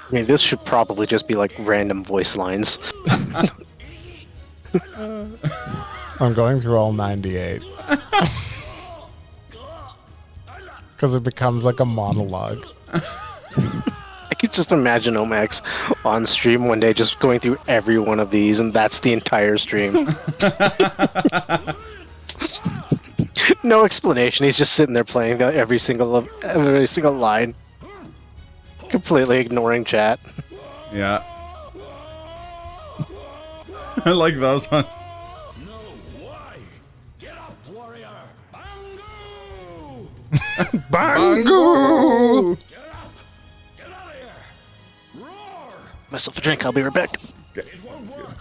I mean, this should probably just be like random voice lines. I'm going through all 98. Because it becomes like a monologue. I could just imagine Omax on stream one day just going through every one of these, and that's the entire stream. No explanation. He's just sitting there playing every single line, completely ignoring chat. Yeah. I like those ones. No, why? Get up, warrior! Bangu! Bangu! Get up! Get out of here! Roar! Myself a drink. I'll be right back. It won't work!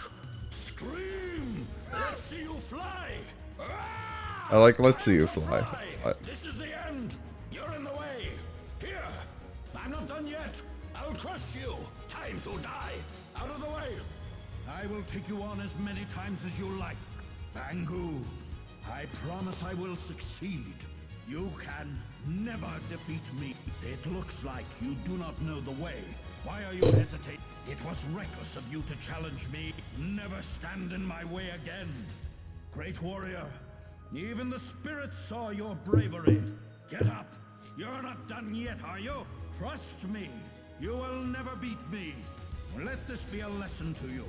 Scream! Let's see you fly! Ah! I like let's see you fly. This is the end! You're in the way! Here! I'm not done yet! I'll crush you! Time to die! Out of the way! I will take you on as many times as you like. Bangu, I promise I will succeed. You can never defeat me. It looks like you do not know the way. Why are you hesitating? It was reckless of you to challenge me. Never stand in my way again. Great warrior, even the spirits saw your bravery. Get up. You're not done yet, are you? Trust me. You will never beat me. Let this be a lesson to you.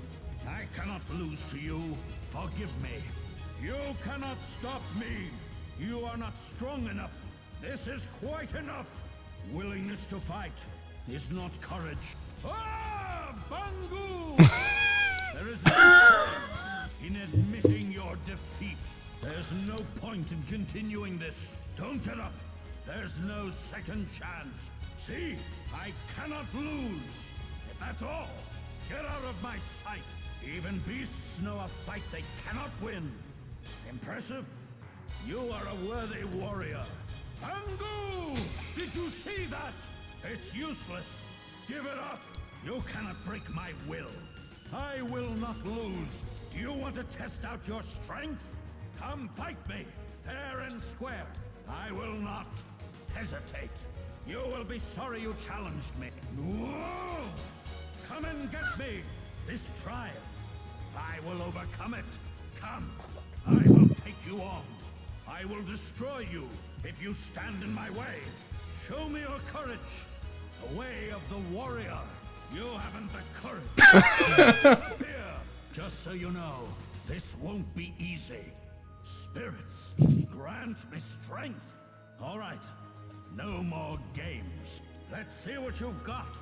I cannot lose to you. Forgive me. You cannot stop me. You are not strong enough. This is quite enough. Willingness to fight is not courage. Ah, Bangu! There is no point in admitting your defeat. There's no point in continuing this. Don't get up. There's no second chance. See, I cannot lose. If that's all, get out of my sight. Even beasts know a fight they cannot win. Impressive. You are a worthy warrior. Bangu! Did you see that? It's useless. Give it up. You cannot break my will. I will not lose. Do you want to test out your strength? Come fight me, fair and square. I will not hesitate. You will be sorry you challenged me. Whoa! Come and get me. This trial, I will overcome it. Come, I will take you on. I will destroy you if you stand in my way. Show me your courage. The way of the warrior. You haven't the courage. Here, just so you know, this won't be easy. Spirits, grant me strength. All right, no more games. Let's see what you've got.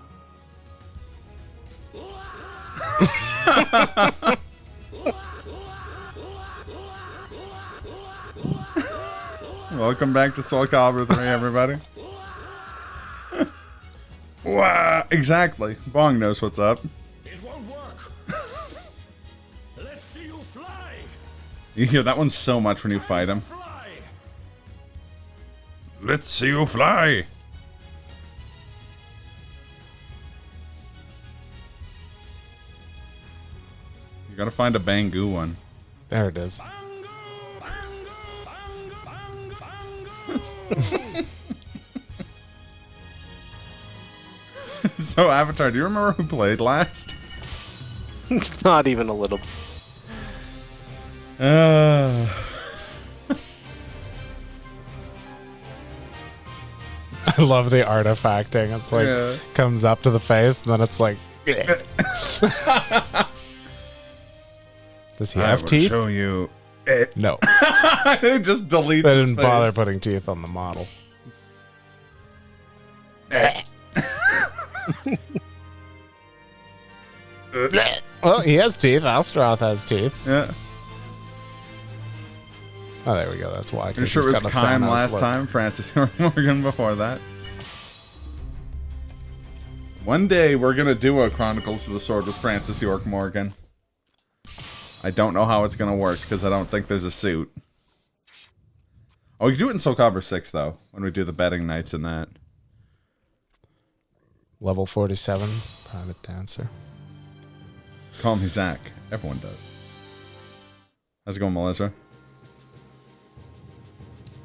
Welcome back to Soul Calibur 3, everybody. Wow, exactly. Bong knows what's up. It won't work. Let's see you fly. You hear that one so much when you fight him. Fly. Let's see you fly. You gotta find a Bangu one. There it is. So, Avatar, do you remember who played last? Not even a little. I love the artifacting. It's like, Yeah. comes up to the face, and then it's like, does he I have will teeth? show you. No. It just deletes They his didn't bother face. putting teeth on the model. Well, he has teeth. Astroth has teeth. Yeah. Oh, there we go. That's why. 'cause Pretty sure it he's was got a Kime Thanos last look. time. Francis Morgan before that. One day we're gonna do a Chronicles of the Sword with Francis York Morgan. I don't know how it's gonna work because I don't think there's a suit. Oh, we can do it in Soul Calibur 6 though when we do the betting nights and that. Level 47, private dancer. Call me Zach. Everyone does. How's it going, Melissa?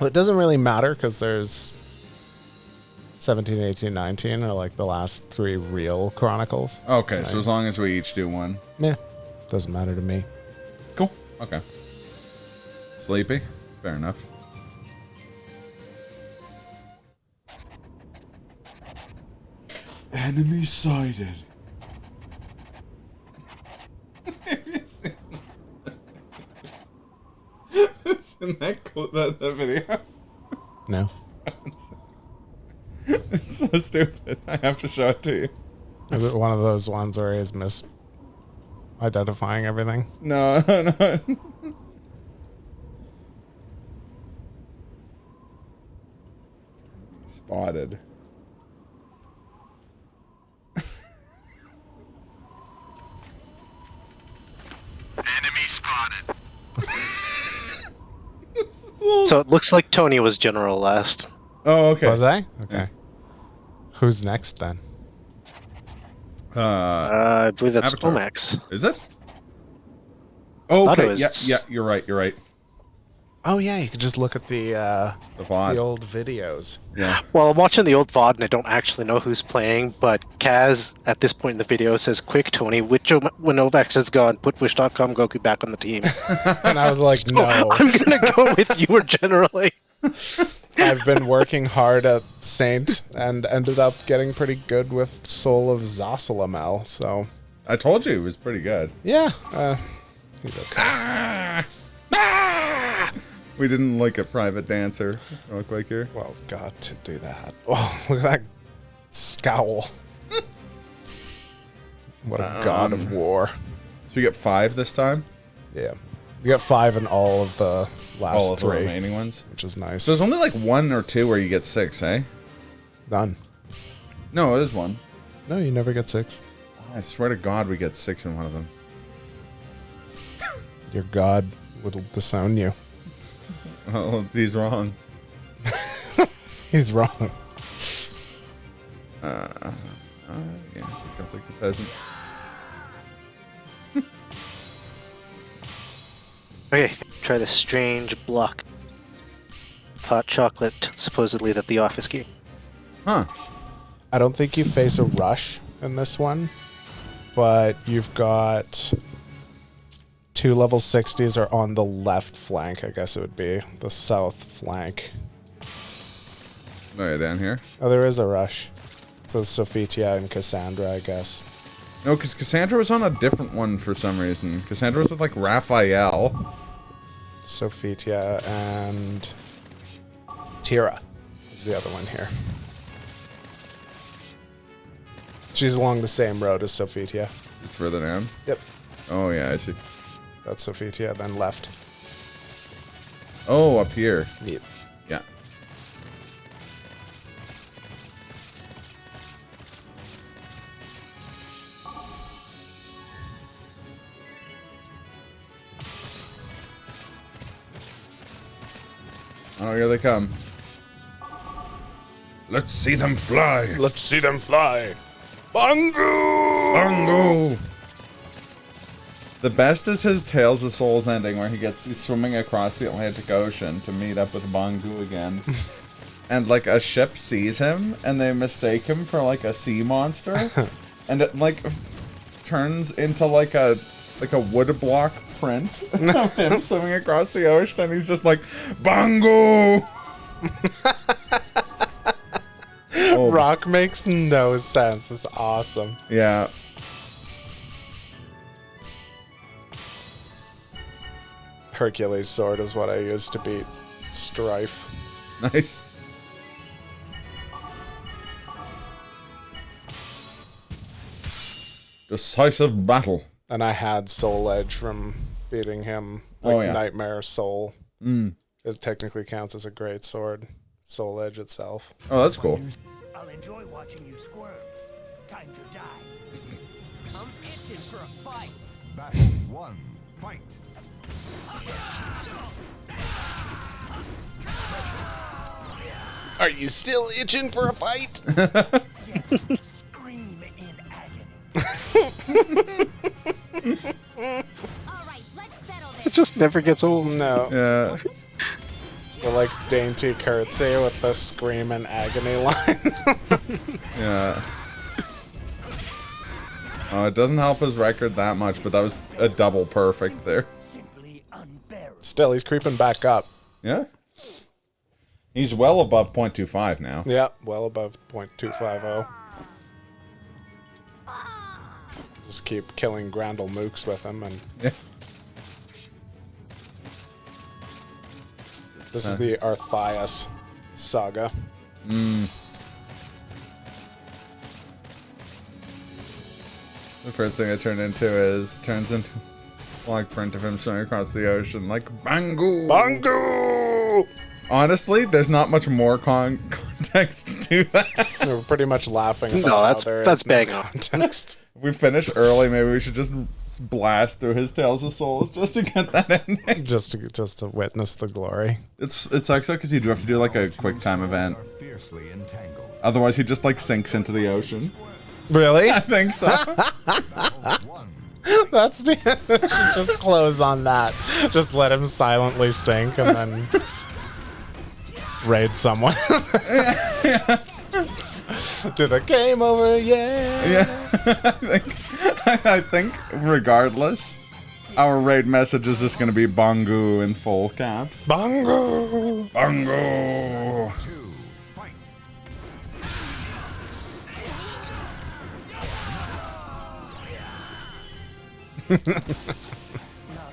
Well, it doesn't really matter because there's 17, 18, 19 are like the last 3 real Chronicles. Okay, so as long as we each do one. Yeah, doesn't matter to me. Cool. Okay. Sleepy? Fair enough. Enemy sighted. Isn't that cool, that video? No. It's so stupid. I have to show it to you. Is it one of those ones where he's identifying everything? No, no. Spotted. Enemy spotted. So it looks like Tony was general last. Oh, okay. Was I? Okay. Yeah. Who's next then? I believe that's Avatar. Omax. Is it? Oh, Thought it okay. was- Yeah, you're right. You're right. Oh yeah, you could just look at the VOD. old videos. Yeah. Well, I'm watching the old VOD and I don't actually know who's playing, but Kaz at this point in the video says, "Quick, Tony, when Omax is gone, put Wish.com Goku back on the team." And I was like, no. I'm gonna go with you or generally. I've been working hard at Saint and ended up getting pretty good with Soul of Zasalamel, so I told you it was pretty good. yeah, he's okay. We didn't like a private dancer real quick here. Well, God, to do that. Oh, look at that scowl. What a god of war. So we get 5 this time? Yeah. We got 5 in all of the last All of the 3, remaining ones? which is nice. So there's only like 1 or 2 where you get 6, eh? None. No, it is 1. No, you never get 6. I swear to God we get 6 in one of them. Your god will disown you. Oh, he's wrong. He's wrong. Yeah, pick up like the peasant. Okay, try the strange block. Hot chocolate, supposedly that the office gave. Huh. I don't think you face a rush in this one, but you've got 2 level 60s are on the left flank, I guess it would be. The south flank. Oh, yeah, down here. Oh, there is a rush. So it's Sophitia and Cassandra, I guess. No, because Cassandra was on a different one for some reason. Cassandra was with like Raphael. Sophitia and Tira is the other one here. She's along the same road as Sophitia. Just further down. Yep. Oh, yeah, I see. That's Sophitia, then left. Oh, up here. Yep. Yeah. Oh, here they come. Let's see them fly. Let's see them fly. Bangu! Bango! The best is his Tales of Souls ending where he's swimming across the Atlantic Ocean to meet up with Bangu again. And like a ship sees him and they mistake him for like a sea monster. And it like turns into like a wood block print of him swimming across the ocean and he's just like, Bangu! Oh, Rock makes no sense. It's awesome. yeah. Hercules' sword is what I use to beat Strife. Nice. Decisive battle. And I had Soul Edge from beating him. Like Oh, yeah. Nightmare Soul. Mm. It technically counts as a great sword. Soul Edge itself. Oh, that's cool. I'll enjoy watching you squirm. Time to die. I'm itching for a fight. Battle 1. Fight. Are you still itching for a fight? Scream in agony. All right, let's settle It this. just never gets old. No. Yeah. The like dainty curtsy with the scream and agony line. Yeah. Oh, it doesn't help his record that much, but that was a double perfect there. Simply unbearable. Still, he's creeping back up. Yeah. He's well above 0.25 now. Yeah, well above 0.250. Just keep killing Grandel Mooks with him, and Yeah. this is the Arthias saga. The first thing it turns into a log print of him swimming across the ocean like Bangu. Bangu! Honestly, there's not much more context to that. We're pretty much laughing. About No, how that's there that's is no bang on. context. If we finish early, maybe we should just blast through his Tales of Souls just to get that ending. just to witness the glory. It sucks though because you do have to do like a quick time event. Are fiercely entangled. Otherwise, he just like sinks into the ocean. Really? I think so. That's the should just close on that. Just let him silently sink and then raid someone. Do the game over, yeah. Yeah, I think regardless, our raid message is just gonna be Bangu in full caps. Bongo. Bangu. Two, fight. Not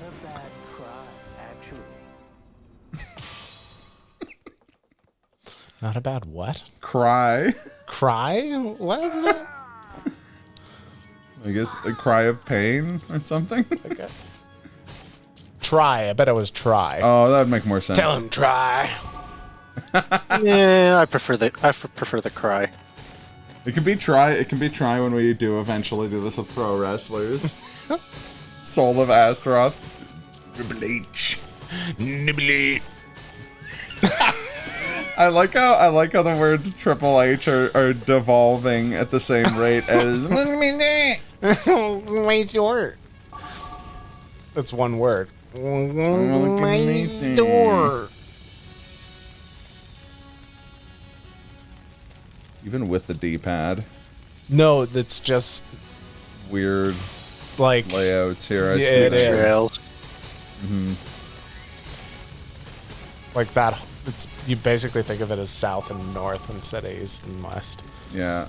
a bad cry, actually. Not a bad what? Cry. Cry? What? I guess a cry of pain or something. Okay. Try. I bet it was try. Oh, that would make more sense. Tell him try. Yeah, I prefer the cry. It can be try. It can be try when we do eventually do this with pro wrestlers. Soul of Astaroth. Bleach. Nibbly. I like how the words Triple H are devolving at the same rate as. Wait, your. That's one word. My door. Even with the D-pad, No, that's just weird like layouts here. I Yeah, see it that. is. Trails. like that. It's you basically think of it as south and north instead of east and west. Yeah.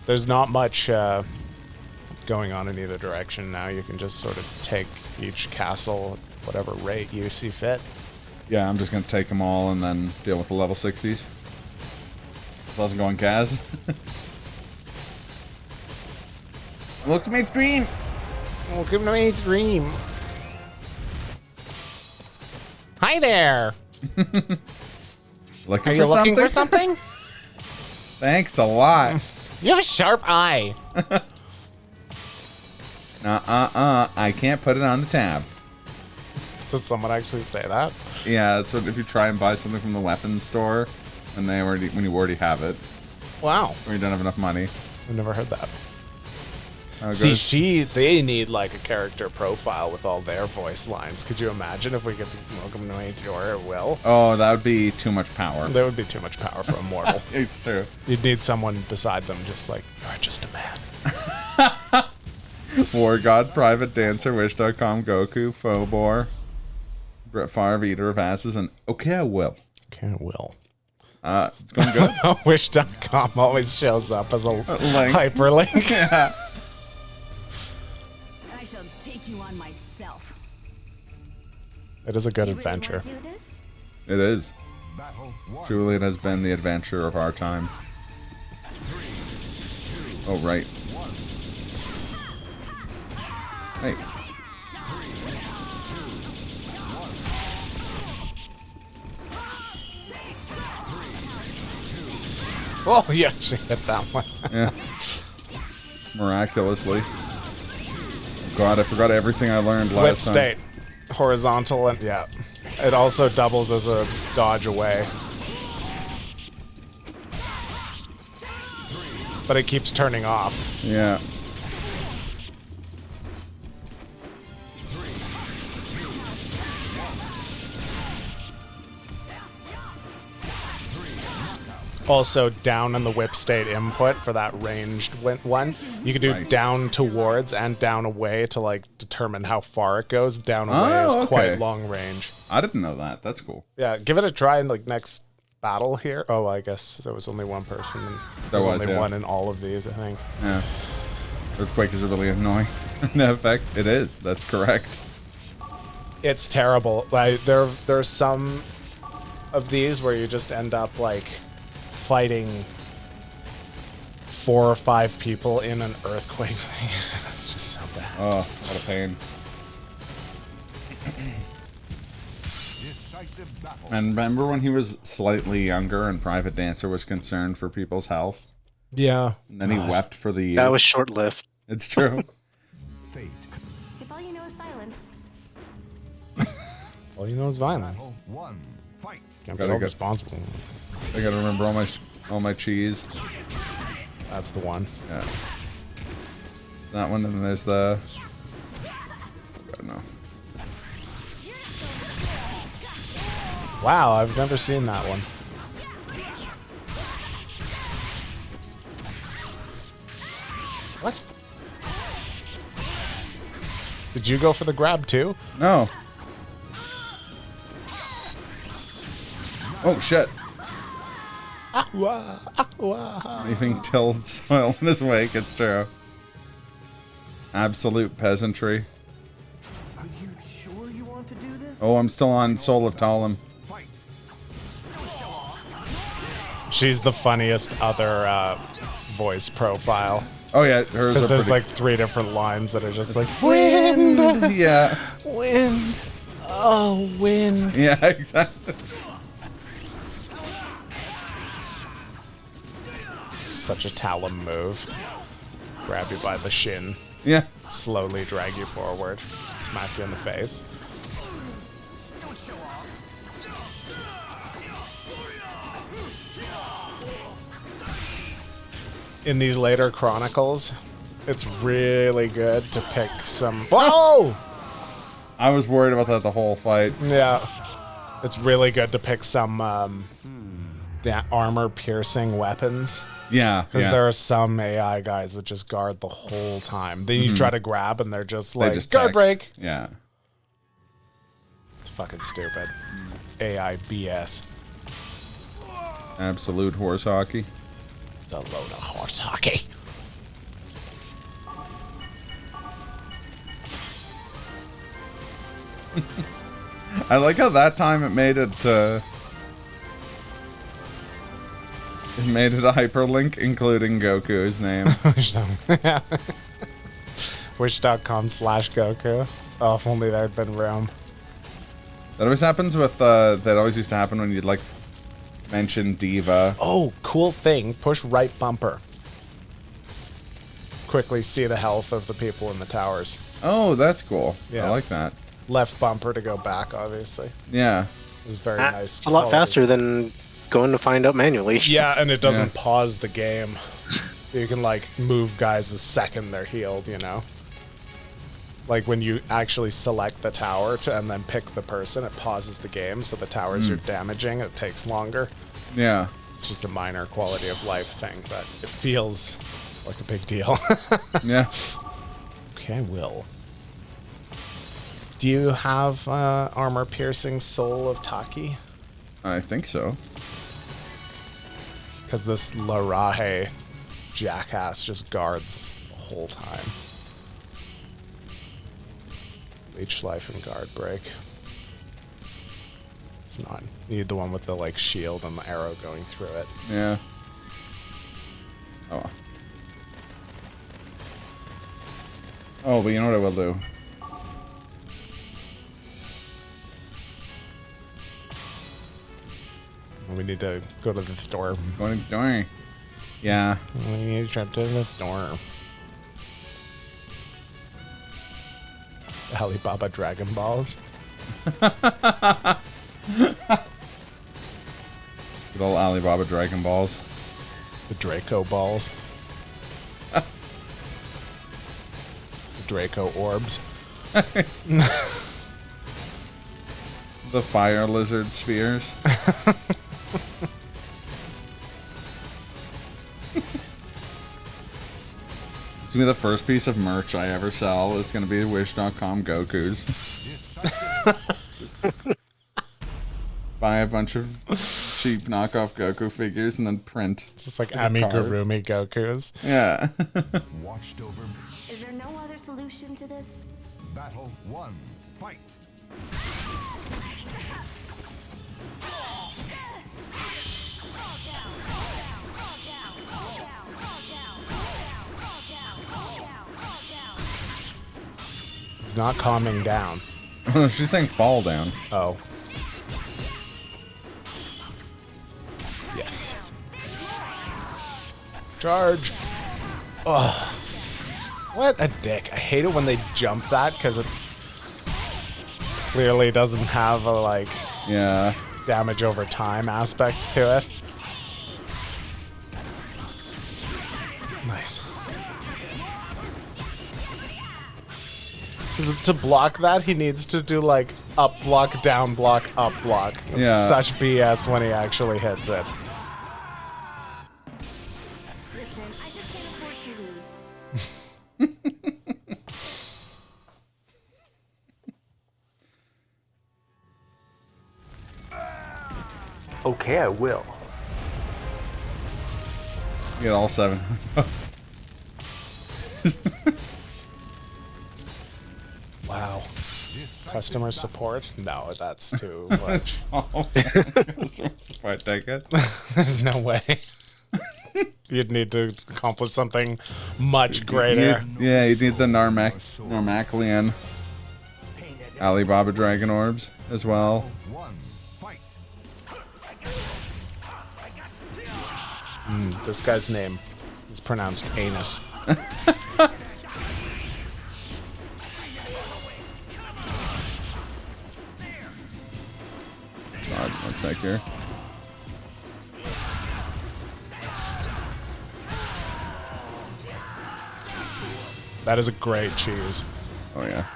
There's not much going on in either direction now. You can just sort of take each castle at whatever rate you see fit. Yeah, I'm just gonna take them all and then deal with the level 60s. How's it going, Kaz? Look at me screen! Welcome to my dream. Hi there. Looking Are you for looking something? for something? Thanks a lot. You have a sharp eye. I can't put it on the tab. Does someone actually say that? Yeah, that's what if you try and buy something from the weapons store, and when you already have it, Wow. or you don't have enough money. I've never heard that. How it See, goes. they need like a character profile with all their voice lines. Could you imagine if we could welcome to HR at will? Oh, that would be too much power. That would be too much power for a mortal. It's true. You'd need someone beside them, just like, you're just a man. War God, Private Dancer, Wish.com, Goku, Phobor, Brett Favre, Eater of Asses, and okay, I will. Okay, I will. It's going good. Wish.com always shows up as a Link. hyperlink. Yeah. I shall take you on myself. It is a good You really wanna adventure. do this? It is. Battle one. Truly, it has been the adventure of our time. Oh, right. Hey. Oh, you actually hit that one. Yeah. Miraculously. God, I forgot everything I learned Whip last time. state. Horizontal and yeah. It also doubles as a dodge away. But it keeps turning off. Yeah. also down in the whip state input for that ranged one. You can do Right. down towards and down away to like determine how far it goes. Down away is Oh, quite okay. long range. I didn't know that. That's cool. Yeah, give it a try in like next battle here. Oh, I guess there was only one person. And There there's was, only yeah. one in all of these, I think. Yeah. Earthquake is really annoying. In effect, it is. That's correct. It's terrible. Like there's some of these where you just end up like fighting 4 or 5 people in an earthquake thing. It's just so bad. Oh, what a pain. Decisive battle. And remember when he was slightly younger and Private Dancer was concerned for people's health? Yeah. And then he wept for the youth? That was short-lived. It's true. Fate. If all you know is violence. All you know is violence. Battle 1. Fight. Can't be Gotta held go. responsible. I gotta remember all my cheese. That's the one. Yeah. That one, and then there's the... Oh God, no. Wow, I've never seen that one. What? Did you go for the grab too? No. Oh, shit. Aqua, aqua. Leaving tilled soil in his wake, it's true. Absolute peasantry. Are you sure you want to do this? Oh, I'm still on Soul of Talim. Fight. She's the funniest other voice profile. Oh yeah, hers Because are there's pretty... like 3 different lines that are just like Wind! Yeah. wind, oh wind. Yeah, exactly. Such a Talon move. Grab you by the shin, Yeah. slowly drag you forward, smack you in the face. In these later Chronicles, it's really good to pick some. Whoa! I was worried about that the whole fight. Yeah. It's really good to pick some armor piercing weapons. Yeah, Because yeah. there are some AI guys that just guard the whole time. Then you try to grab and they're just like, just guard tech. break. Yeah. It's fucking stupid. AI BS. Absolute horse hockey. It's a load of horse hockey. I like how that time it made it a hyperlink including Goku's name. Wish.com/Goku. Oh, if only there had been room. That always happens with that always used to happen when you'd like mention Diva. Oh, cool thing. Push right bumper. Quickly see the health of the people in the towers. Oh, that's cool. Yeah. I like that. Left bumper to go back, obviously. Yeah. It's very nice. It's a lot quality. faster than going to find out manually. Yeah, and it doesn't Yeah. pause the game. So you can, like, move guys the second they're healed, you know? Like, when you actually select the tower and then pick the person, it pauses the game, so the towers you're damaging, it takes longer. Yeah. It's just a minor quality of life thing, but it feels like a big deal. Yeah. Okay, Will. Do you have armor-piercing Soul of Taki? I think so. Because this Larahe jackass just guards the whole time. Leech life and guard break. It's not. You need the one with the like shield and the arrow going through it. Yeah. Oh. Oh, but you know what I will do? We need to go to the store. Going to Yeah. We need to trip to the store. Alibaba Dragon Balls. Good old Alibaba Dragon Balls. The Draco Balls. The Draco Orbs. The fire lizard spheres. It's gonna be the first piece of merch I ever sell. It's gonna be Wish.com Goku's. Buy a bunch of cheap knockoff Goku figures and then print. Just like a card. amigurumi Gokus. Yeah. Watched over me. Is there no other solution to this? Battle 1. Fight. He's not calming down. She's saying fall down. Oh. Yes. Charge. Ugh. What a dick. I hate it when they jump that because it clearly doesn't have a, like, Yeah. damage over time aspect to it. Nice. To block that, he needs to do like up block, down block, up block. It's Yeah. such BS when he actually hits it. Listen, I just can't afford to lose. Okay, I will. You get all 7. Wow. Customer support? No, that's too much. If I take it. There's no way. You'd need to accomplish something much greater. Yeah, you need the Narmaklian Alibaba Dragon Orbs as well. 1. Fight. This guy's name is pronounced anus. God, one sec here. That is a great cheese. Oh yeah.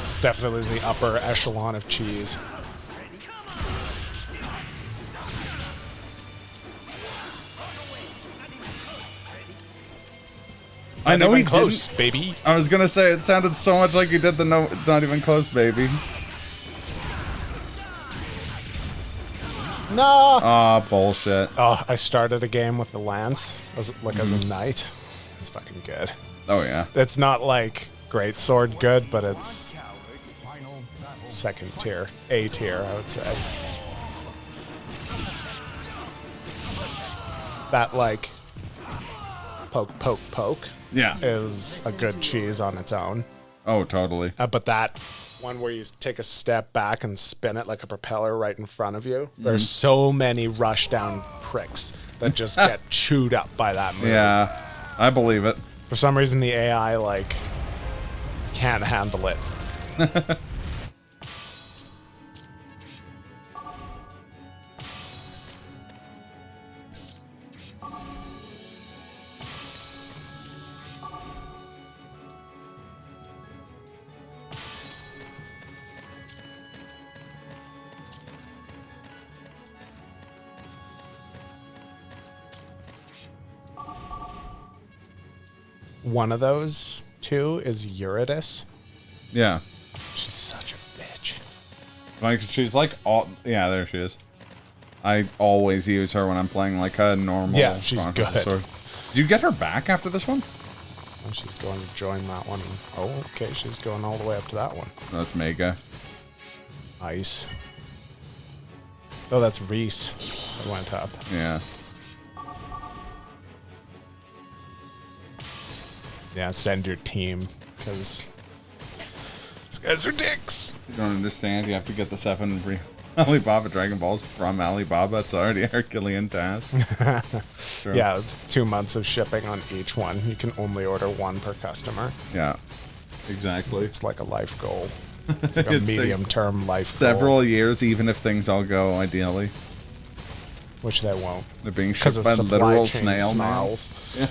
It's definitely the upper echelon of cheese. I know Not he even close, didn't. baby. I was gonna say it sounded so much like he did the no, not even close, baby. No. Ah, bullshit. Oh, I started a game with the lance as a knight. It's fucking good. Oh yeah. It's not like great sword good, but it's second tier, A tier, I would say. That like poke, poke, poke Yeah. is a good cheese on its own. Oh, totally. But that one where you take a step back and spin it like a propeller right in front of you, there's so many rush down pricks that just get chewed up by that move. Yeah, I believe it. For some reason, the AI like can't handle it. One of those two is Eurydice. Yeah. She's such a bitch. Like she's like all. Yeah, there she is. I always use her when I'm playing like a normal. Yeah, she's Chronicles good. Sword. Did you get her back after this one? Oh, she's going to join that one. Oh, okay, she's going all the way up to that one. No, that's Mega. Ice. Oh, that's Reese that went up. Yeah. Yeah, send your team, because these guys are dicks. You don't understand. You have to get the 7 Alibaba Dragon Balls from Alibaba. It's already a Herculean task. Sure. Yeah, 2 months of shipping on each one. You can only order one per customer. Yeah. Exactly. It's like a life goal. Like a It medium-term life Several goal. years, even if things all go ideally. Which they won't. They're being Because shipped of by supply literal chain snail mail. snarls. Yeah.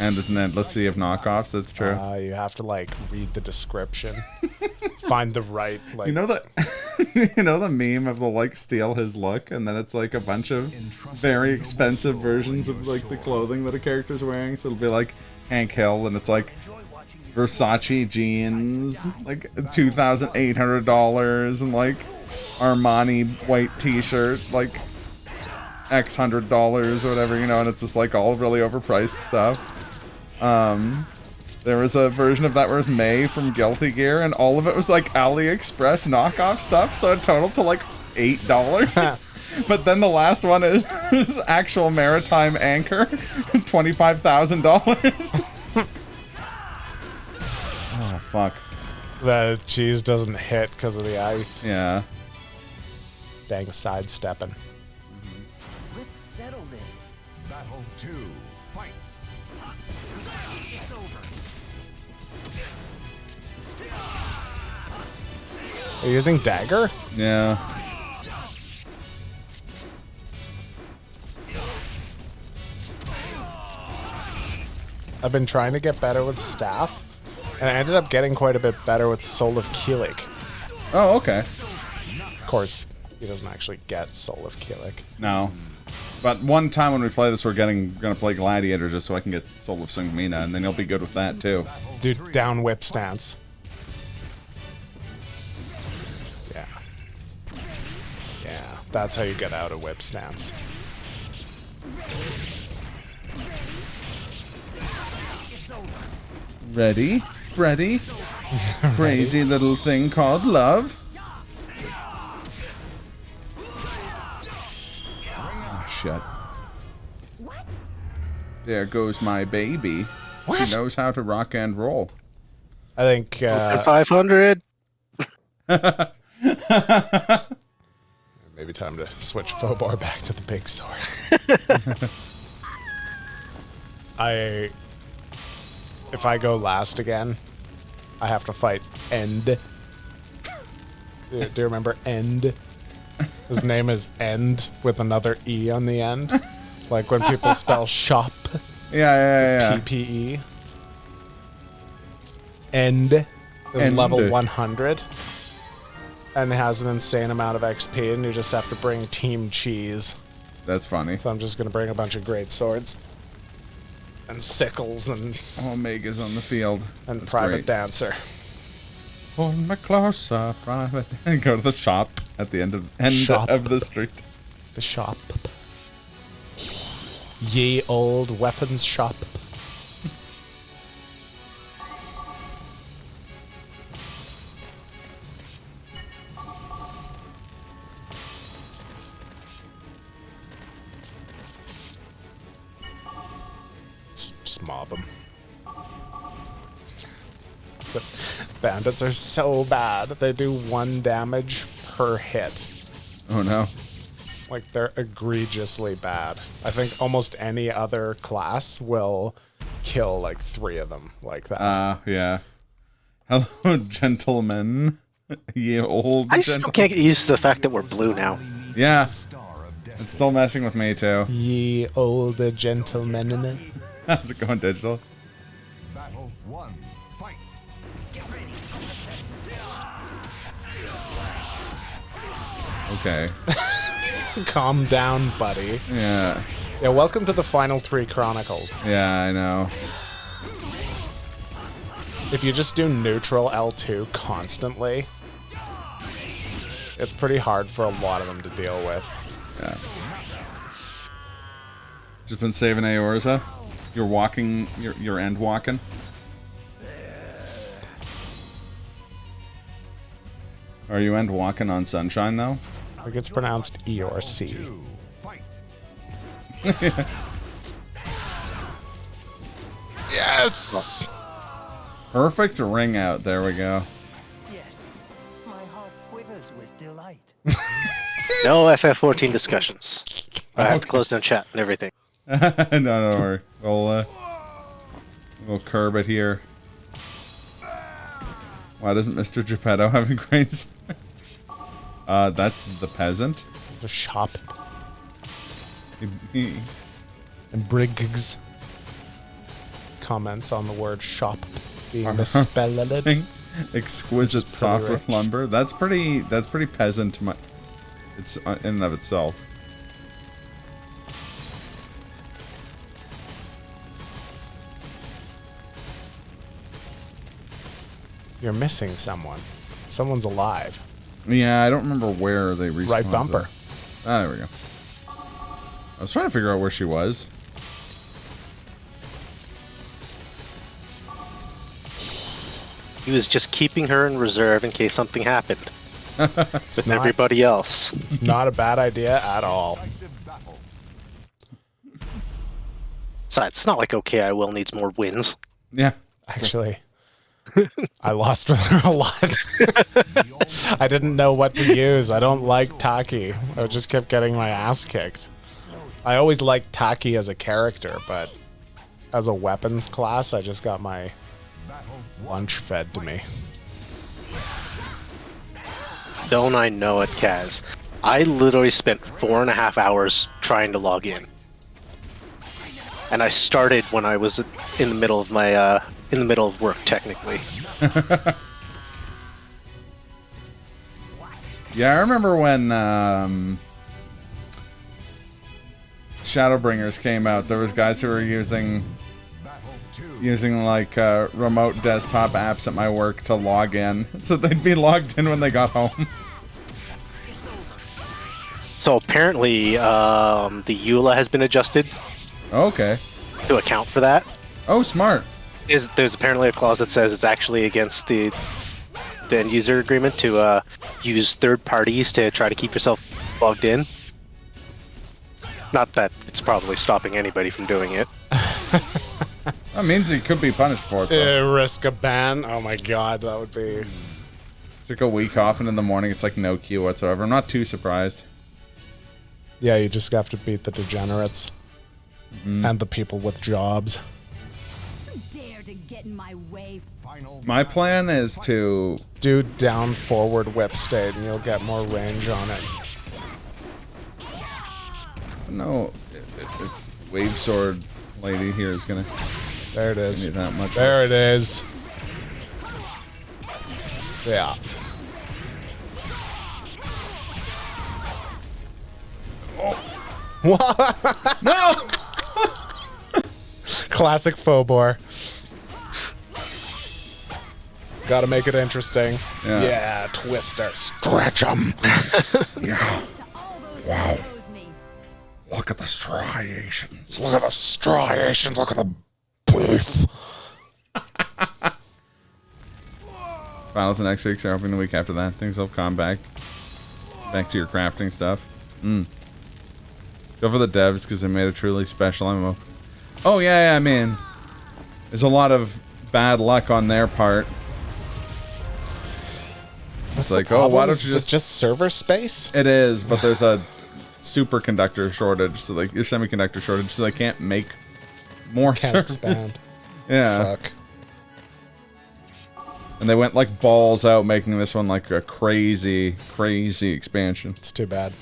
And there's an endless sea of knockoffs. That's true. You have to like read the description, find the right like. You know that You know the meme of the like steal his look, and then it's like a bunch of very expensive versions of like the clothing that a character's wearing. So it'll be like Hank Hill, and it's like Versace jeans, like $2,800, and like Armani white T-shirt, like X $100 or whatever, you know. And it's just like all really overpriced stuff. There was a version of that where it was May from Guilty Gear, and all of it was like AliExpress knockoff stuff, so it totaled to like $8. But then the last one is actual maritime anchor, $25,000. Oh, fuck. The cheese doesn't hit because of the ice. Yeah. Dang, sidestepping. Let's settle this. Battle 2. Fight. It's over. Are you using dagger? Yeah. I've been trying to get better with staff, and I ended up getting quite a bit better with Soul of Keelik. Oh, okay. Of course, he doesn't actually get Soul of Keelik. No. But one time when we play this, we're gonna play Gladiator just so I can get Soul of Sungmina, and then you'll be good with that too. Do down whip stance. Yeah. Yeah, that's how you get out of whip stance. Ready, Freddy? Crazy little thing called love. Oh, shit. What? There goes my baby. What? She knows how to rock and roll. I think 500. maybe time to switch Phobar back to the big source. If I go last again, I have to fight End. Do you remember End? His name is End with another E on the end. Like when people spell shop. Yeah. PPE. End is End. level 100 and has an insane amount of XP, and you just have to bring Team Cheese. That's funny. So I'm just going to bring a bunch of great swords and sickles and Omega's on the field. That's Private great. Dancer. Hold me closer, private. And go to the shop at the end of Shop. the street. The shop. Ye old weapons shop. Just mob them. Bandits are so bad. They do 1 damage per hit. Oh no. Like, they're egregiously bad. I think almost any other class will kill like 3 of them like that. Yeah. Hello, gentlemen. Ye old I still gentlemen. can't get used to the fact that we're blue now. Yeah. It's still messing with me too. Ye old gentlemen. How's it going, digital? Battle 1. Fight. Okay. Calm down, buddy. Yeah. Yeah, welcome to the final 3 Chronicles. Yeah, I know. If you just do neutral L2 constantly, it's pretty hard for a lot of them to deal with. Yeah. Just been saving Aorza. You're walking. You're end walking. Are you end walking on Sunshine though? I think it's pronounced E or C. Fight. Yes! Perfect ring out. There we go. Yes, my heart quivers with delight. No FF14 discussions. I have to close down chat and everything. No, don't worry. We'll curb it here. Why doesn't Mr. Geppetto have a great? That's the peasant. The shop. He- And Briggs comments on the word shop being misspelled. Sting. Exquisite soft rich. lumber. That's pretty peasant. It's in and of itself. You're missing someone. Someone's alive. Yeah, I don't remember where they respawned. Right bumper. Ah, there we go. I was trying to figure out where she was. He was just keeping her in reserve in case something happened with not- everybody else. It's not a bad idea at all. Besides, it's not like OK I Will needs more wins. Yeah. Actually, I lost with her a lot. I didn't know what to use. I don't like Taki. I just kept getting my ass kicked. I always liked Taki as a character, but as a weapons class, I just got my lunch fed to me. Don't I know it, Kaz? I literally spent 4.5 hours trying to log in. And I started when I was in the middle of my in the middle of work, technically. Yeah, I remember when Shadowbringers came out. There was guys who were using like remote desktop apps at my work to log in, so they'd be logged in when they got home. So apparently, the EULA has been adjusted Okay. to account for that. Oh, smart. There's apparently a clause that says it's actually against the end user agreement to use third parties to try to keep yourself logged in. Not that it's probably stopping anybody from doing it. That means he could be punished for it, though. Risk a ban? Oh my god, that would be... Took a week off, and in the morning it's like no queue whatsoever. I'm not too surprised. Yeah, you just have to beat the degenerates. And the people with jobs. Dare to get in my way. My plan is to... Do down forward whip state and you'll get more range on it. No, if Wave Sword lady here is gonna There it give is. me that much. There it is. Yeah. What? No! Classic Phobor. Gotta make it interesting. Yeah. Yeah, Twister. Stretch them. Yeah. Wow. Look at the striations. Look at the striations. Look at the beef. Finals the next week, so hoping the week after that. Things will come back to your crafting stuff. Go for the devs because they made a truly special MMO. Oh yeah, I mean, there's a lot of bad luck on their part. It's like, oh, why don't you Is it just server space? It is, but there's a superconductor shortage, so like your semiconductor shortage, so they can't make more Can't servers. expand. Yeah. Fuck. And they went like balls out, making this one like a crazy, crazy expansion. It's too bad.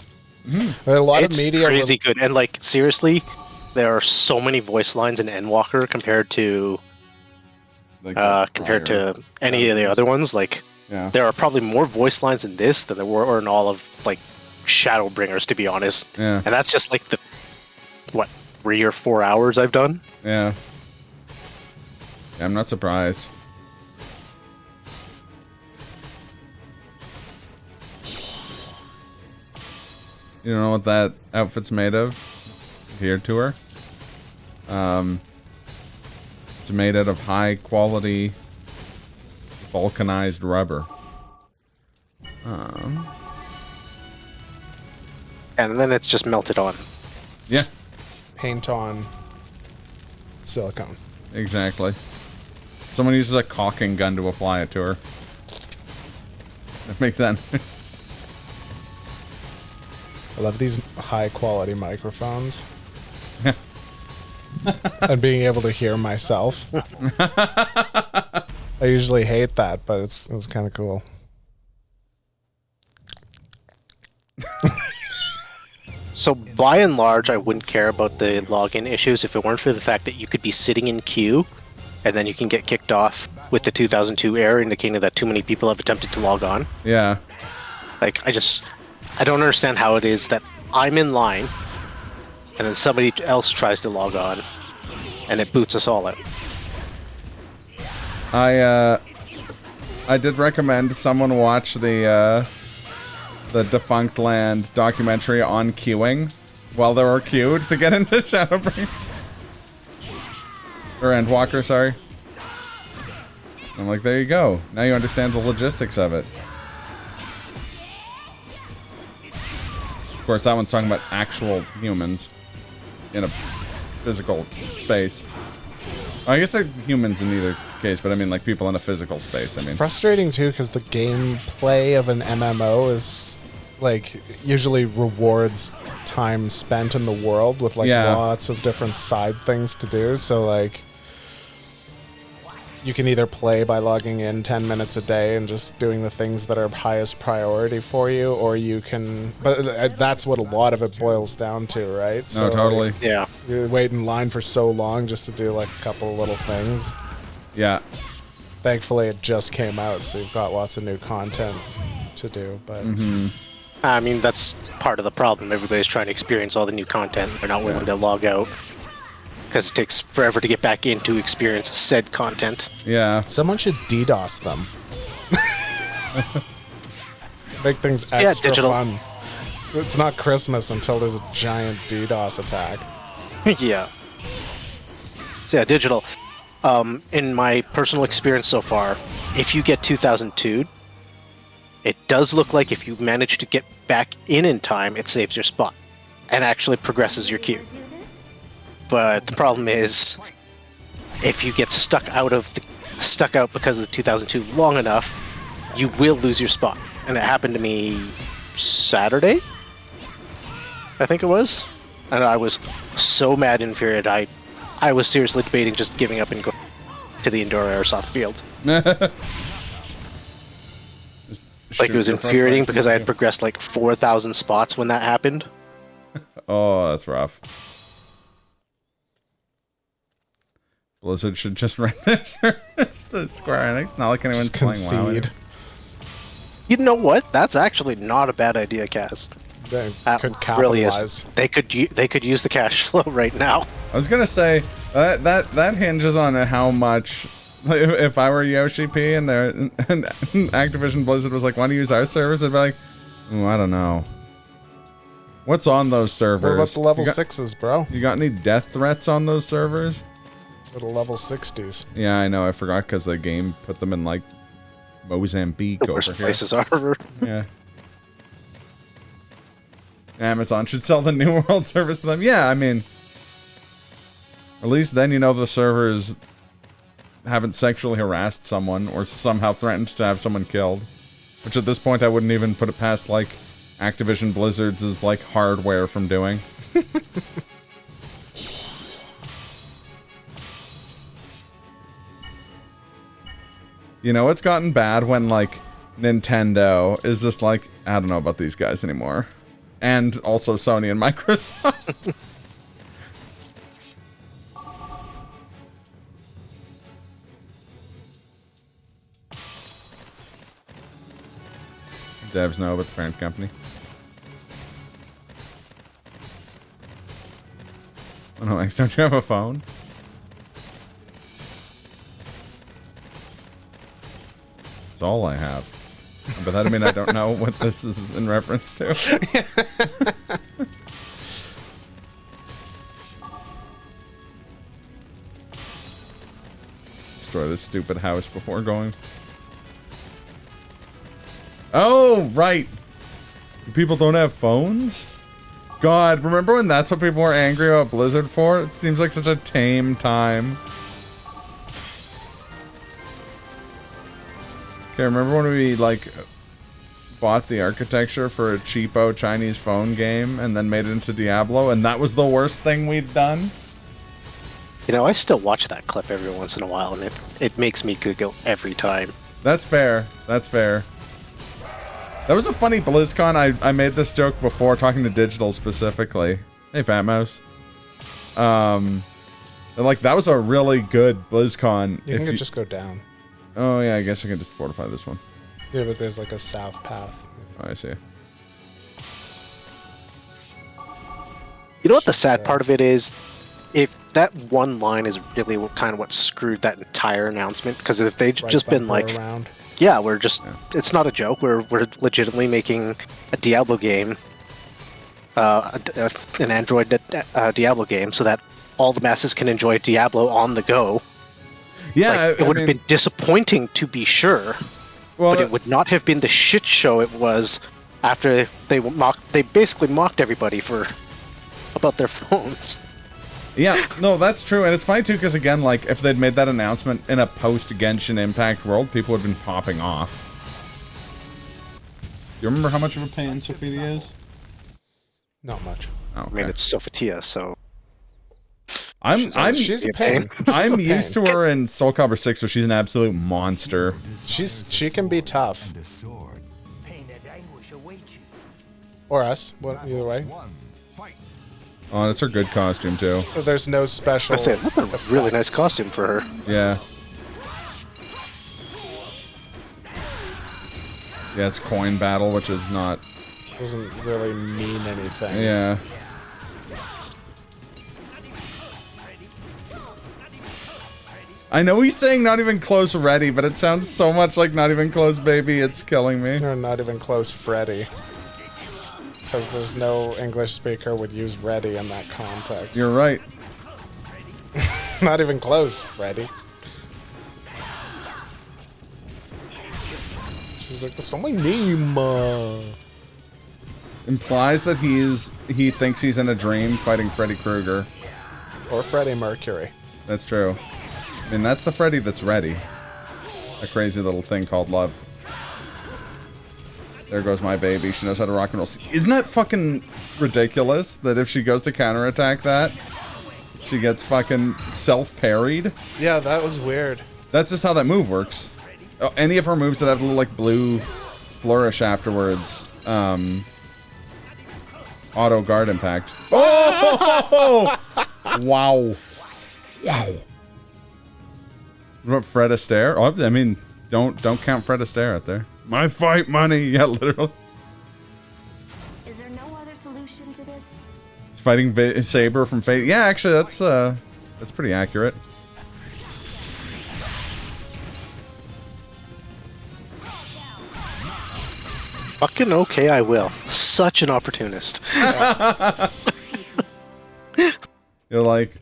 A lot It's of media. crazy good, and like seriously, there are so many voice lines in Endwalker compared to Like any of the other ones. Like Yeah. there are probably more voice lines in this than there were in all of like Shadowbringers, to be honest. Yeah. And that's just like the 3 or 4 hours I've done. Yeah. Yeah, I'm not surprised. You don't know what that outfit's made of? Here to her. It's made out of high quality vulcanized rubber. And then it's just melted on. Yeah, paint on silicone. exactly. Someone uses a caulking gun to apply it to her. That makes sense. I love these high quality microphones. Yeah. And being able to hear myself. I usually hate that, but it's kind of cool. So by and large, I wouldn't care about the login issues if it weren't for the fact that you could be sitting in queue, and then you can get kicked off with the 2002 error indicating that too many people have attempted to log on. Yeah. Like, I don't understand how it is that I'm in line, and then somebody else tries to log on, and it boots us all out. I did recommend someone watch the Defunct Land documentary on queuing while they were queued to get into Shadowbring. Or Endwalker, sorry. I'm like, there you go. Now you understand the logistics of it. Of course, that one's talking about actual humans in a physical space. I guess they're humans in either case, but I mean, like, people in a physical space. I mean, Frustrating too, because the gameplay of an MMO is like usually rewards time spent in the world with like Yeah. lots of different side things to do. So like, you can either play by logging in 10 minutes a day and just doing the things that are highest priority for you, or you can. But that's what a lot of it boils down to, right? no, totally. Like, Yeah. you wait in line for so long just to do like a couple of little things. Yeah. Thankfully, it just came out, so you've got lots of new content to do. But I mean, that's part of the problem. Everybody's trying to experience all the new content. They're not willing to log out because it takes forever to get back in to experience said content. Yeah. someone should DDoS them. Make things extra digital. fun. It's not Christmas until there's a giant DDoS attack. Yeah. So yeah, digital. In my personal experience so far, if you get 2002, it does look like if you manage to get back in time, it saves your spot and actually progresses your queue. But the problem is, if you get stuck out because of the 2002 long enough, you will lose your spot. And it happened to me Saturday, I think it was. And I was so mad and infuriated. I was seriously debating just giving up and going to the indoor airsoft field. Like, it was infuriating because I had progressed like 4,000 spots when that happened. Oh, that's rough. Blizzard should just rent their service to Square Enix. Not like anyone's Just playing WoW. concede. You know what? That's actually not a bad idea, Kaz. They That could really capitalize. is. They could use the cash flow right now. I was gonna say that hinges on how much. If I were Yoshi P and Activision Blizzard was like, "Want to use our servers?" I'd be like, "Ooh, I don't know. What's on those servers? What about the level You got- 6s, bro? You got any death threats on those servers?" Little level 60s. Yeah, I know. I forgot because the game put them in like Mozambique The over worst here. places are. Yeah. Amazon should sell the New World service to them. Yeah, I mean, at least then you know the servers haven't sexually harassed someone or somehow threatened to have someone killed. Which at this point I wouldn't even put it past like Activision Blizzard's like hardware from doing. You know, it's gotten bad when like Nintendo is just like, I don't know about these guys anymore. And also Sony and Microsoft. Devs know about the parent company. Oh no, X, don't you have a phone? That's all I have. But that mean I don't know what this is in reference to. Destroy this stupid house before going. Oh, right. People don't have phones? God, remember when that's what people were angry about Blizzard for? It seems like such a tame time. Okay, remember when we, like, bought the architecture for a cheapo Chinese phone game and then made it into Diablo, and that was the worst thing we'd done? You know, I still watch that clip every once in a while, and it makes me giggle every time. That's fair. That's fair. That was a funny BlizzCon. I made this joke before, talking to Digital specifically. Hey, Fat Mouse. And like, that was a really good BlizzCon. You can just go down. Oh, yeah, I guess I can just fortify this one. Yeah, but there's like a south path. Oh, I see. You know what the sad part of it is? If that one line is really kind of what screwed that entire announcement, because if they'd Right just been bumper like, around. yeah, we're just, it's not a joke, we're legitimately making a Diablo game, an Android Diablo game, so that all the masses can enjoy Diablo on the go. Yeah, Like, it would have been disappointing to be sure, well, but it would not have been the shit show it was after they basically mocked everybody about their phones. yeah, no, that's true, and it's funny too, because again, like, if they'd made that announcement in a post-Genshin Impact world, people would have been popping off. You remember how much of a pain Sophia is? Not much. Oh, okay. I mean, it's Sophitia, so She's a pain. I'm used to her in Soul Calibur 6, where she's an absolute monster. She can be tough. And a sword. Pain and anguish await you. Or us. Either way. One. Fight. Oh, that's her good costume too. There's no special. I'd say that's a really nice costume for her. Yeah. Yeah, it's coin battle, which is not. Doesn't really mean anything. Yeah. I know he's saying not even close ready, but it sounds so much like not even close baby, it's killing me. Or not even close Freddy. Because there's no English speaker would use ready in that context. You're right. Not even close, Freddy. She's like, that's not my name. Implies that he thinks he's in a dream fighting Freddy Krueger. Or Freddie Mercury. That's true. I mean, that's the Freddy that's ready. A crazy little thing called love. There goes my baby. She knows how to rock and roll. Isn't that fucking ridiculous? That if she goes to counterattack that, she gets fucking self-parried? Yeah, that was weird. That's just how that move works. Oh, any of her moves that have a little, like, blue flourish afterwards, auto guard impact. Oh! Wow. Wow. What, Fred Astaire? Oh, I mean, don't count Fred Astaire out there. My fight money, yeah, literally. Is there no other solution to this? He's fighting Saber from Fate. Yeah, actually, that's pretty accurate. Fucking okay, I will. Such an opportunist. You're like,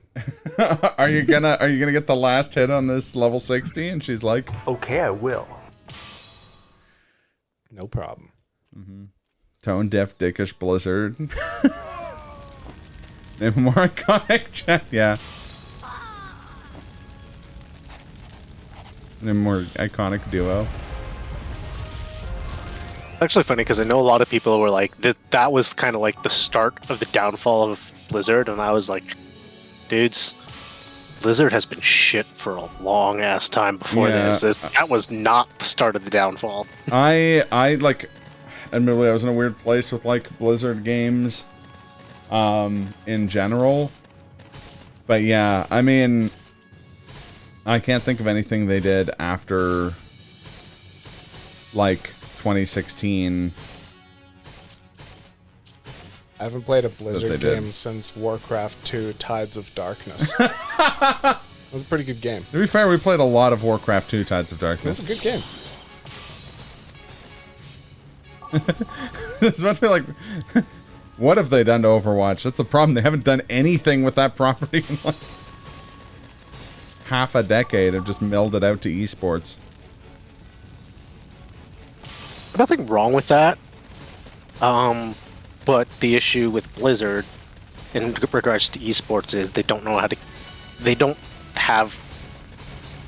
are you gonna get the last hit on this level 60? And she's like, Okay, I will. No problem. tone deaf dickish Blizzard. Name a more iconic chat. Yeah. Name a more iconic duo. Actually funny because I know a lot of people were like that was kind of like the start of the downfall of Blizzard, and I was like, dudes, Blizzard has been shit for a long ass time before this. That was not the start of the downfall. I like, admittedly, I was in a weird place with like Blizzard games, in general. But yeah, I mean, I can't think of anything they did after like 2016. I haven't played a Blizzard they did. game since Warcraft 2 Tides of Darkness. It was a pretty good game. To be fair, we played a lot of Warcraft 2 Tides of It was Darkness. a good game. It's about to be like, what have they done to Overwatch? That's the problem. They haven't done anything with that property in like half a decade. Have just milled it out to esports. Nothing wrong with that. But the issue with Blizzard in regards to esports is they don't have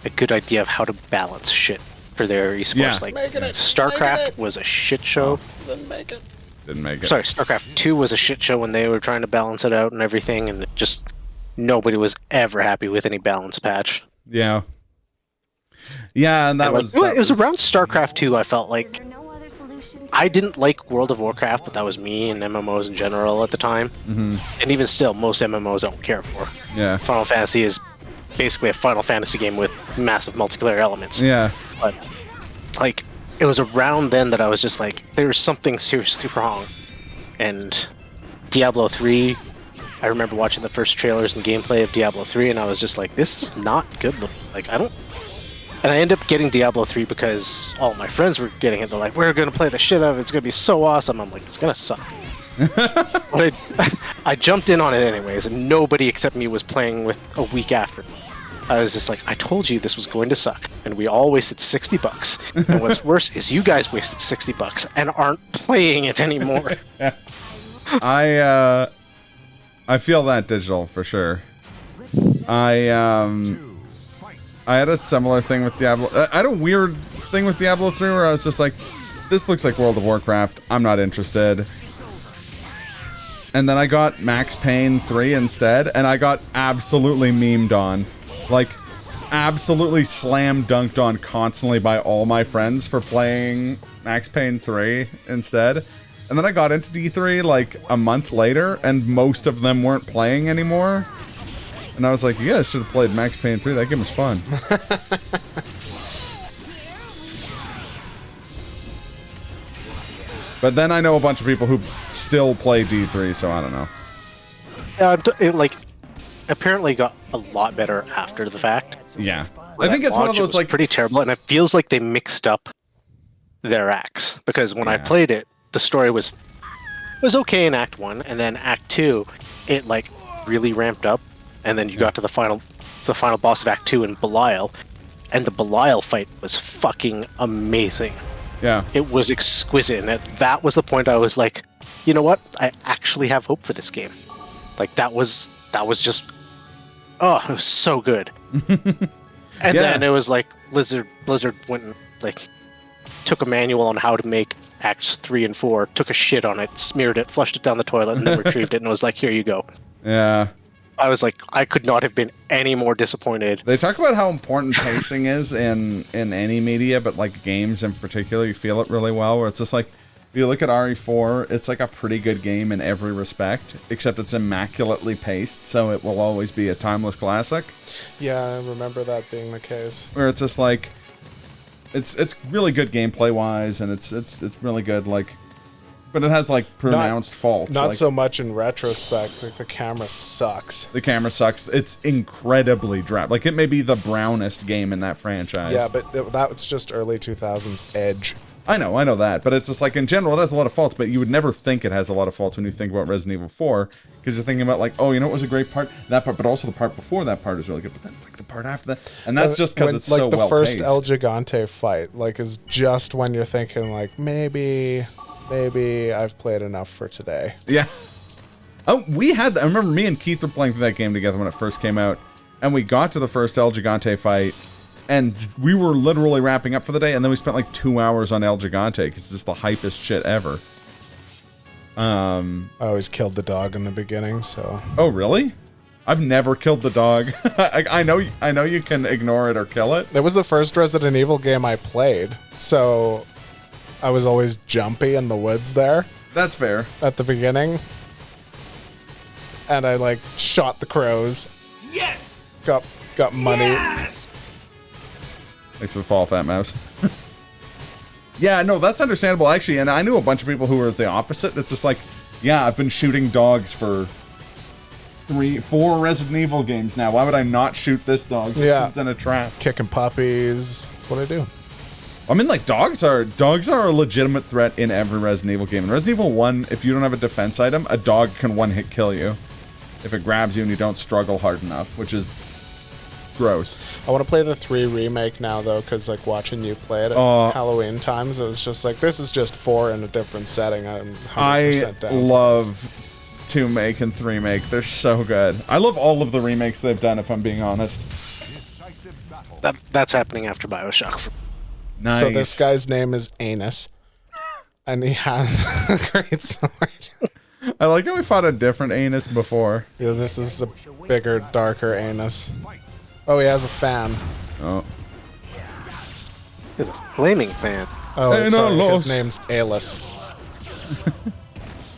a good idea of how to balance shit for their esports. Yeah. Like Making it, StarCraft making it. was a shit show. Didn't make it. Didn't make it. Sorry, StarCraft 2 was a shit show when they were trying to balance it out and everything, and it just nobody was ever happy with any balance patch. Yeah. Yeah, and that was... it was around StarCraft 2, I felt Is like. there no other solution to I this? didn't like World of Warcraft, but that was me and MMOs in general at the time. Mm-hmm. And even still, most MMOs I don't care for. Yeah. Final Fantasy is basically a Final Fantasy game with massive multiplayer elements. Yeah. But like, it was around then that I was just like, there's something seriously wrong. And Diablo 3, I remember watching the first trailers and gameplay of Diablo 3, and I was just like, this is not good looking. Like, I don't. And I ended up getting Diablo 3 because all my friends were getting it. They're like, we're going to play the shit out of it. It's going to be so awesome. I'm like, it's going to suck. But I jumped in on it anyways, and nobody except me was playing with a week after. I was just like, I told you this was going to suck, and we all wasted $60. And what's worse is you guys wasted $60 and aren't playing it anymore. I feel that, Digital, for sure. I had a similar thing with Diablo. I had a weird thing with Diablo 3 where I was just like, this looks like World of Warcraft. I'm not interested. And then I got Max Payne 3 instead, and I got absolutely memed on. Like, absolutely slam dunked on constantly by all my friends for playing Max Payne 3 instead. And then I got into D3 like a month later, and most of them weren't playing anymore. And I was like, you guys should have played Max Payne 3. That game was fun. But then I know a bunch of people who still play D3, so I don't know. Yeah, it like apparently got a lot better after the fact. Yeah, I think it's one of those like pretty terrible, and it feels like they mixed up their acts because when I played it, the story was okay in Act 1, and then Act 2, it like really ramped up, and then you got to the final boss of Act 2 in Belial, and the Belial fight was fucking amazing. Yeah. It was exquisite, and that was the point I was like, you know what? I actually have hope for this game. Like, that was just, oh, it was so good. And then it was like, Blizzard went and, like, took a manual on how to make Acts 3 and 4, took a shit on it, smeared it, flushed it down the toilet, and then retrieved it, and was like, here you go. Yeah. I was like, I could not have been any more disappointed. They talk about how important pacing is in any media, but like games in particular, you feel it really well, where it's just like, if you look at RE4, it's like a pretty good game in every respect, except it's immaculately paced, so it will always be a timeless classic. Yeah, I remember that being the case. Where it's just like, it's really good gameplay-wise, and it's really good, like, but it has like pronounced faults. Not like, so much in retrospect. Like the camera sucks. The camera sucks. It's incredibly drab. Like it may be the brownest game in that franchise. Yeah, but that was just early 2000s Edge. I know that, but it's just like in general it has a lot of faults, but you would never think it has a lot of faults when you think about Resident Evil 4, because you're thinking about like, oh, you know what was a great part? That part, but also the part before that part is really good, but then like the part after that, and that's just because it's like so well the first paced. El Gigante fight, like, is just when you're thinking like, maybe I've played enough for today. Yeah. Oh, I remember me and Keith were playing through that game together when it first came out, and we got to the first El Gigante fight, and we were literally wrapping up for the day, and then we spent like 2 hours on El Gigante, because it's the hypest shit ever. I always killed the dog in the beginning, so... Oh, really? I've never killed the dog. I know you can ignore it or kill it. It was the first Resident Evil game I played, so I was always jumpy in the woods there. That's fair. At the beginning. And I, like, shot the crows. Yes! Got money. Yes! Thanks for the fall, Fat Mouse. Yeah, no, that's understandable, actually, and I knew a bunch of people who were the opposite. It's just like, yeah, I've been shooting dogs for 4 Resident Evil games now. Why would I not shoot this dog? Yeah. It's in a trap. Kicking puppies. That's what I do. I mean, like, dogs are a legitimate threat in every Resident Evil game. In Resident Evil 1, if you don't have a defense item, a dog can one-hit kill you if it grabs you and you don't struggle hard enough, which is gross. I want to play the 3 remake now, though, because, like, watching you play it at Halloween times, it was just like, this is just 4 in a different setting. I'm 100% down. I love 2 make and 3 make. They're so good. I love all of the remakes they've done, if I'm being honest. That's happening after BioShock. Nice. So this guy's name is Anus, and he has a great sword. I like how we fought a different anus before. Yeah, this is a bigger, darker Anus. Oh, he has a fan. Oh. He's a flaming fan. Oh, Hey, no, sorry, Los. his name's Alus.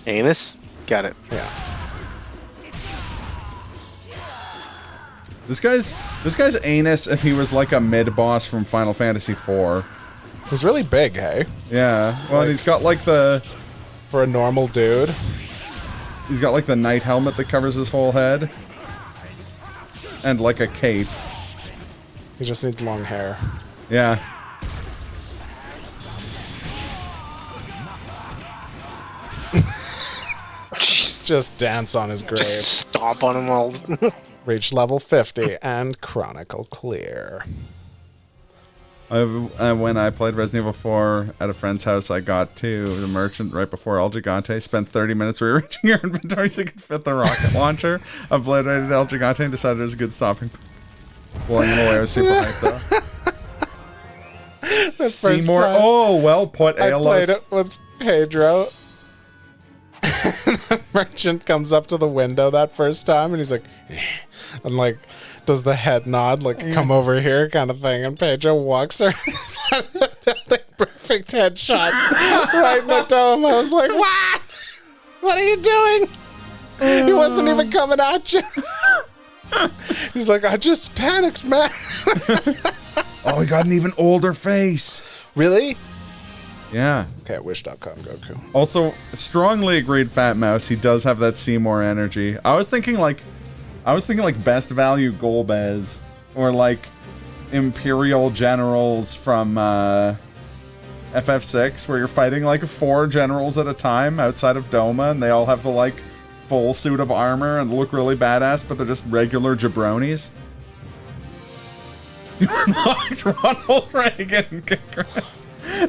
Anus? Got it. Yeah. This guy's anus if he was like a mid-boss from Final Fantasy IV. He's really big, hey? Yeah. Well, Like- he's got like the... For a normal dude. He's got like the knight helmet that covers his whole head. And like a cape. He just needs long hair. Yeah. Just dance on his grave. Just stomp on him all. Reach level 50 and Chronicle clear. When I played Resident Evil 4 at a friend's house, I got to the merchant right before El Gigante. Spent 30 minutes rearranging your inventory so you could fit the rocket launcher. Obliterated El Gigante and decided it was a good stopping. Blowing him away. I was super hyped though. Seymour. time Oh, well put, I ALS. played it with Pedro. The merchant comes up to the window that first time and he's like, and like does the head nod, like come over here kind of thing. And Pedro walks around the side of the building, perfect headshot right in the dome. I was like, what? What are you doing? He wasn't even coming at you. He's like, I just panicked, man. Oh, he got an even older face. Really? Yeah. Okay, wish.com Goku. Also, strongly agreed, Fat Mouse. He does have that Seymour energy. I was thinking like best value Golbez or like Imperial generals from FF6, where you're fighting like 4 generals at a time outside of Doma, and they all have the like full suit of armor and look really badass, but they're just regular jabronis. You unlocked Ronald Reagan. Congrats.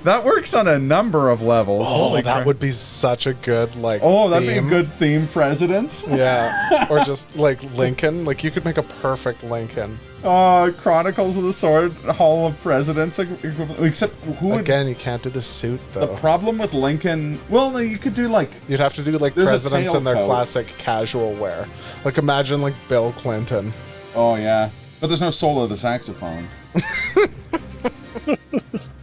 That works on a number of levels. Oh, Holy that crap. would be such a good like. Oh, that'd be theme. a good theme, presidents. Yeah, or just like Lincoln. Like you could make a perfect Lincoln. Chronicles of the Sword, Hall of Presidents, except who would... Again, you can't do the suit The though. problem with Lincoln... Well, no, you could do, like... You'd have to do like There's a presidents in their tailcoat. classic casual wear. Like imagine like Bill Clinton. Oh, yeah. But there's no solo of the saxophone.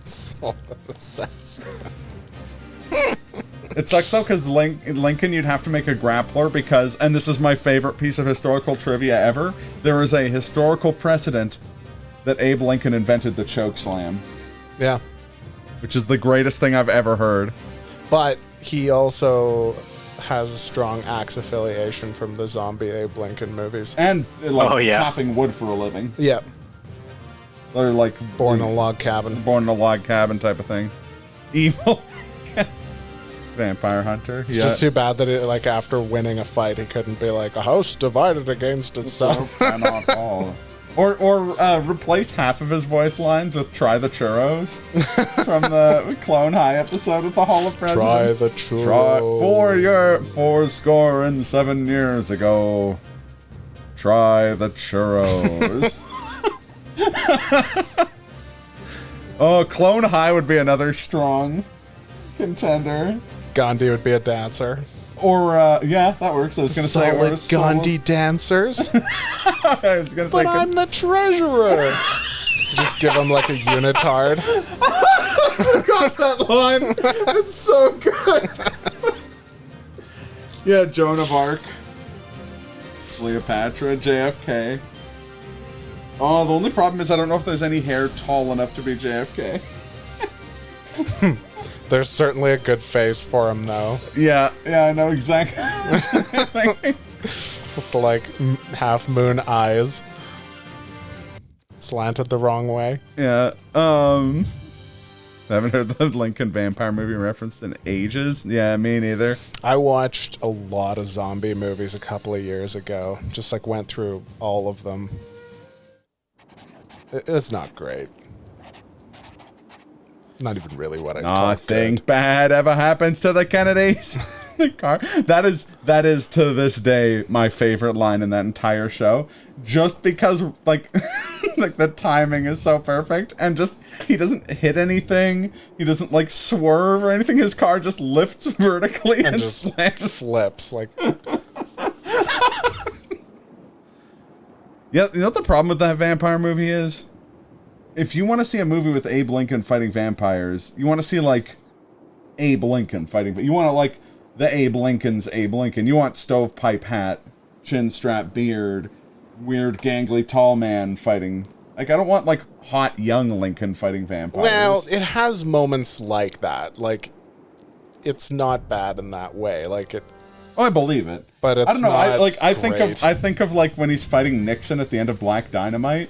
So sense. It sucks, though, because Lincoln, you'd have to make a grappler because... And this is my favorite piece of historical trivia ever. There is a historical precedent that Abe Lincoln invented the choke slam, Yeah, which is the greatest thing I've ever heard. but he also has a strong axe affiliation from the zombie Abe Lincoln movies. And, like, Oh, yeah. chopping wood for a living. Yeah, They're, like... born in a log cabin. Born in a log cabin type of thing. Evil. Vampire hunter. It's just too bad that it, like after winning a fight, he couldn't be like a house divided against itself. Cannot fall. Or replace half of his voice lines with "Try the churros" from the Clone High episode of the Hall of Presidents. Try the churro. Try 4 years ago. Try the churros. Oh, Clone High would be another strong contender. Gandhi would be a dancer. Or, yeah, that works. I was going to say, or Solid Gandhi dancers. I was going to say, But I'm the treasurer. Just give him like a unitard. got that line. It's so good. Yeah, Joan of Arc. Cleopatra, JFK. Oh, the only problem is I don't know if there's any hair tall enough to be JFK. There's certainly a good face for him though. Yeah, I know exactly. With the like half moon eyes. Slanted the wrong way. Yeah, I haven't heard the Lincoln Vampire movie referenced in ages. Yeah, me neither. I watched a lot of zombie movies a couple of years ago. Just like went through all of them. It's not great. Not even really what I'd call Nothing good. bad ever happens to the Kennedys. The car. That is to this day my favorite line in that entire show. Just because like like the timing is so perfect and just he doesn't hit anything. He doesn't like swerve or anything. His car just lifts vertically and just slams. flips like Yeah, you know what the problem with that vampire movie is? If you want to see a movie with Abe Lincoln fighting vampires, you want to see, like, Abe Lincoln fighting... You want to, like, the Abe Lincoln's Abe Lincoln. You want stovepipe hat, chin strap beard, weird, gangly, tall man fighting. Like, I don't want, like, hot, young Lincoln fighting vampires. Well, it has moments like that. Like, it's not bad in that way. Like, it... Oh, I believe it. But it's I don't know. I great. think of like when he's fighting Nixon at the end of Black Dynamite,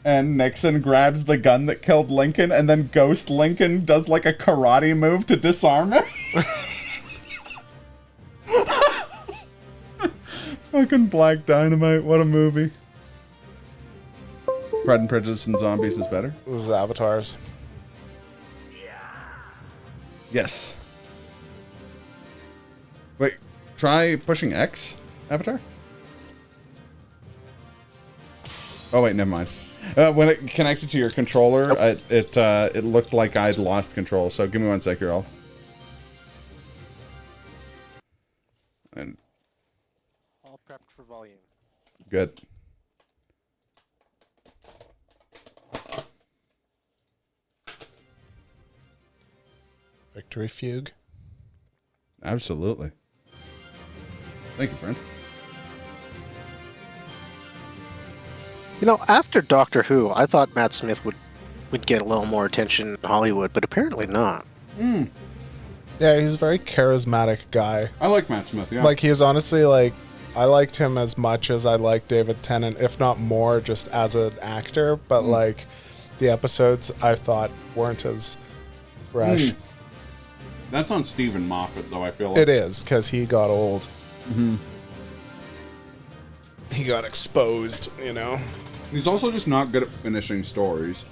and Nixon grabs the gun that killed Lincoln, and then Ghost Lincoln does like a karate move to disarm him. Fucking Black Dynamite! What a movie. Pride and Prejudice and Zombies is better. This is Avatars. Yes. Wait. Try pushing X, Avatar? Oh wait, never mind. When it connected to your controller, it looked like I'd lost control, so give me 1 sec here, all. And All prepped for volume. good. Victory Fugue. Absolutely. Thank you, friend. You know, after Doctor Who, I thought Matt Smith would get a little more attention in Hollywood, but apparently not. Yeah, he's a very charismatic guy. I like Matt Smith, yeah. Like, he is honestly, like, I liked him as much as I like David Tennant, if not more, just as an actor. But, like, the episodes I thought weren't as fresh. That's on Stephen Moffat, though, I feel like. It is, because he got old. He got exposed, you know? He's also just not good at finishing stories.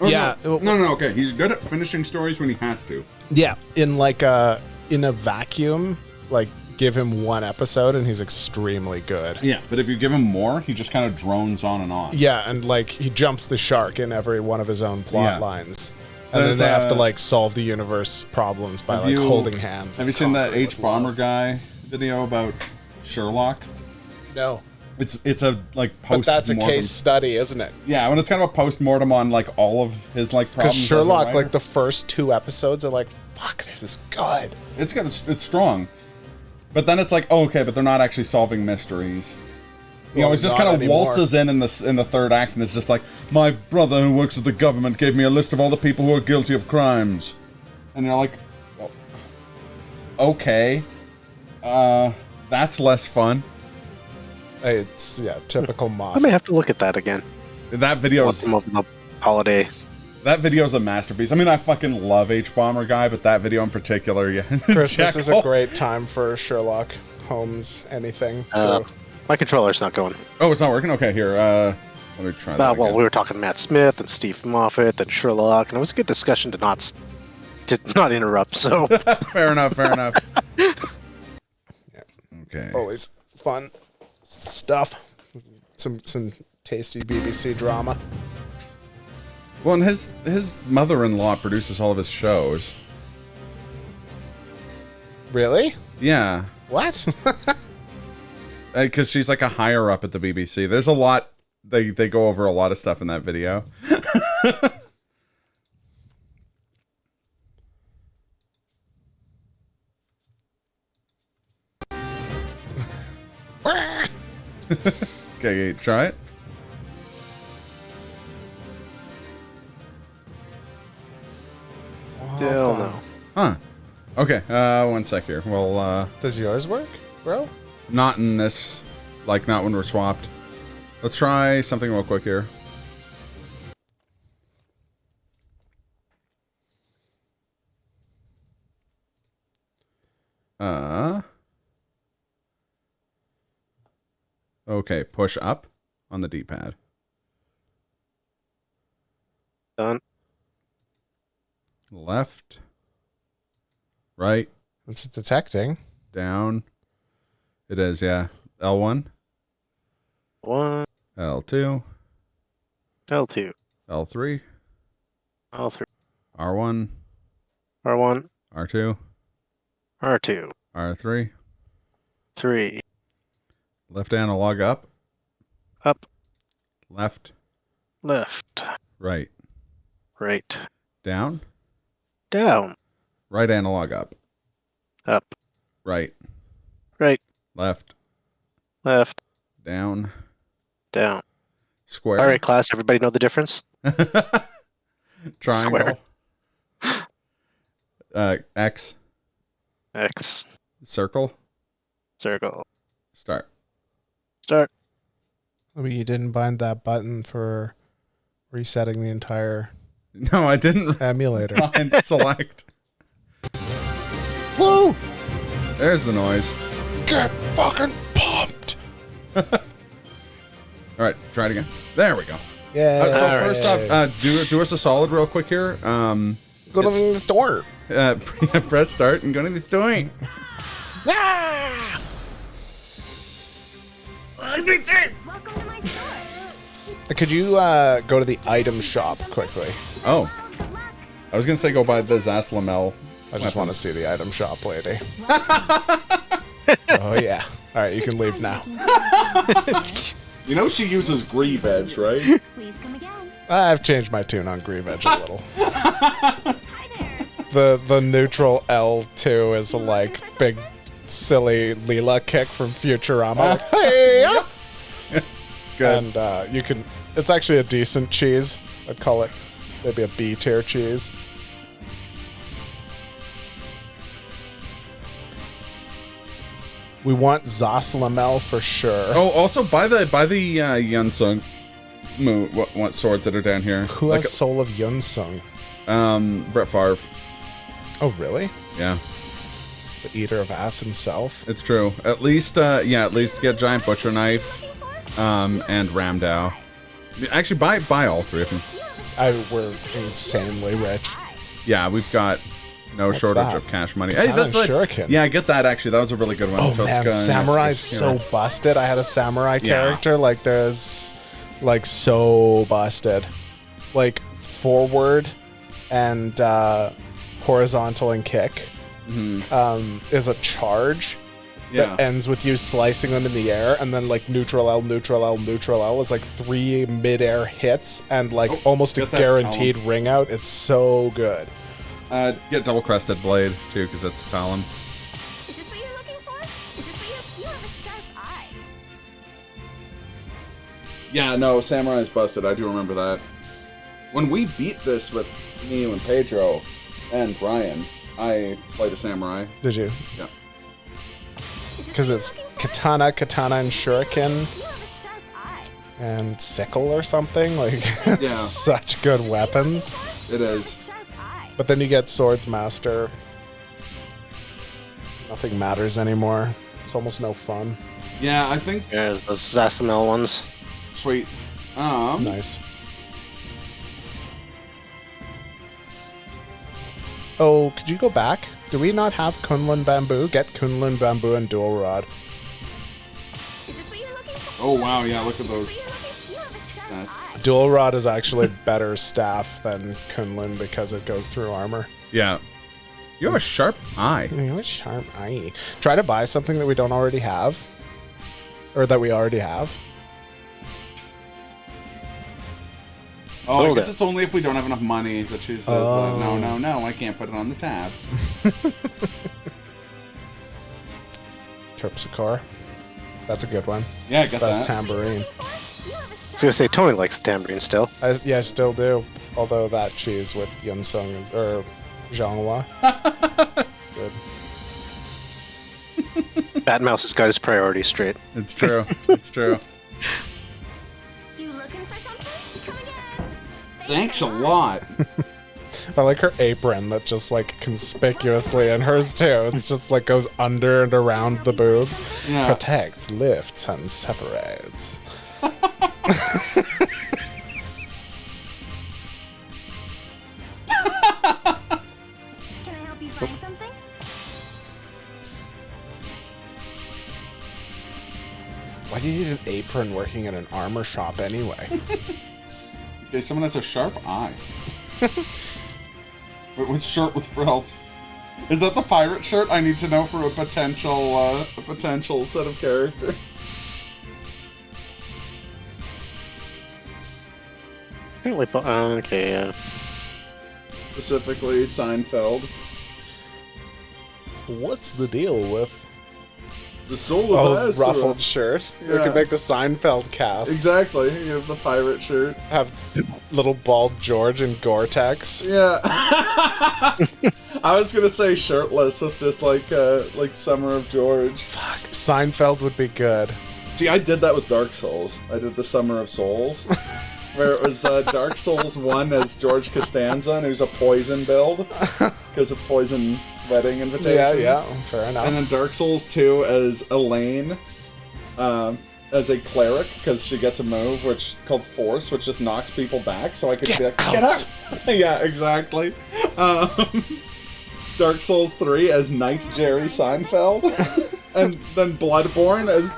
Oh, Yeah. No, okay. He's good at finishing stories when he has to. Yeah, in a vacuum, like, give him one episode and he's extremely good. Yeah, but if you give him more, he just kind of drones on and on. Yeah, and like he jumps the shark in every one of his own plot Yeah. lines. And There's, then they have to like solve the universe problems by like holding hands. Have and you seen that conquering H Bomber guy video about Sherlock? No. It's a like But post. that's a case study, isn't it? Yeah, when it's kind of a post mortem on like all of his like Because problems. Sherlock, as a like writer. the first 2 episodes are like, fuck, this is good. it's strong, but then it's like, oh, okay, but they're not actually solving mysteries. You know, Well, it's just not kind of anymore. waltzes in the 3rd act, and it's just like, my brother who works at the government gave me a list of all the people who are guilty of crimes, and you're like, oh, okay, that's less fun. It's typical I Moffat. may have to look at that again. That video's Over the holidays. That video's a masterpiece. I mean, I fucking love H Bomber guy, but that video in particular, yeah. Christmas is a Jekyll. great time for Sherlock Holmes anything. Too. My controller's not going. Oh, it's not working. Okay, here. Let me try that. Well, again. we were talking Matt Smith and Steve Moffat and Sherlock, and it was a good discussion to not interrupt. So Fair enough. Fair enough. Okay. Always fun stuff. Some tasty BBC drama. Well, and his mother-in-law produces all of his shows. Really? Yeah, What? because she's like a higher up at the BBC. There's a lot. They go over a lot of stuff in that video. Okay, try it. still no. Huh. Okay, 1 sec here. Well, Does yours work, bro? not in this, like, not when we're swapped. Let's try something real quick here. Okay, push up on the D-pad. Done. Left. Right. It's detecting. Down. It is, yeah. L1. 1, L2. L2, L3. L3, R1. R1, R2. R2, R3. 3, Left analog up. up, Left. left, Right. right, Down. down, Right analog up. up, Right. right, Left. left, Down. down. Square. All right, class. Everybody know the difference? Triangle. X. X. Circle. Circle. Start. Start. I mean, you didn't bind that button for resetting the entire No, I didn't emulator. find select. Woo! There's the noise. Get fucking pumped! All right, try it again. There we go. Yeah. So first off, do us a solid real quick here. Go to the store. Press start and go to the store. Ah! Welcome to my store. Could you go to the item shop quickly? Oh, I was gonna say go buy the Zaslamel. I just want to see the item shop lady. Oh yeah. All right, you can leave now. You know she uses Grieve Edge, right? Please come again. I've changed my tune on Grieve Edge a little. Hi there. The neutral L2 is a like big silly Leela kick from Futurama. Hey! Good. And you can. It's actually a decent cheese. I'd call it maybe a B tier cheese. We want Zaslamel for sure. Oh, also buy the Yunsung what swords that are down here. Who has Soul of Yunsung? Brett Favre. Oh, really? Yeah, The eater of ass himself. it's true. At least get Giant Butcher Knife, and Ramdow. Actually, buy all three of them. We're insanely rich. Yeah, we've got no shortage that? of cash money. Katana That's like, Shuriken. yeah, get that actually. That was a really good one. Oh man, Totsuka, Samurai's yeah. so busted. I had a samurai Yeah. character like there's like so busted. Like forward and horizontal and kick is a charge that ends with you slicing them in the air, and then like neutral L, neutral L, neutral L is like 3 mid-air hits and like almost a get that guaranteed ring out. It's so good. Get Double Crested Blade too, because that's Talon. Is this what you're looking for? Is this what you have a sharp eye. Yeah, no, Samurai's busted. I do remember that. When we beat this with me, you, and Pedro, and Brian, I played a Samurai. Did you? Yeah. Because it's katana, and shuriken, You have a sharp eye. and sickle or something. Like, Yeah. it's such good weapons. It is. Sharp eye. But then you get Swords Master. Nothing matters anymore. It's almost no fun. Yeah, I think. There's those Zassamel ones. Sweet. Nice. Oh, could you go back? Do we not have Kunlun Bamboo? Get Kunlun Bamboo and Dual Rod. Is this what you're looking for? Oh wow, yeah, look at those. You have a sharp That's- eye. Dual Rod is actually better staff than Kunlun because it goes through armor. Yeah. You have a sharp eye. You know, a sharp eye. Try to buy something that we don't already have. Or that we already have. Oh, I Hold guess it. it's only if we don't have enough money that she says, no, I can't put it on the tab. Terpsichore. That's a good one. Yeah, It's get the best that. tambourine. You have a I was sharp gonna say Tony likes the tambourine still. I still do. Although that cheese with Yunsung is, or Zhonghua. Good. Bat Mouse has got his priorities straight. It's true. It's true. You looking for something? Come again. Thanks a lot. I like her apron that just like conspicuously, and hers too. It's just like goes under and around the boobs. Yeah. Protects, lifts, and separates. Can I help you find something? Why do you need an apron working in an armor shop anyway? Okay, someone has a sharp eye. Wait, which shirt with frills? Is that the pirate shirt? I need to know for a potential set of character. Apparently, okay, yeah. Specifically, Seinfeld. What's the deal with The soul Oh, of Azeroth. ruffled shirt. We Yeah. could make the Seinfeld cast. Exactly. You have the pirate shirt. Have little bald George and Gore-Tex. Yeah. I was gonna say shirtless with just like Summer of George. Seinfeld would be good. See, I did that with Dark Souls. I did the Summer of Souls, where it was Dark Souls 1 as George Costanza, and he was a poison build because of poison wedding invitations. Yeah, fair enough. And then Dark Souls 2 as Elaine, as a cleric, because she gets a move called Force, which just knocks people back, so I could be like, get out! Yeah, exactly. Dark Souls 3 as Knight Jerry Seinfeld. And then Bloodborne as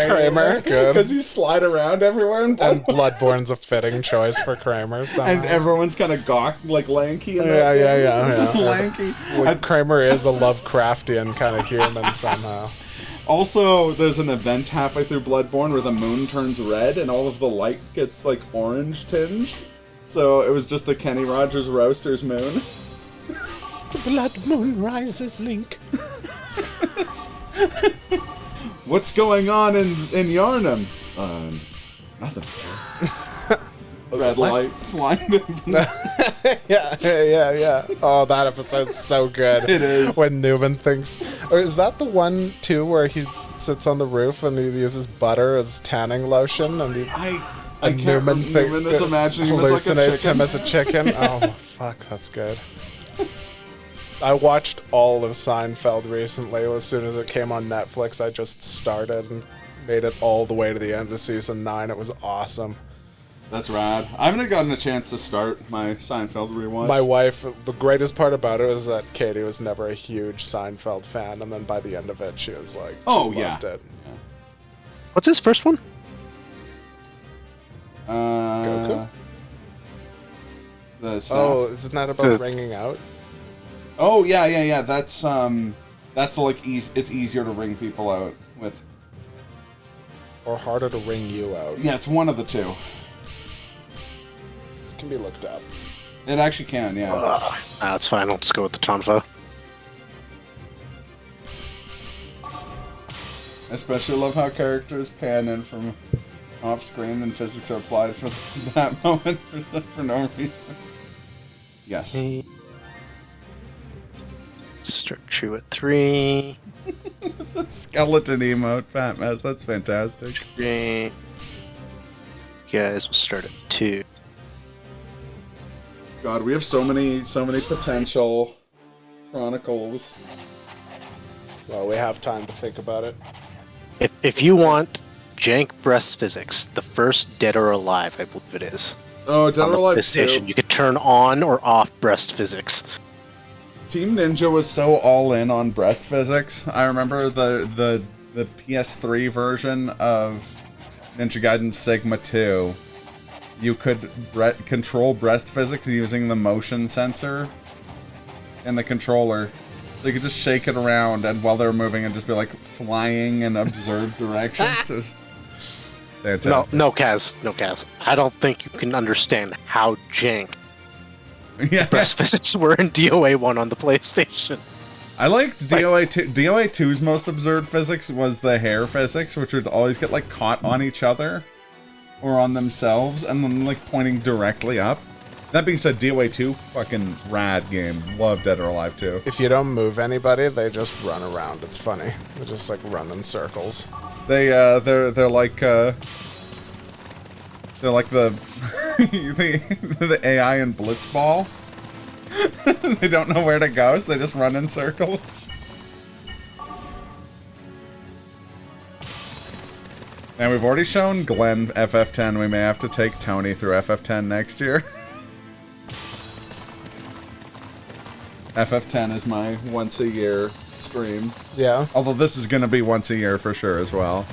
Kramer. Good. Because you slide around everywhere in And Bloodborne. Bloodborne's a fitting choice for Kramer. Somehow. And everyone's kind of gawked, like lanky. In Yeah, that game. yeah. It's just lanky. Like, Kramer is a Lovecraftian kind of human somehow. Also, there's an event halfway through Bloodborne where the moon turns red and all of the light gets like orange tinged. So it was just the Kenny Rogers Roasters moon. The blood moon rises, Link. What's going on in Yarnum? Nothing. Red light flying. Yeah. Oh, that episode's so good. It is. When Newman thinks... Or is that the one, too, where he sits on the roof and he uses butter as tanning lotion? And I and can't Newman Newman is imagining him as like a hallucinates chicken. him as a chicken. Oh, fuck, that's good. I watched all of Seinfeld recently. As soon as it came on Netflix, I just started and made it all the way to the end of season 9. It was awesome. That's rad. I haven't gotten a chance to start my Seinfeld rewatch. My wife, the greatest part about it was that Katie was never a huge Seinfeld fan, and then by the end of it, she was like, she loved it. What's his first one? Goku? The staff. Oh, isn't that about ringing out? Oh yeah. That's like it's easier to ring people out with. Or harder to ring you out? Yeah, it's one of the two. This can be looked up. It actually can, yeah. That's fine. I'll just go with the Tonfa. I especially love how characters pan in from off screen and physics are applied for that moment for no reason. Yes. Start true at 3. Skeleton emote, Fat Mess. That's fantastic. 3. You guys will start at 2. God, we have so many potential Chronicles. Well, we have time to think about it. If you want jank breast physics, the first Dead or Alive, I believe it is. Oh, Dead on or the Alive PlayStation, 2. you could turn on or off breast physics. Team Ninja was so all in on breast physics. I remember the PS3 version of Ninja Gaiden Sigma 2. You could control breast physics using the motion sensor in the controller. So you could just shake it around, and while they're moving, and just be like flying in observed directions. It was fantastic. No, Kaz. I don't think you can understand how jank Yeah. breast physics were in DOA 1 on the PlayStation. I liked DOA 2. DOA 2's most observed physics was the hair physics, which would always get like caught on each other or on themselves, and then like pointing directly up. That being said, DOA 2, fucking rad game. Love Dead or Alive 2. If you don't move anybody, they just run around. It's funny. They just like run in circles. They're like the the AI in Blitzball. They don't know where to go, so they just run in circles. And we've already shown Glenn FF10. We may have to take Tony through FF10 next year. FF10 is my once-a-year stream. Yeah. Although this is going to be once a year for sure as well.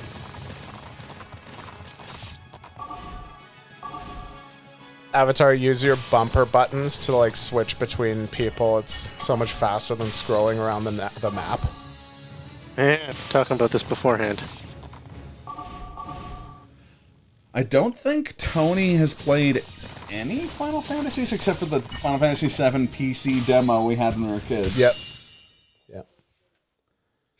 Avatar, use your bumper buttons to like switch between people. It's so much faster than scrolling around the map. Talking about this beforehand. I don't think Tony has played any Final Fantasies except for the Final Fantasy VII PC demo we had when we were kids. Yep. Yep.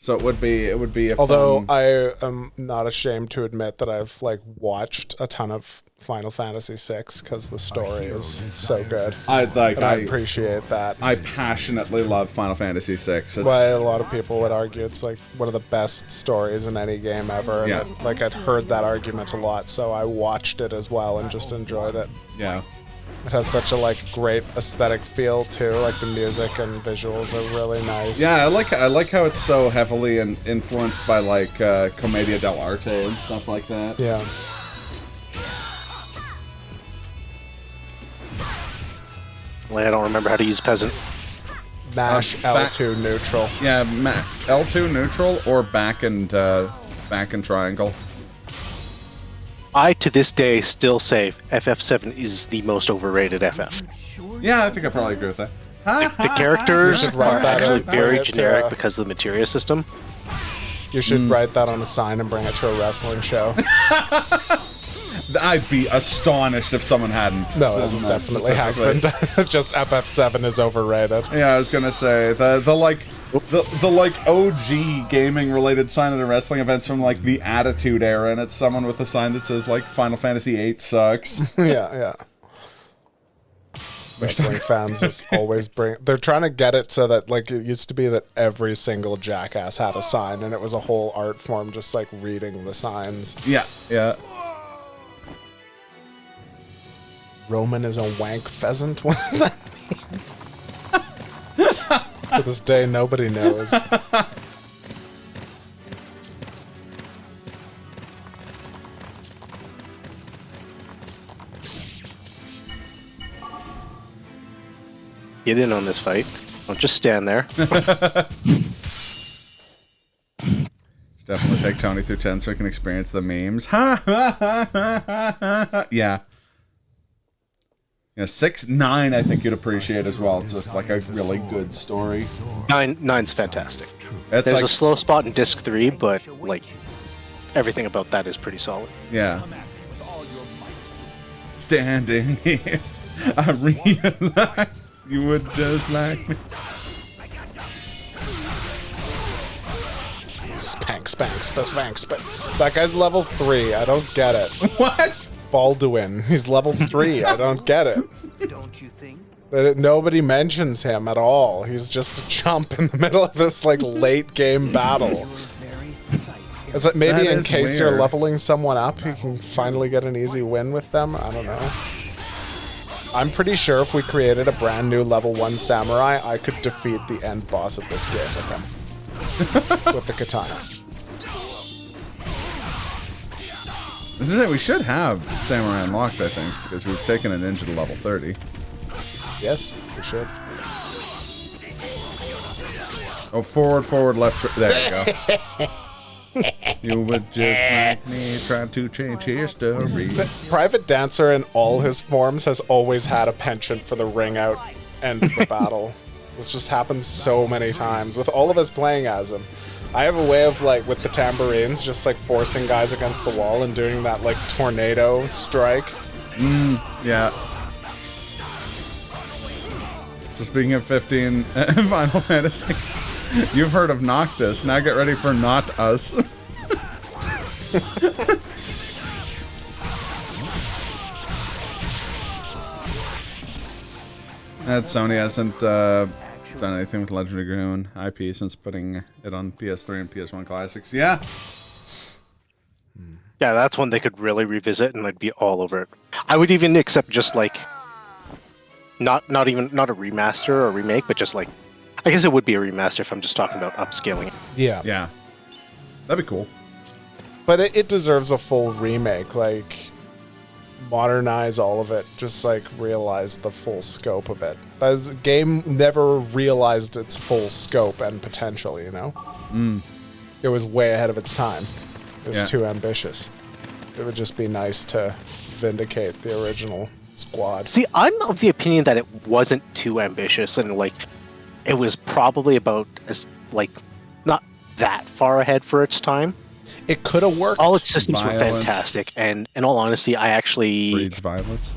So it would be a Although fun... I am not ashamed to admit that I've like watched a ton of Final Fantasy VI because the story is so good. I appreciate that. I passionately love Final Fantasy VI. It's, Why a lot of people would argue it's like one of the best stories in any game ever. And Yeah. like I'd heard that argument a lot, so I watched it as well and just enjoyed it. yeah. It has such a like great aesthetic feel too. Like the music and visuals are really nice. Yeah, I like how it's so heavily influenced by like Commedia dell'arte and stuff like that. Yeah. Well, I don't remember how to use peasant. Mash back- L2 neutral. Yeah, L2 neutral or back and triangle. I, to this day, still say FF7 is the most overrated FF. Yeah, I think I probably agree with that. The characters should write are that actually and bring very it to, generic because of the materia system. You should write that on a sign and bring it to a wrestling show. I'd be astonished if someone hadn't. No, done it that definitely has been. specifically. Just FF7 is overrated. Yeah, I was gonna say the OG gaming related sign at the wrestling events from like the Attitude Era, and it's someone with a sign that says like Final Fantasy VIII sucks. Yeah. Wrestling fans just always bring. They're trying to get it so that like it used to be that every single jackass had a sign, and it was a whole art form just like reading the signs. Yeah. Roman is a wank pheasant. What does that mean? To this day, nobody knows. Get in on this fight. Don't just stand there. Definitely take Tony through 10 so he can experience the memes. Yeah. Yeah, 6, 9 I think you'd appreciate as well. It's just like a really good story. Nine's fantastic. It's There's like, a slow spot in disc 3, but like everything about that is pretty solid. yeah. Standing here, I realize you would just like me. Spank. That guy's level 3. I don't get it. What? Balduin. He's level 3. I don't get it. Don't you think? Nobody mentions him at all. He's just a chump in the middle of this like late game battle. Is it maybe That in is case you're weird. leveling someone up, you can finally get an easy win with them? I don't know. I'm pretty sure if we created a brand new level 1 samurai, I could defeat the end boss of this game with him. With the katana. This is it. We should have Samurai unlocked, I think, because we've taken a ninja to level 30. Yes, we should. Oh, forward, left. There you go. You would just like me trying to change history. Private Dancer in all his forms has always had a penchant for the ring out end of the battle. This just happens so many times with all of us playing as him. I have a way of like with the tambourines just like forcing guys against the wall and doing that like tornado strike. Yeah. So speaking of 15 Final Fantasy, you've heard of Noctis. Now get ready for Not Us. That Sony hasn't done anything with Legend of Dragoon IP since putting it on PS3 and PS1 Classics. Yeah. Yeah, that's one they could really revisit and I'd be all over it. I would even accept just like not a remaster or remake, but just like I guess it would be a remaster if I'm just talking about upscaling it. Yeah. Yeah. That'd be cool. But it deserves a full remake, like modernize all of it, just like realize the full scope of it. The game never realized its full scope and potential, you know? It was way ahead of its time. It was too ambitious. It would just be nice to vindicate the original squad. See, I'm of the opinion that it wasn't too ambitious and like it was probably about as like not that far ahead for its time. It could have worked. All its systems were Violence. fantastic, and in all honesty, I actually Breeds violence.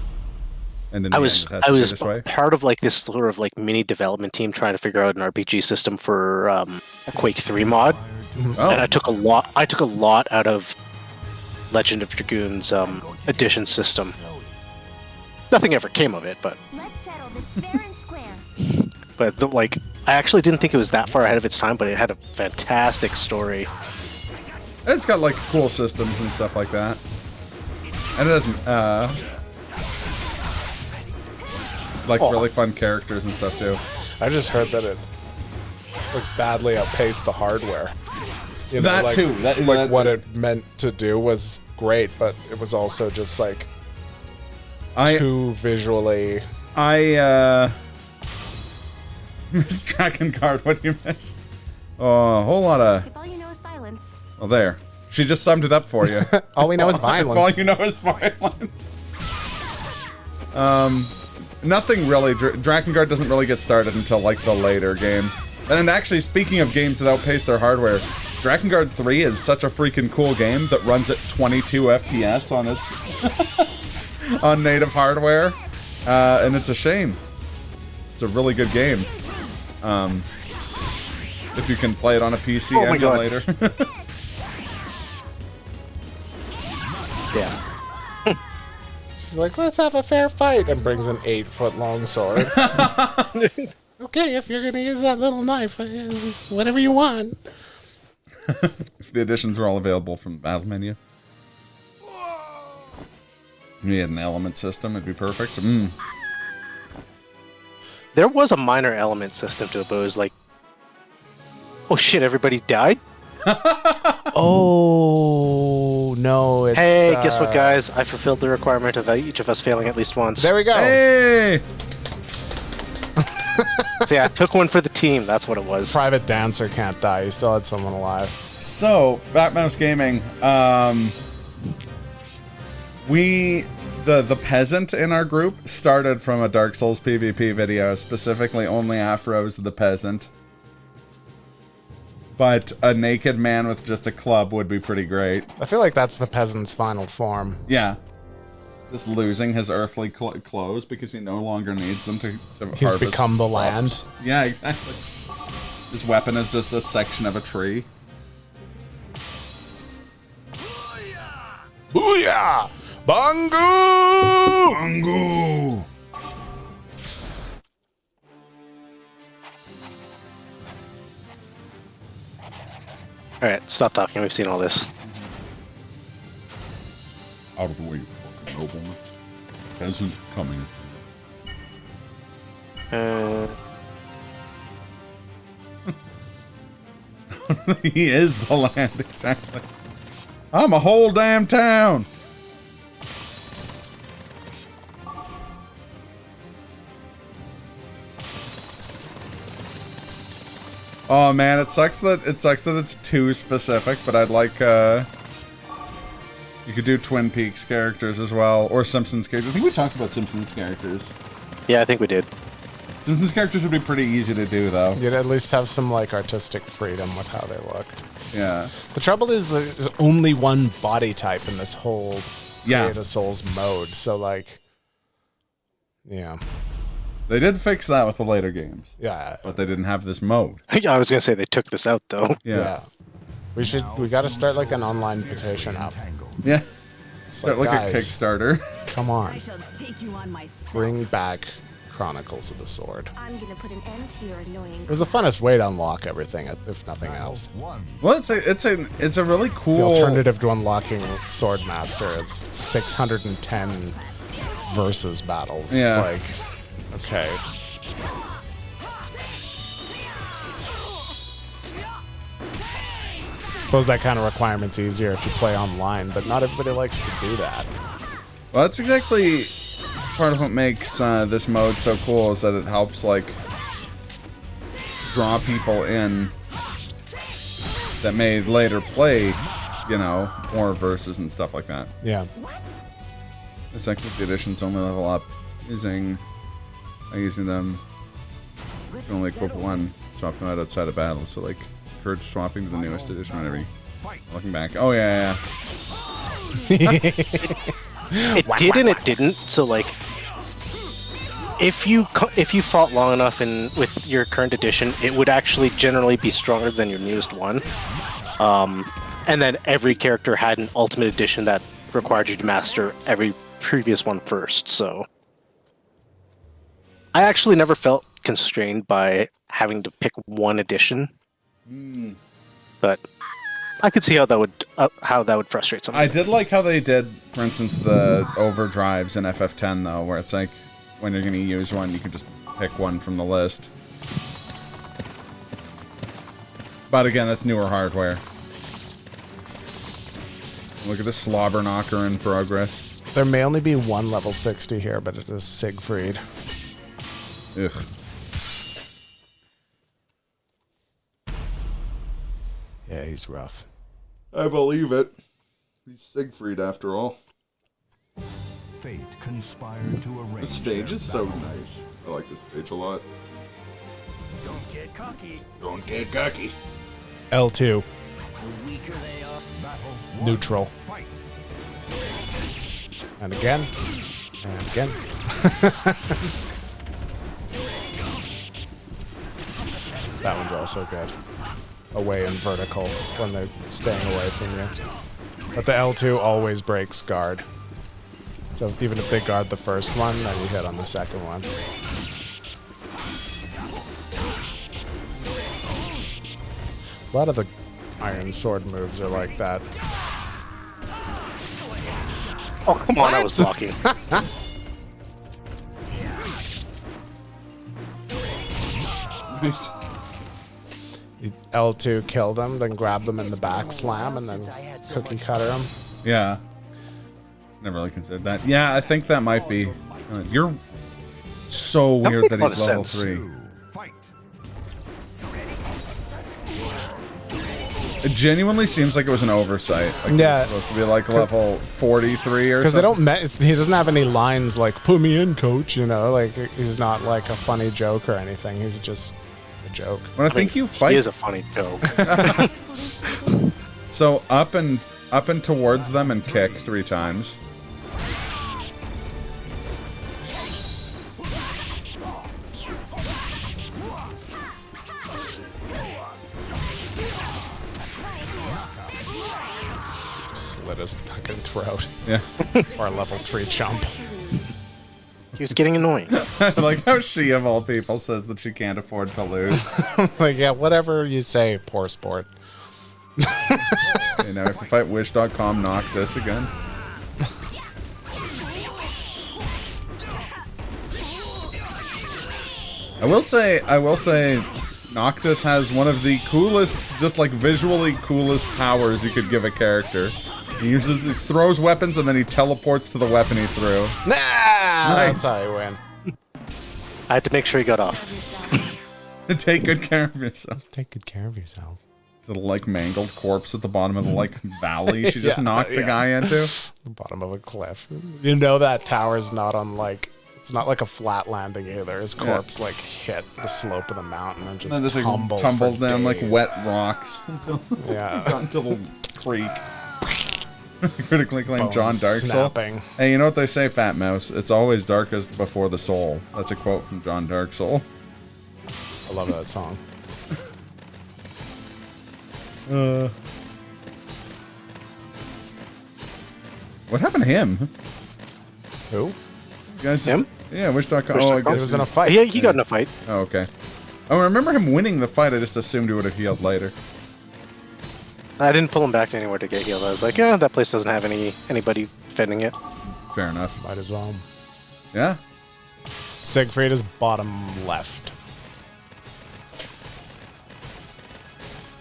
And in I the was end, it has to be this way. part of like this sort of like mini development team trying to figure out an RPG system for a Quake 3 mod, Oh, and I took a lot. I took a lot out of Legend of Dragoon's addition system. Nothing ever came of it, but Let's settle this fair and square. like I actually didn't think it was that far ahead of its time, but it had a fantastic story. it's got like cool systems and stuff like that, and it has like really fun characters and stuff too. I just heard that it like badly outpaced the hardware. You That like, too. That- what it meant to do was great, but it was also just like too visually. Miss Dragon Guard, what do you miss? Oh, a whole lot of. If all you know is violence. Oh, there. She just summed it up for you. All we know is If all violence. you know is violence. Nothing really. Drakengard doesn't really get started until like the later game. And actually, speaking of games that outpace their hardware, Drakengard 3 is such a freaking cool game that runs at 22 FPS on its on native hardware, and it's a shame. It's a really good game. If you can play it on a PC Oh my God. emulator. Yeah. She's like, let's have a fair fight, and brings an 8-foot long sword. Okay, if you're gonna use that little knife, whatever you want. If the additions were all available from the battle menu. You had an element system, it'd be perfect. There was a minor element system to it, but it was like, oh shit, everybody died? Oh no! It's, Hey, guess what, guys? I fulfilled the requirement of each of us failing at least once. There we go. Hey! So yeah, I took one for the team. That's what it was. Private Dancer can't die. He still had someone alive. So, Fat Mouse Gaming, the peasant in our group started from a Dark Souls PvP video, specifically only Afro's the peasant. But a naked man with just a club would be pretty great. I feel like that's the peasant's final form. Yeah. Just losing his earthly clothes because he no longer needs them to He's harvest become the crops. land. Yeah, exactly. His weapon is just a section of a tree. Booyah! Bangu! Bangu! Alright, stop talking. We've seen all this. Out of the way, you fucking nobleman. Peasant coming. He is the land, exactly. I'm a whole damn town. Oh man, it sucks that it's too specific, but I'd like you could do Twin Peaks characters as well, or Simpsons characters. I think we talked about Simpsons characters. Yeah, I think we did. Simpsons characters would be pretty easy to do though. You'd at least have some like artistic freedom with how they look. Yeah. The trouble is there's only one body type in this whole Yeah. Create a Souls mode, so like, yeah, They did fix that with the later games, yeah, but they didn't have this mode. I was gonna say they took this out though. Yeah. We got to start like an online petition up. Yeah. It's Start like a guys, Kickstarter. Come on, I shall take you on myself. bring back Chronicles of the Sword. I'm gonna put an end to your annoying. It was the funnest way to unlock everything, if nothing else. Well, it's a really cool The alternative to unlocking Swordmaster is 610 versus battles. Yeah. It's like, okay. I suppose that kind of requirement's easier if you play online, but not everybody likes to do that. Well, that's exactly part of what makes this mode so cool, is that it helps like draw people in that may later play, you know, more verses and stuff like that. Yeah. The second the editions only level up using them. You can only equip one, swap them out outside of battle. So like, encourage swapping to the newest edition whenever you looking back. Oh yeah, It did and it didn't. So like, if you fought long enough with your current edition, it would actually generally be stronger than your newest one. And then every character had an Ultimate Edition that required you to master every previous one first. So I actually never felt constrained by having to pick one edition, but I could see how that would frustrate someone. I did like how they did, for instance, the overdrives in FF10 though, where it's like when you're going to use one, you can just pick one from the list. But again, that's newer hardware. Look at this slobber knocker in progress. There may only be one level 60 here, but it is Siegfried. Ugh. Yeah, he's rough. I believe it. He's Siegfried after all. Fate conspired to arrange. The stage their is so battle. nice. I like this stage a lot. Don't get cocky. Don't get cocky. L2, The weaker they are. Battle one. neutral. Fight. And again. And again. That one's also good. Away and vertical when they're staying away from you. But the L2 always breaks guard. So even if they guard the first one, then you hit on the second one. A lot of the Iron Sword moves are like that. Oh, come on, I was blocking. L2 kill them, then grab them in the back slam, and then cookie cutter them. Yeah. Never really considered that. Yeah, I think that might be. You're so weird makes that a lot he's of level sense. 3. Fight. It genuinely seems like it was an oversight. Like Yeah. It's supposed to be like level 43 or Because something. they don't. He doesn't have any lines like "put me in, coach." You know, like he's not like a funny joke or anything. He's just a joke. When I think you He fight, is a funny joke. so up and towards them and kick 3 times. Slit his fucking throat. Yeah. Or a level 3 chump. He was getting annoying. I like how she, of all people, says that she can't afford to lose. Like, yeah, whatever you say, poor sport. You know, I have to fight Wish.com Noctis again. I will say, Noctis has one of the coolest, just like visually coolest powers you could give a character. He throws weapons and then he teleports to the weapon he threw. Nah, Nice. that's how you win. I had to make sure he got off. Take good care of yourself. Take good care of yourself. The like mangled corpse at the bottom of the like valley she just Yeah, knocked the yeah. guy into. The bottom of a cliff. You know that tower's not on like. It's not like a flat landing either. His corpse like hit the slope of the mountain and just, And just like, tumbled for down like days. wet rocks Yeah. until the creek. Critically acclaimed John Bones Dark Soul. snapping. Hey, you know what they say, Fat Mouse? It's always darkest before the soul. That's a quote from John Dark Soul. I love that song. What happened to him? Who? Guys, Him? Yeah, Wish.com. Wish.com? Oh, I He guess was in a he's- fight. He got in a fight. Oh, okay. Oh, I remember him winning the fight. I just assumed he would have healed later. I didn't pull him back anywhere to get healed. I was like, yeah, that place doesn't have anybody defending it. Fair enough. Might as well. Yeah. Siegfried is bottom left.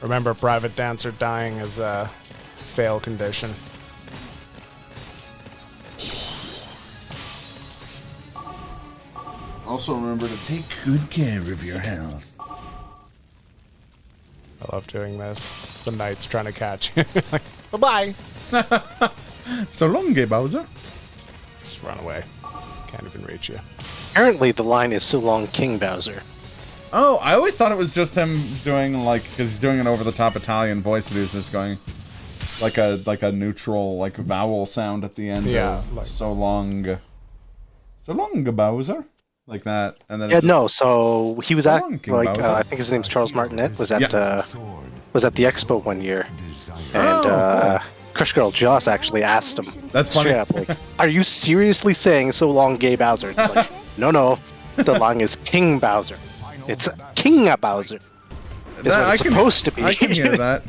Remember, Private Dancer dying is a fail condition. Also remember to take good care of your health. I love doing this. The knight's trying to catch you. Like, bye-bye. So long, gay Bowser. Just run away. Can't even reach you. Apparently, the line is so long, King Bowser. Oh, I always thought it was just him doing like, because he's doing an over-the-top Italian voice that he's just going like a neutral like vowel sound at the end. Yeah, of like- so long, Bowser, like that, and then Yeah, it's just- no. So he was How at long, King like Bowser? I think his name's Charles Martinet. Was at Yeah. Sword. was at the expo one year, and Crush Girl Joss actually asked him. That's funny. straight up, like, "Are you seriously saying so long, gay Bowser?" It's like, no. The long is King Bowser. It's King Bowser. Is what it's supposed to be. I can hear that.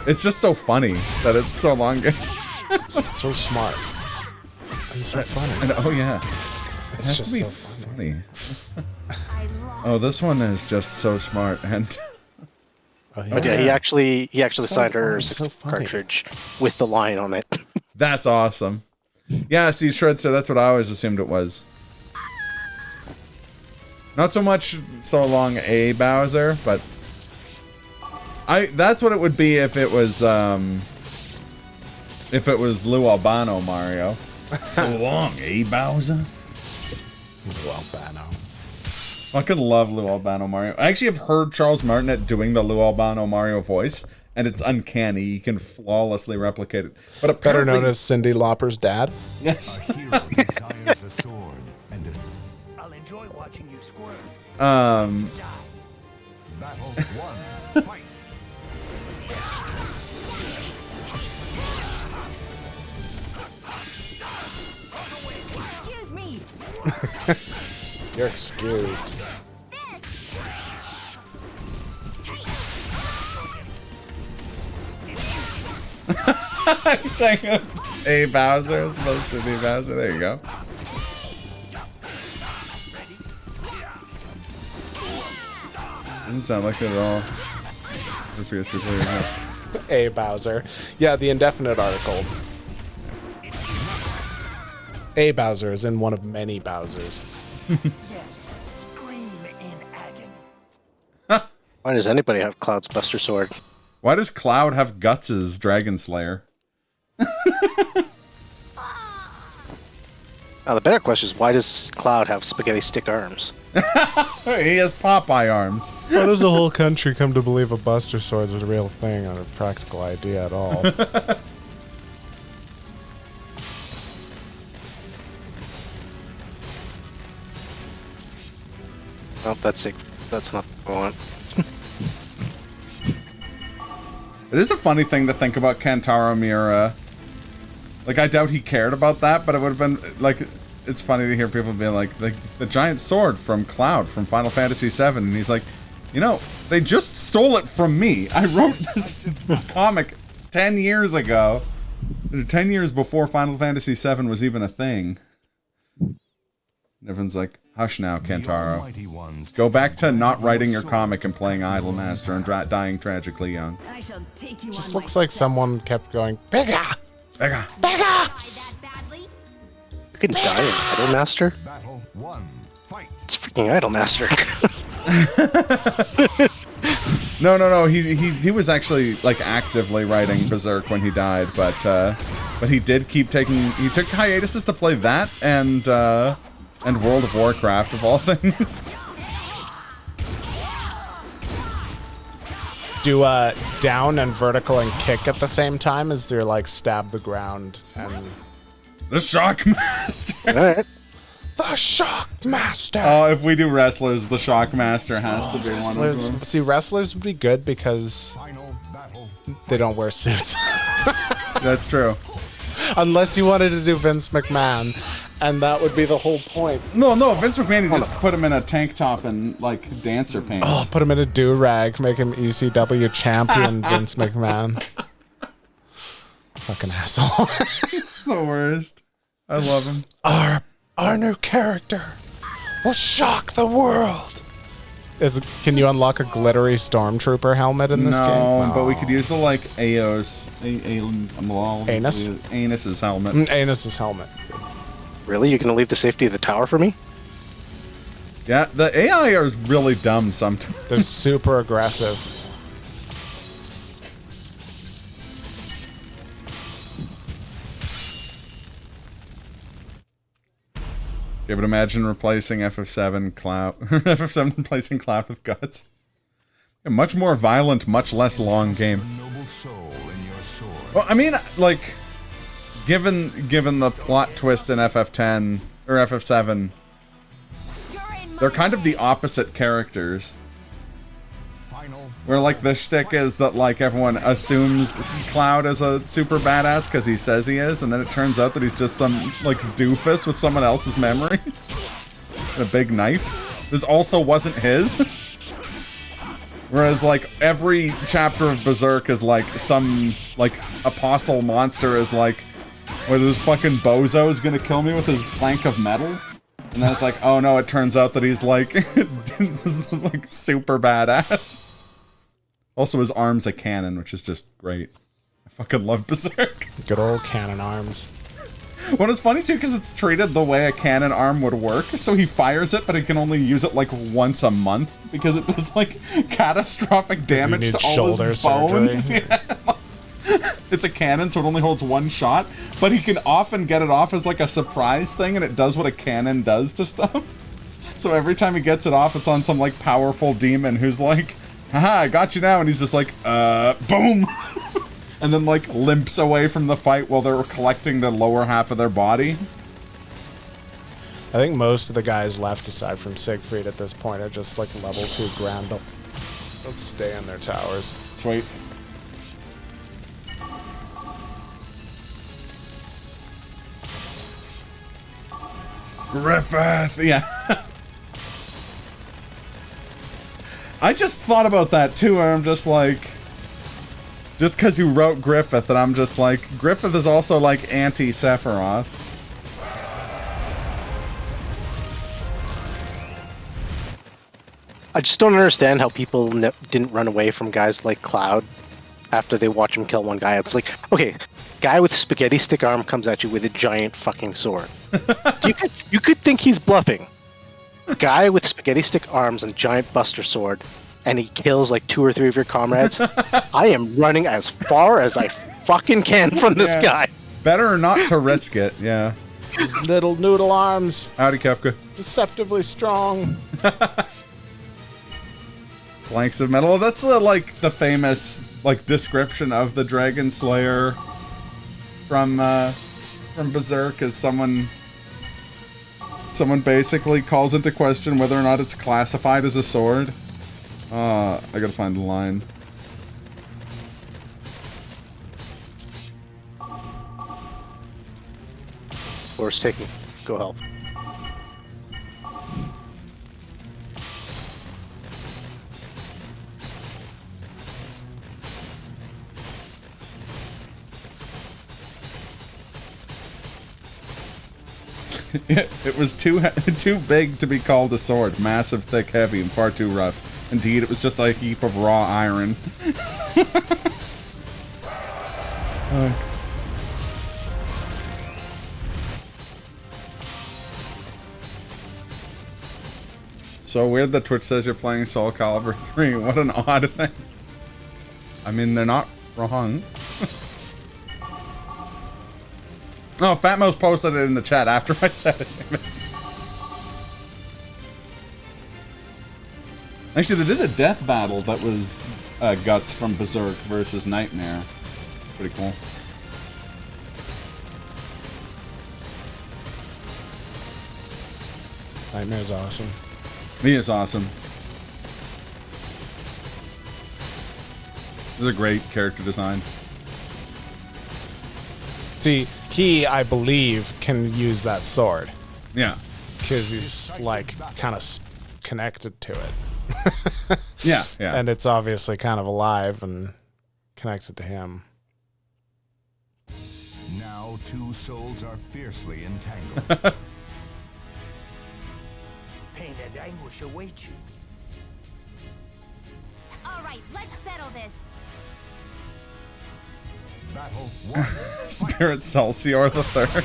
It's just so funny that it's so long. So smart. And so funny. And, oh yeah. It It's has just to be so funny. Oh, this one is just so smart. And But yeah, he actually So signed her funny, so funny. cartridge with the line on it. that's awesome. Yeah, see, Shred said that's what I always assumed it was. Not so much so long a Bowser, but that's what it would be if it was Lou Albano Mario. So long, a Bowser? Lou Albano. Fucking love Lou Albano Mario. I actually have heard Charles Martinet doing the Lou Albano Mario voice, and it's uncanny. He can flawlessly replicate it. But Better apparently, known as Cyndi Lauper's dad. yes. Hero desires a sword and I'll enjoy watching you squirm. Um, Die. battle one. Fight. Excuse me. You're excused. He's saying a Bowser is supposed to be Bowser. There you go. Doesn't sound like it at all. For PS3 players. A Bowser. Yeah, the indefinite article. A Bowser is in one of many Bowsers. Yes, scream in agony. Why does anybody have Cloud's Buster Sword? Why does Cloud have Guts' Dragon Slayer? Now the better question is, why does Cloud have spaghetti stick arms? He has Popeye arms. Why does the whole country come to believe a Buster Sword is a real thing or a practical idea at all? Nope, that's not what I want. It is a funny thing to think about Kentaro Miura. Like, I doubt he cared about that, but it would have been, like, it's funny to hear people being like, the giant sword from Cloud from Final Fantasy VII, and he's like, you know, they just stole it from me. I wrote this comic 10 years ago. 10 years before Final Fantasy VII was even a thing. And everyone's like, hush now, Kentaro. Mighty ones. Go back to not writing your comic and playing Idolmaster and dying tragically young. I shall take you Just on looks like someone kept going, bigger! Beggar. Try that badly. You can die in Idolmaster? Battle one. Fight. It's freaking Idolmaster. No. He was actually like actively writing Berserk when he died, but he did keep taking. He took hiatuses to play that and World of Warcraft of all things. Do down and vertical and kick at the same time as they're like stab the ground and The Shockmaster. Alright. the Shock Master. Oh, if we do wrestlers, the Shockmaster has to be one of them. Wrestlers, see, wrestlers would be good because Final battle. they don't wear suits. That's true. Unless you wanted to do Vince McMahon, and that would be the whole point. No, Vince McMahon you just put him in a tank top and like dancer pants. Oh, put him in a do-rag, make him ECW champion, Vince McMahon. Fucking asshole. It's the worst. I love him. Our new character will shock the world. Can you unlock a glittery stormtrooper helmet in this game? No, but we could use the like Anus? Anus's helmet. Anus's helmet. Really? You're gonna leave the safety of the tower for me? Yeah, the AI are really dumb sometimes. They're super aggressive. Yeah, but imagine replacing FF7 Cloud, FF7 replacing Cloud with Guts. A much more violent, much less long game. Noble soul in your sword. Well, I mean, like, given the plot twist in FF10 or FF7, they're kind of the opposite characters. Final Where, like, the shtick is that, like, everyone assumes Cloud is a super badass because he says he is, and then it turns out that he's just some, like, doofus with someone else's memory. And a big knife. This also wasn't his. Whereas, like, every chapter of Berserk is, like, some, like, apostle monster is, like, where this fucking bozo is gonna kill me with his plank of metal. And then it's like, oh no, it turns out that he's, like, this is, like, super badass. Also, his arm's a cannon, which is just great. I fucking love Berserk. Good old cannon arms. Well, it's funny, too, because it's treated the way a cannon arm would work. So he fires it, but he can only use it, like, once a month. Because it does, like, catastrophic damage to all his bones. Yeah. It's a cannon, so it only holds one shot. But he can often get it off as, like, a surprise thing, and it does what a cannon does to stuff. So every time he gets it off, it's on some, like, powerful demon who's like, haha, I got you now. And he's just like, boom. And then, like, limps away from the fight while they're collecting the lower half of their body. I think most of the guys left, aside from Siegfried at this point, are just, like, level 2 grand. They'll stay in their towers. Sweet. Griffith! Yeah. I just thought about that, too, where I'm just like... Just because you wrote Griffith, and I'm just like... Griffith is also, like, anti-Sephiroth. I just don't understand how people didn't run away from guys like Cloud after they watch him kill one guy. It's like, okay, guy with spaghetti stick arm comes at you with a giant fucking sword. you could think he's bluffing. Guy with spaghetti stick arms and giant buster sword, and he kills like 2 or 3 of your comrades. I am running as far as I fucking can from this guy. Better not to risk it, yeah. His little noodle arms. Howdy, Kefka. Deceptively strong. Planks of metal. That's the, like, the famous, like, description of the Dragon Slayer from Berserk, as someone basically calls into question whether or not it's classified as a sword. I gotta find the line. Horse taking. Go help. It was too big to be called a sword. Massive, thick, heavy, and far too rough. Indeed, it was just a heap of raw iron. So weird that Twitch says you're playing Soul Calibur 3. What an odd thing. I mean, they're not wrong. Oh, Fatmo's posted it in the chat after I said it. Actually, they did a death battle that was Guts from Berserk versus Nightmare. Pretty cool. Nightmare's awesome. He is awesome. This is a great character design. See, he, I believe, can use that sword. Yeah. Because he's, like, kind of connected to it. Yeah, yeah. And it's obviously kind of alive and connected to him. Now 2 souls are fiercely entangled. Pain and anguish await you. All right, let's settle this. Battle 1. Spirit Celsior the Third.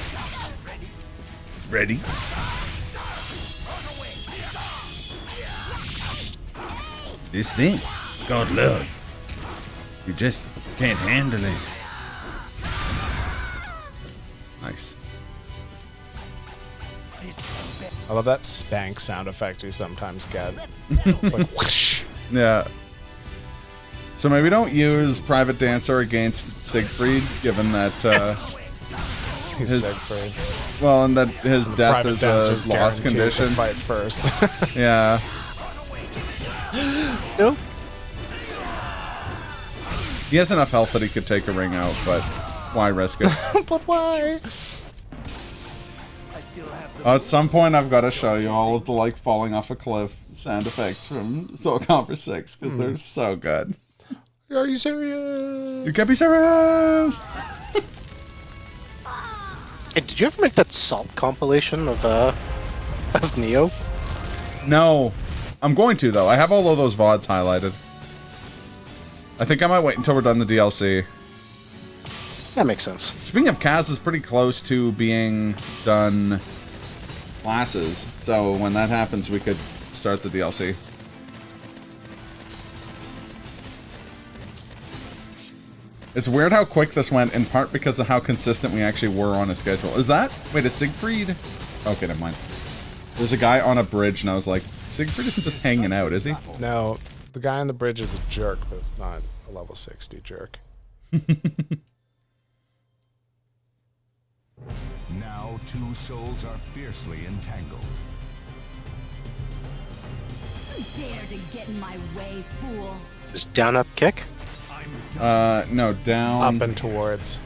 Ready? This thing, God love. You just can't handle it. Nice. I love that spank sound effect you sometimes get. It's like whoosh. Yeah. So maybe don't use Private Dancer against Siegfried, given that He's his Siegfried. well, and that his death Private is a Dancer's loss guaranteed to condition. Fight first. Yeah. No? He has enough health that he could take a ring out, but why risk it? But why? At some point, I've got to show you all of the like falling off a cliff sound effects from Soul Calibur 6 because they're so good. Are you serious? You can't be serious. Hey, did you ever make that Salt compilation of Neo? No, I'm going to though. I have all of those VODs highlighted. I think I might wait until we're done the DLC. That makes sense. Speaking of, Kaz is pretty close to being done classes, so when that happens, we could start the DLC. It's weird how quick this went, in part because of how consistent we actually were on a schedule. Is that? Wait, is Siegfried? Okay, never mind. There's a guy on a bridge, and I was like, Siegfried isn't just hanging out, is he? No, the guy on the bridge is a jerk, but it's not a level 60 jerk. Now two souls are fiercely entangled. Dare to get in my way, fool. Is down up kick? No, down. Up and towards.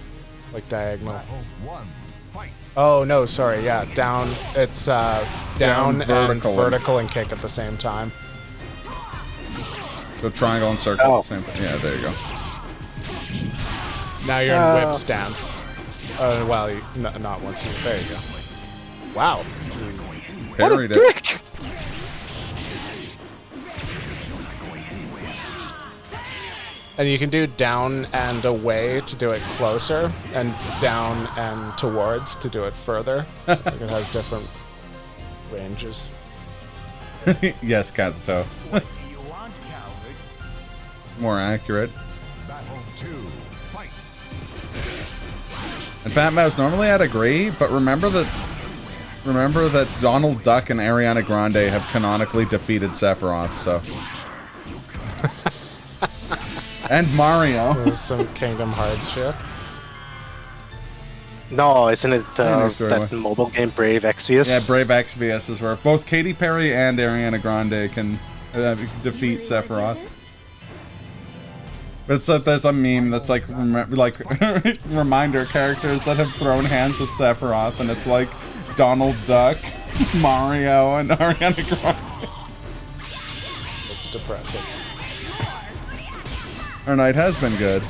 Like diagonal. Battle 1. Fight. Oh, no, sorry, yeah. Down, it's down and vertical. vertical and kick at the same time. So triangle and circle Oh. at the same time. Yeah, there you go. Now you're in whip stance. Well, not once you... There you go. Wow. Parried it. Dick! And you can do down and away to do it closer, and down and towards to do it further. Like it has different ranges. Yes, Kazuto. What do you want, coward? More accurate. Battle 2. Fight. And Fat Mouse, normally I'd agree, but remember that Donald Duck and Ariana Grande have canonically defeated Sephiroth, so. And Mario. There's some Kingdom Hearts shit. No, isn't it Yeah, story that one. mobile game Brave Exvius? Yeah, Brave Exvius is where both Katy Perry and Ariana Grande can defeat Sephiroth. But it's like there's a meme that's like reminder characters that have thrown hands with Sephiroth, and it's like Donald Duck, Mario, and Ariana Grande. It's depressing. Our night has been good.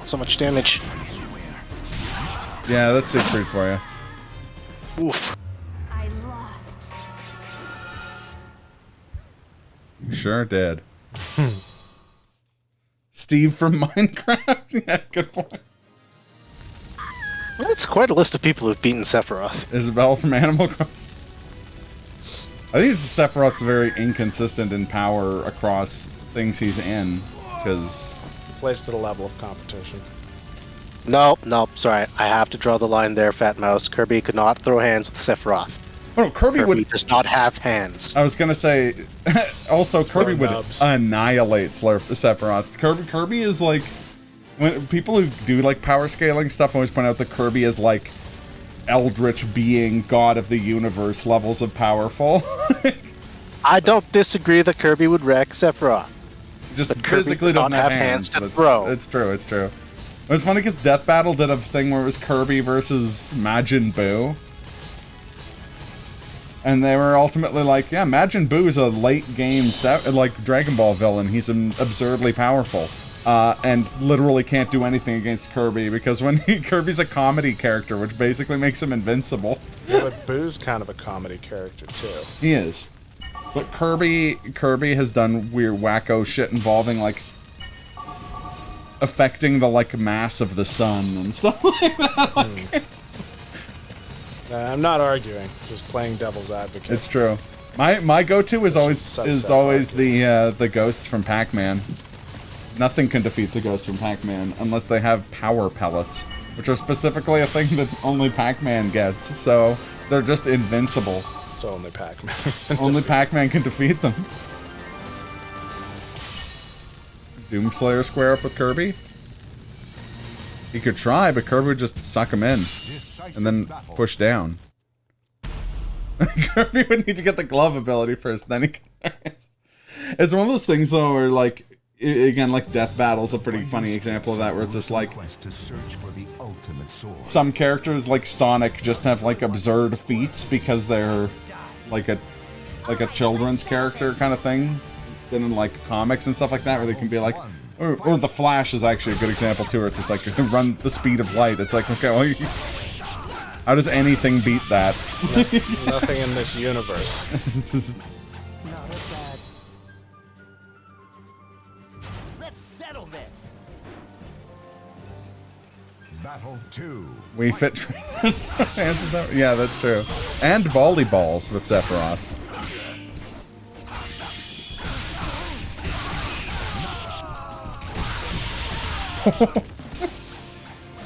So much damage. Yeah, that's Siegfried for you. Oof. I lost. Sure did. Steve from Minecraft? Yeah, good point. Well, that's quite a list of people who've beaten Sephiroth. Isabel from Animal Crossing. I think Sephiroth's very inconsistent in power across things he's in, because... Placed at a level of competition. Nope, sorry. I have to draw the line there, Fat Mouse. Kirby could not throw hands with Sephiroth. Oh, no, Kirby Kirby would... does not have hands. I was gonna say... also, Kirby would nubs. annihilate Sephiroth. Kirby is like... When people who do like power scaling stuff always point out that Kirby is like eldritch being, god of the universe levels of powerful. I don't disagree that Kirby would wreck Sephiroth. Just But Kirby physically does doesn't not have have hands. hands to That's- throw. It's true, it's true. It was funny because Death Battle did a thing where it was Kirby versus Majin Buu. And they were ultimately like, yeah, Majin Buu is a late game like Dragon Ball villain. He's absurdly powerful. And literally can't do anything against Kirby because Kirby's a comedy character, which basically makes him invincible. Yeah, but Boo's kind of a comedy character too. He is. But Kirby has done weird wacko shit involving like affecting the like mass of the sun and stuff like that. I'm not arguing, just playing devil's advocate. It's true. My go-to is always subset the ghosts from Pac-Man. Nothing can defeat the ghosts from Pac-Man unless they have power pellets, which are specifically a thing that only Pac-Man gets. So they're just invincible. It's only Pac-Man. Only Pac-Man can defeat them. Doomslayer square up with Kirby? He could try, but Kirby would just suck him in. And then push down. Kirby would need to get the glove ability first, then he can... It's one of those things though, where like again, like Death Battle's a pretty funny example of that, where it's just like some characters like Sonic just have like absurd feats because they're like a children's character kind of thing. It's been in like comics and stuff like that, where they can be like, or the Flash is actually a good example too, where it's just like run the speed of light. It's like, okay, well, how does anything beat that? Nothing in this universe. This is, Not a bad. Let's settle this. Battle 2. we fit trainers. Yeah, that's true. And volleyballs with Sephiroth.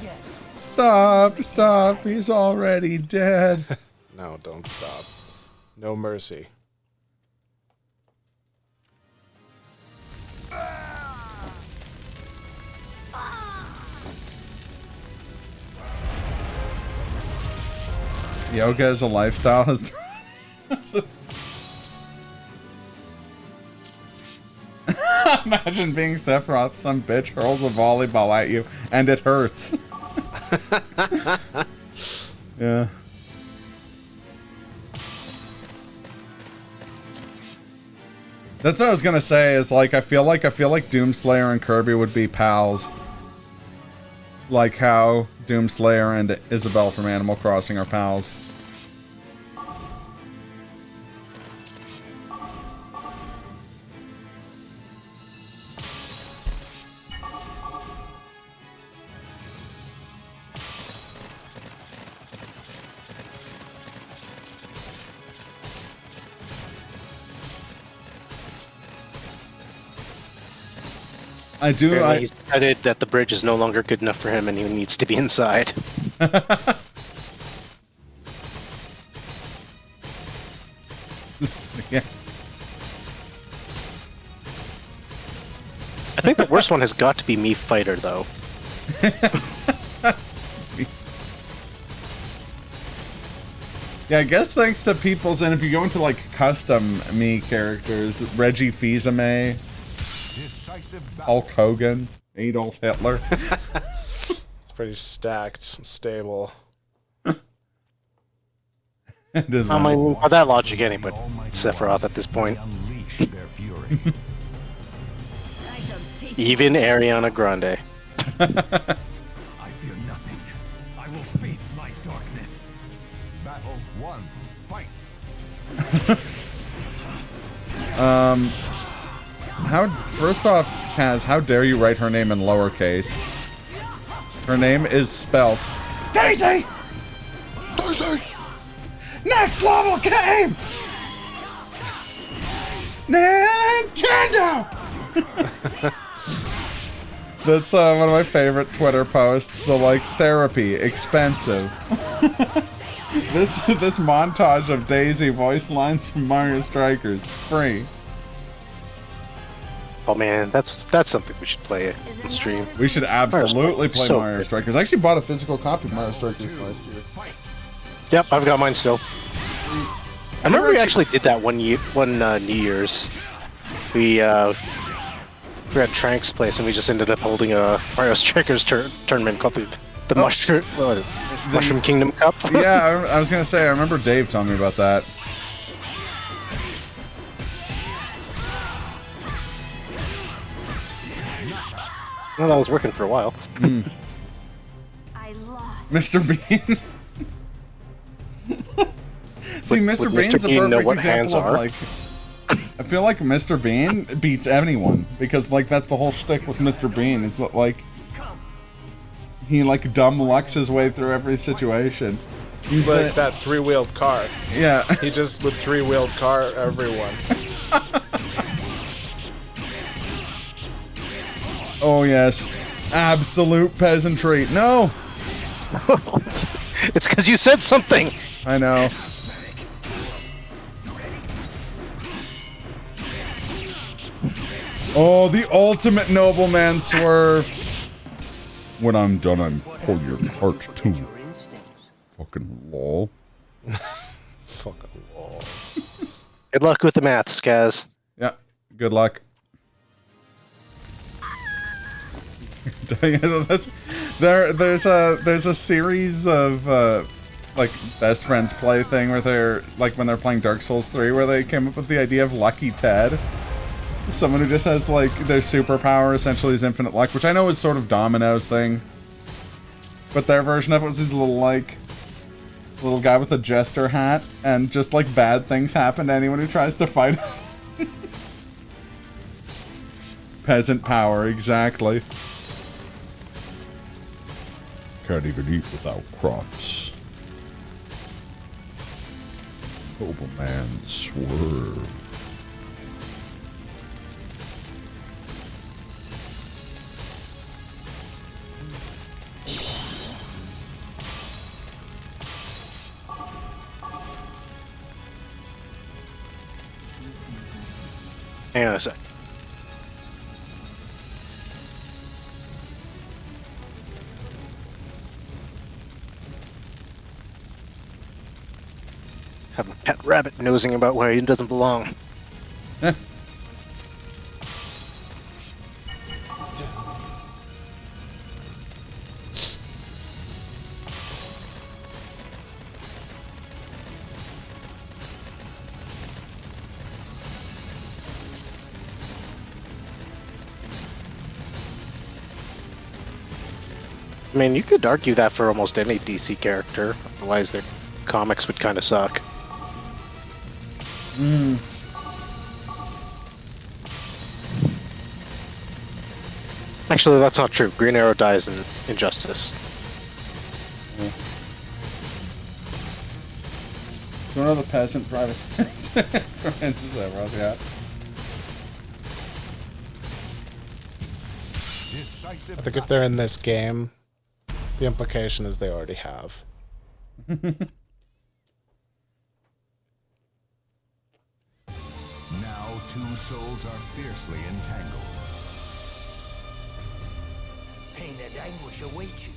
Yes. Stop, he's already dead. No, don't stop. No mercy. Yoga as a lifestyle is. Imagine being Sephiroth, some bitch hurls a volleyball at you, and it hurts. Yeah. That's what I was gonna say. Is like I feel like Doomslayer and Kirby would be pals. Like how Doomslayer and Isabelle from Animal Crossing are pals. Apparently he's decided that the bridge is no longer good enough for him and he needs to be inside. Yeah. I think the worst one has got to be Mii Fighter, though. Yeah, I guess thanks to people's, and if you go into like custom Mii characters, Reggie Fils-Aimé, Hulk Hogan, Adolf Hitler. It's pretty stacked, stable. It is I one. mean, by that logic, anybody Sephiroth at this point. Even Ariana Grande. I fear nothing. I will face my darkness. Battle 1. Fight. First off, Kaz, how dare you write her name in lowercase? Her name is spelt Daisy! Daisy! Next level games! Nintendo! That's one of my favorite Twitter posts. The like therapy expensive. This montage of Daisy voice lines from Mario Strikers free. Oh man, that's something we should play in stream. We should absolutely play So Mario good. Strikers. I actually bought a physical copy of Mario Strikers last year. Yep, I've got mine still. I remember we actually did that one New Year's. We were at Trank's place and we just ended up holding a Mario Strikers tournament called the Mushroom Kingdom Cup. Yeah, I was gonna say, I remember Dave telling me about that. Well, that was working for a while. I lost. Mr. Bean. See, Mr. would Bean's Mr. a Bean know perfect what hands example of are? like. I feel like Mr. Bean beats anyone because like that's the whole shtick with Mr. Bean is that like he like dumb lucks his way through every situation. He's like that three-wheeled car. Yeah. He just would three-wheeled car everyone. Oh yes, absolute peasantry. No, It's because you said something. I know. Oh, the ultimate nobleman swerve. When I'm done, I'm pull your heart too. Your instincts. Fucking lol. Fucking lol. Good luck with the maths, Kaz. Yeah, Good luck. That's there's a series of like best friends play thing where they're like when they're playing Dark Souls 3 where they came up with the idea of Lucky Ted. Someone who just has like their superpower essentially is infinite luck, which I know is sort of Domino's thing. But their version of it was his little guy with a jester hat, and just like bad things happen to anyone who tries to fight him. Peasant power, exactly. Can't even eat without crumbs. Oberman swerve. Hang on a sec. Have a pet rabbit nosing about where he doesn't belong. I mean, you could argue that for almost any DC character, otherwise their comics would kind of suck. Actually, that's not true. Green Arrow dies in Injustice. One of the peasant private Francis ever, yeah. I think if they're in this game, the implication is they already have. Now two souls are fiercely entangled. Pain and anguish await you.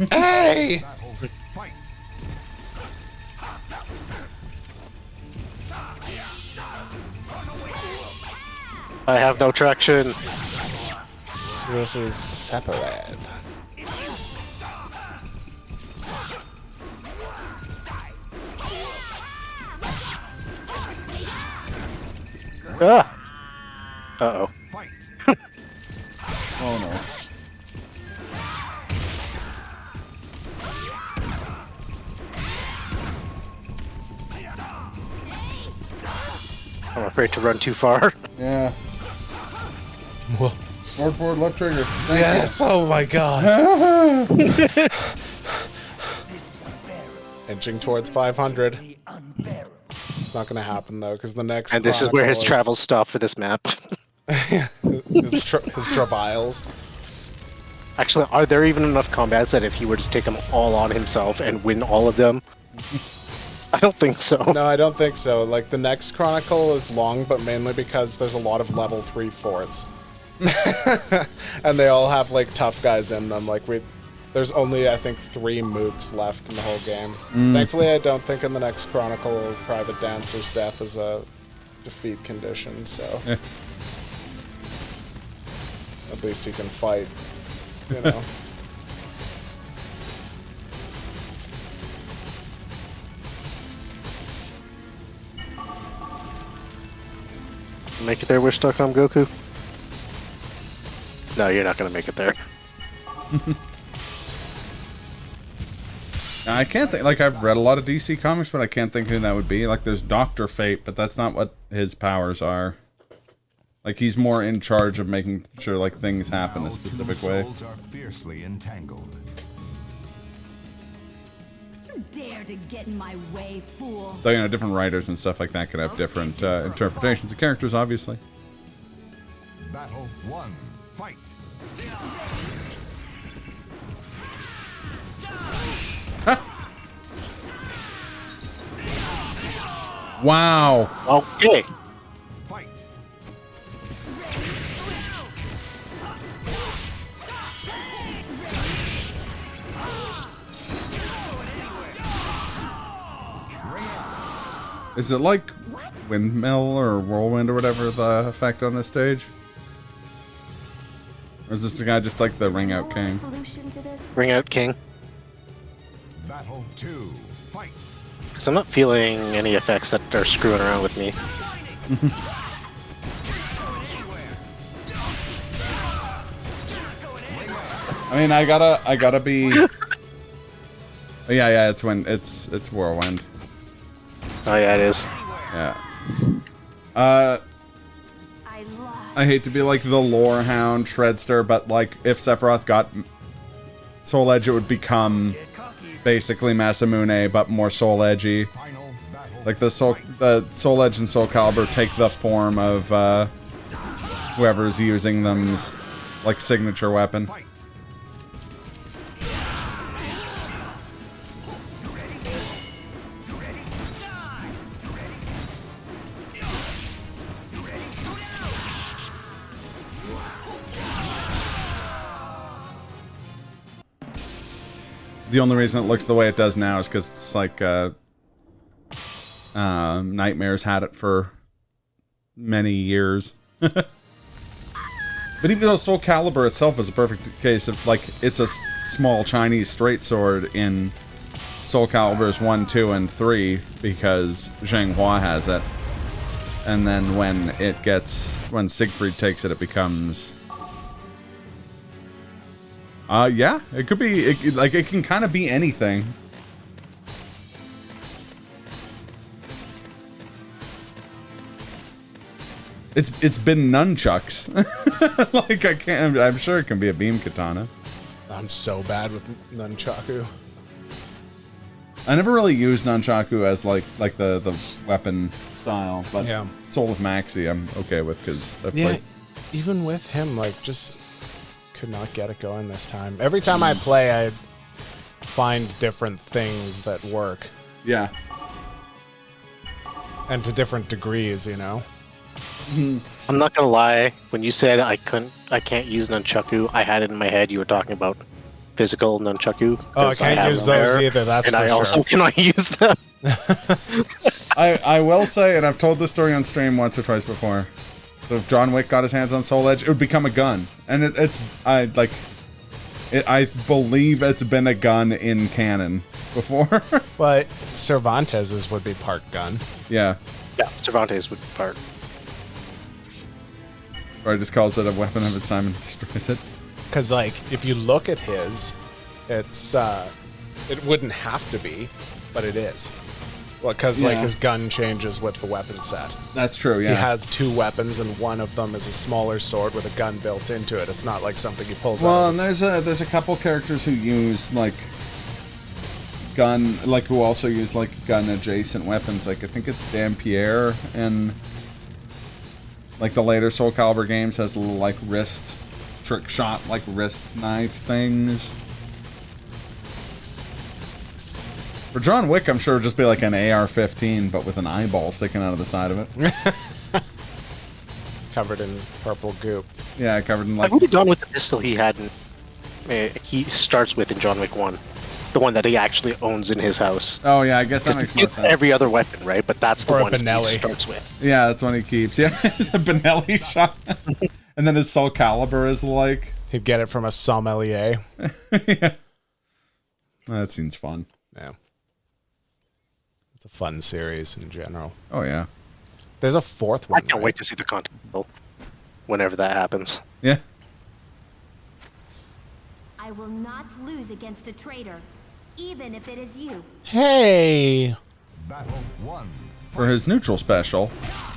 Hey! Fight! I have no traction. This is separate. Ah! Uh-oh. Fight! Oh no. I'm afraid to run too far. Yeah. Whoa. Forward, left trigger. Thank Yes! Oh my god! This is unbearable. Inching towards 500. The unbearable. Not gonna happen though, because the next. And this is where his Chronicle travels stop for this map. his travails. Actually, are there even enough combats that if he were to take them all on himself and win all of them? I don't think so. No, I don't think so. Like, the next Chronicle is long, but mainly because there's a lot of level 3 forts. And they all have, like, tough guys in them. Like, there's only, I think, 3 mooks left in the whole game. Thankfully, I don't think in the next Chronicle Private Dancer's death is a defeat condition, so... At least he can fight, you know. Make it there, Wish.com Goku? No, you're not gonna make it there. I can't think, like, I've read a lot of DC comics, but I can't think who that would be. Like, there's Dr. Fate, but that's not what his powers are. Like, he's more in charge of making sure, like, things happen a specific way. Souls are fiercely entangled. You dare to get in my way, fool. Though, you know, different writers and stuff like that could have different interpretations of characters, obviously. Battle 1. Fight! Wow! Okay. Fight! Is it like windmill or whirlwind or whatever the effect on this stage? Or is this the guy just like the ring out king? Solution to this? Ring out king. Battle 2. Fight. Because I'm not feeling any effects that are screwing around with me. I mean, I gotta be. Yeah, it's whirlwind. Oh yeah, it is. Yeah. I lost. I hate to be like the lore hound Shredster, but like if Sephiroth got Soul Edge, it would become basically Masamune, but more Soul Edgy. Final battle. Like the Soul Edge and Soul Calibur take the form of whoever's using them's like signature weapon. Fight. The only reason it looks the way it does now is because it's like Nightmares had it for many years. But even though Soul Calibur itself is a perfect case of like it's a small Chinese straight sword in Soul Calibur's 1, 2, and 3 because Zheng Hua has it, and then when Siegfried takes it, it becomes. Yeah, it could be, it can kind of be anything. It's been nunchucks. Like, I'm sure it can be a beam katana. I'm so bad with nunchaku. I never really used nunchaku as, like the weapon style, but Yeah. Soul of Maxi I'm okay with, because I've Yeah, played. even with him, like, just could not get it going this time. Every time I play, I find different things that work, Yeah. and to different degrees, you know? I'm not gonna lie. When you said I can't use nunchaku, I had it in my head you were talking about physical nunchaku. Oh, I 'cause can't have use them those there, either, that's and for I also sure. cannot use them. I will say, and I've told this story on stream once or twice before. So if John Wick got his hands on Soul Edge, it would become a gun, and I believe it's been a gun in canon before. But Cervantes's would be part gun. Yeah, Yeah, Cervantes would part. or he just calls it a weapon of its time and destroys it. Because, like, if you look at his, it's, it wouldn't have to be, but it is. Well, because, like, Yeah. his gun changes with the weapon set. That's true. Yeah. He has 2 weapons, and one of them is a smaller sword with a gun built into it. It's not like something he pulls Well, out. and of his- there's a couple characters who use like gun, like who also use like gun adjacent weapons. Like I think it's Dampierre and like the later Soul Calibur games has little like wrist trick shot, like wrist knife things. For John Wick, I'm sure it'd just be like an AR-15, but with an eyeball sticking out of the side of it. covered in purple goop. Yeah, covered in I like. would have gone with the pistol he had. He starts with in John Wick 1, the one that he actually owns in his house. Oh yeah, I guess that makes more It's sense. every other weapon, right? But that's the Or a one he Benelli. starts with. Yeah, that's one he keeps. Yeah, it's a Benelli shot. And then his Soul Calibur is like. He'd get it from a sommelier. Yeah. That seems fun. Yeah. It's a fun series in general. Oh yeah. There's a 4th I one. can't right? wait to see the content whenever that happens. Yeah. I will not lose against a traitor, even if it is you. Hey! Battle 1. For his neutral special,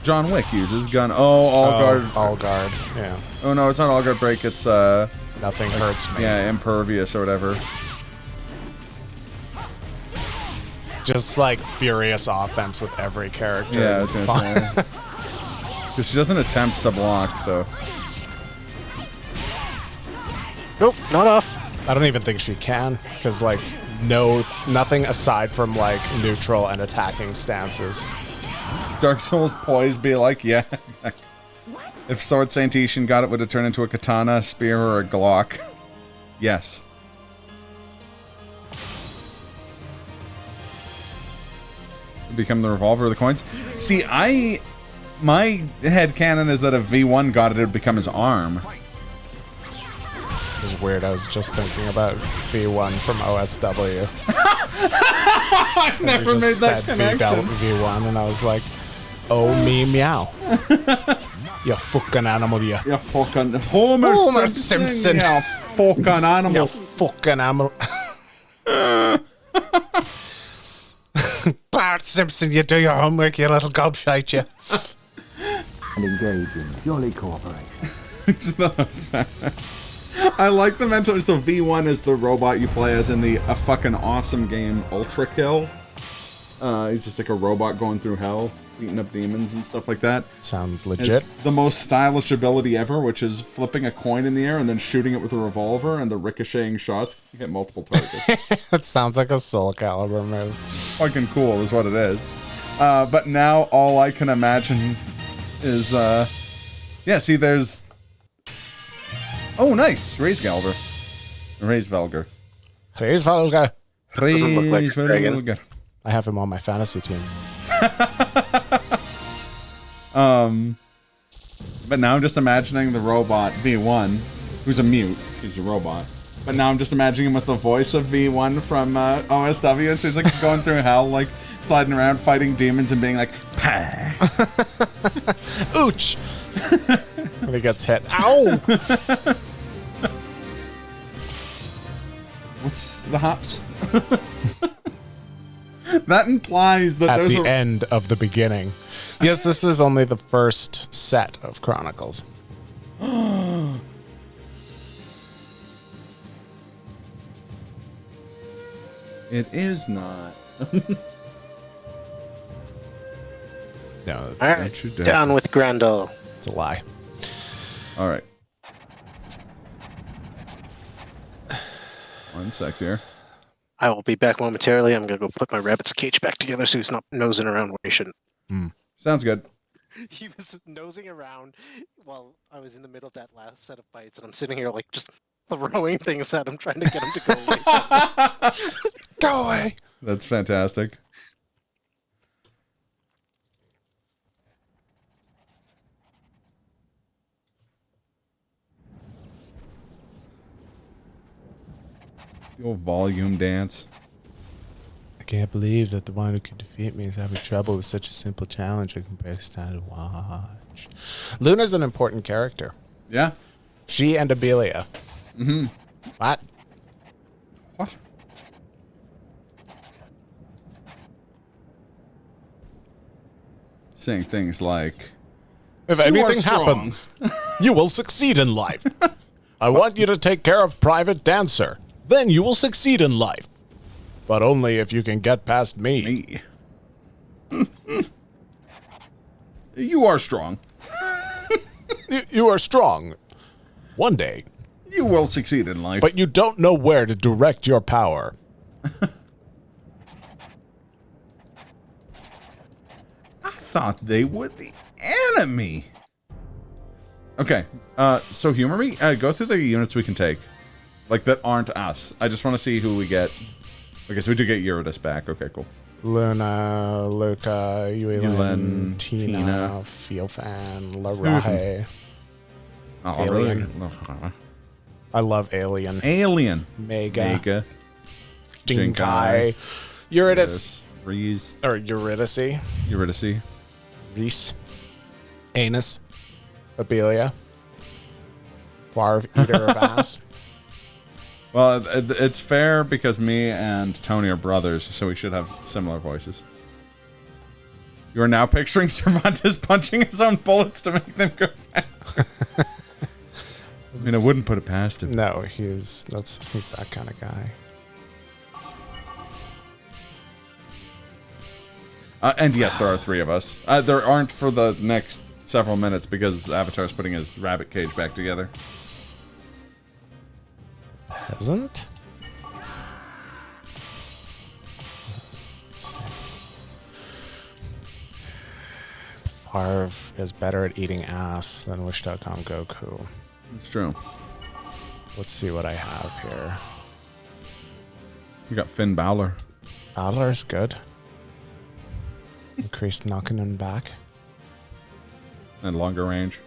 John Wick uses gun. Oh, all guard. All guard. Yeah. Oh no, it's not all guard break. It's Nothing hurts me. yeah, impervious or whatever. Just like furious offense with every character. Yeah, I was It's gonna fine. say. Because she doesn't attempt to block, so. Nope, not off. I don't even think she can, because like nothing aside from like neutral and attacking stances. Dark Souls poise be like, yeah, exactly. If Sword Saint Ishin got it, would it turn into a katana, a spear, or a Glock? Yes. become the revolver or the coins. See, my headcanon is that if V1 got it, it would become his arm. It was weird. I was just thinking about V1 from OSW. I never made that connection. V1, and I was like, oh, me meow. You fucking animal, you. You fucking Homer Simpson. You fucking animal. You fucking animal. Bart Simpson, you do your homework, you little gobshite, you. And engage in jolly cooperation. I like the mental. So V1 is the robot you play as in a fucking awesome game, Ultra Kill. He's just like a robot going through hell, beating up demons and stuff like that. Sounds legit. It's the most stylish ability ever, which is flipping a coin in the air and then shooting it with a revolver, and the ricocheting shots hit multiple targets. It sounds like a Soul Calibur move. Fucking cool is what it is. But now all I can imagine is, yeah, see, there's... Oh, nice! Raise Galver. Raise Velgar. Raise Velgar. Doesn't look like a dragon. Velgar. I have him on my fantasy team. But now I'm just imagining the robot V1, who's a mute. He's a robot. But now I'm just imagining him with the voice of V1 from OSW, and so he's like going through hell, like sliding around, fighting demons, and being like, "Pah." Ooch! When he gets hit. Ow! What's the hops? That implies that At there's the end of the beginning. Yes, this was only the first set of Chronicles. It is not. No, All right, down with Grendel. it's a lie. All right. One sec here. I will be back momentarily. I'm gonna go put my rabbit's cage back together so he's not nosing around where he shouldn't. Sounds good. He was nosing around while I was in the middle of that last set of fights, and I'm sitting here like just throwing things at him, trying to get him to go away from it. Go away! That's fantastic. The old volume dance. I can't believe that the one who could defeat me is having trouble with such a simple challenge. I can barely stand to watch. Luna's an important character. Yeah? She and Abelia. Mm-hmm. What? What? Saying things like, If are anything strong." happens, you will succeed in life. I want you to take care of Private Dancer. Then you will succeed in life. But only if you can get past me. me. You are strong. You are strong. One day. You will succeed in life. But you don't know where to direct your power. I thought they were the enemy. Okay, so humor me. Go through the units we can take. Like, that aren't us. I just want to see who we get. Okay, so we do get Eurydice back. Okay, cool. Luna, Luca, Yulin, Tina, Feelfan, Larahe. Oh, Alien. really? I love Alien. Alien. Mega. Jinkai. Jinkai. Eurydice. Reese. Or Eurydice. Eurydice. Reese. Anus. Abelia. Farv, eater of ass. Well, it's fair because me and Tony are brothers, so we should have similar voices. You are now picturing Cervantes punching his own bullets to make them go faster. I mean, I wouldn't put it past him. No, he's that kind of guy. And yes, there are 3 of us. There aren't for the next several minutes because Avatar's putting his rabbit cage back together. Hasn't? Farv is better at eating ass than Wish.com Goku. It's true. Let's see what I have here. You got Finn Balor. Balor's good. Increased knocking him back. And longer range.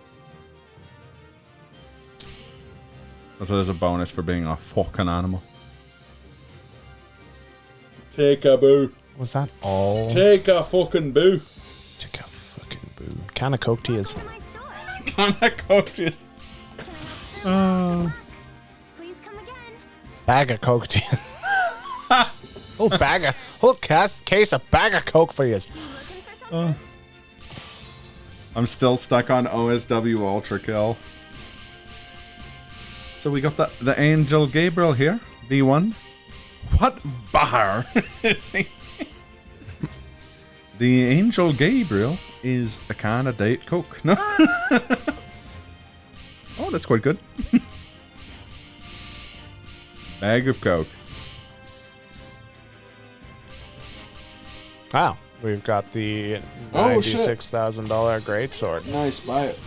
Also, there's a bonus for being a fucking animal. Take a boo. Was that all? Take a fucking boo. Take a fucking boo. Can of Coke tears. Can I coaches? Please come again. Bag of Coke tears. Whole case of bag of Coke for you. You looking for something? I'm still stuck on OSW Ultra Kill. So we got the Angel Gabriel here, V1. What bar is he? The Angel Gabriel is a kind of date Coke. No. Oh, that's quite good. Bag of Coke. Wow. We've got the Oh, shit. $96,000 greatsword. Nice, buy it.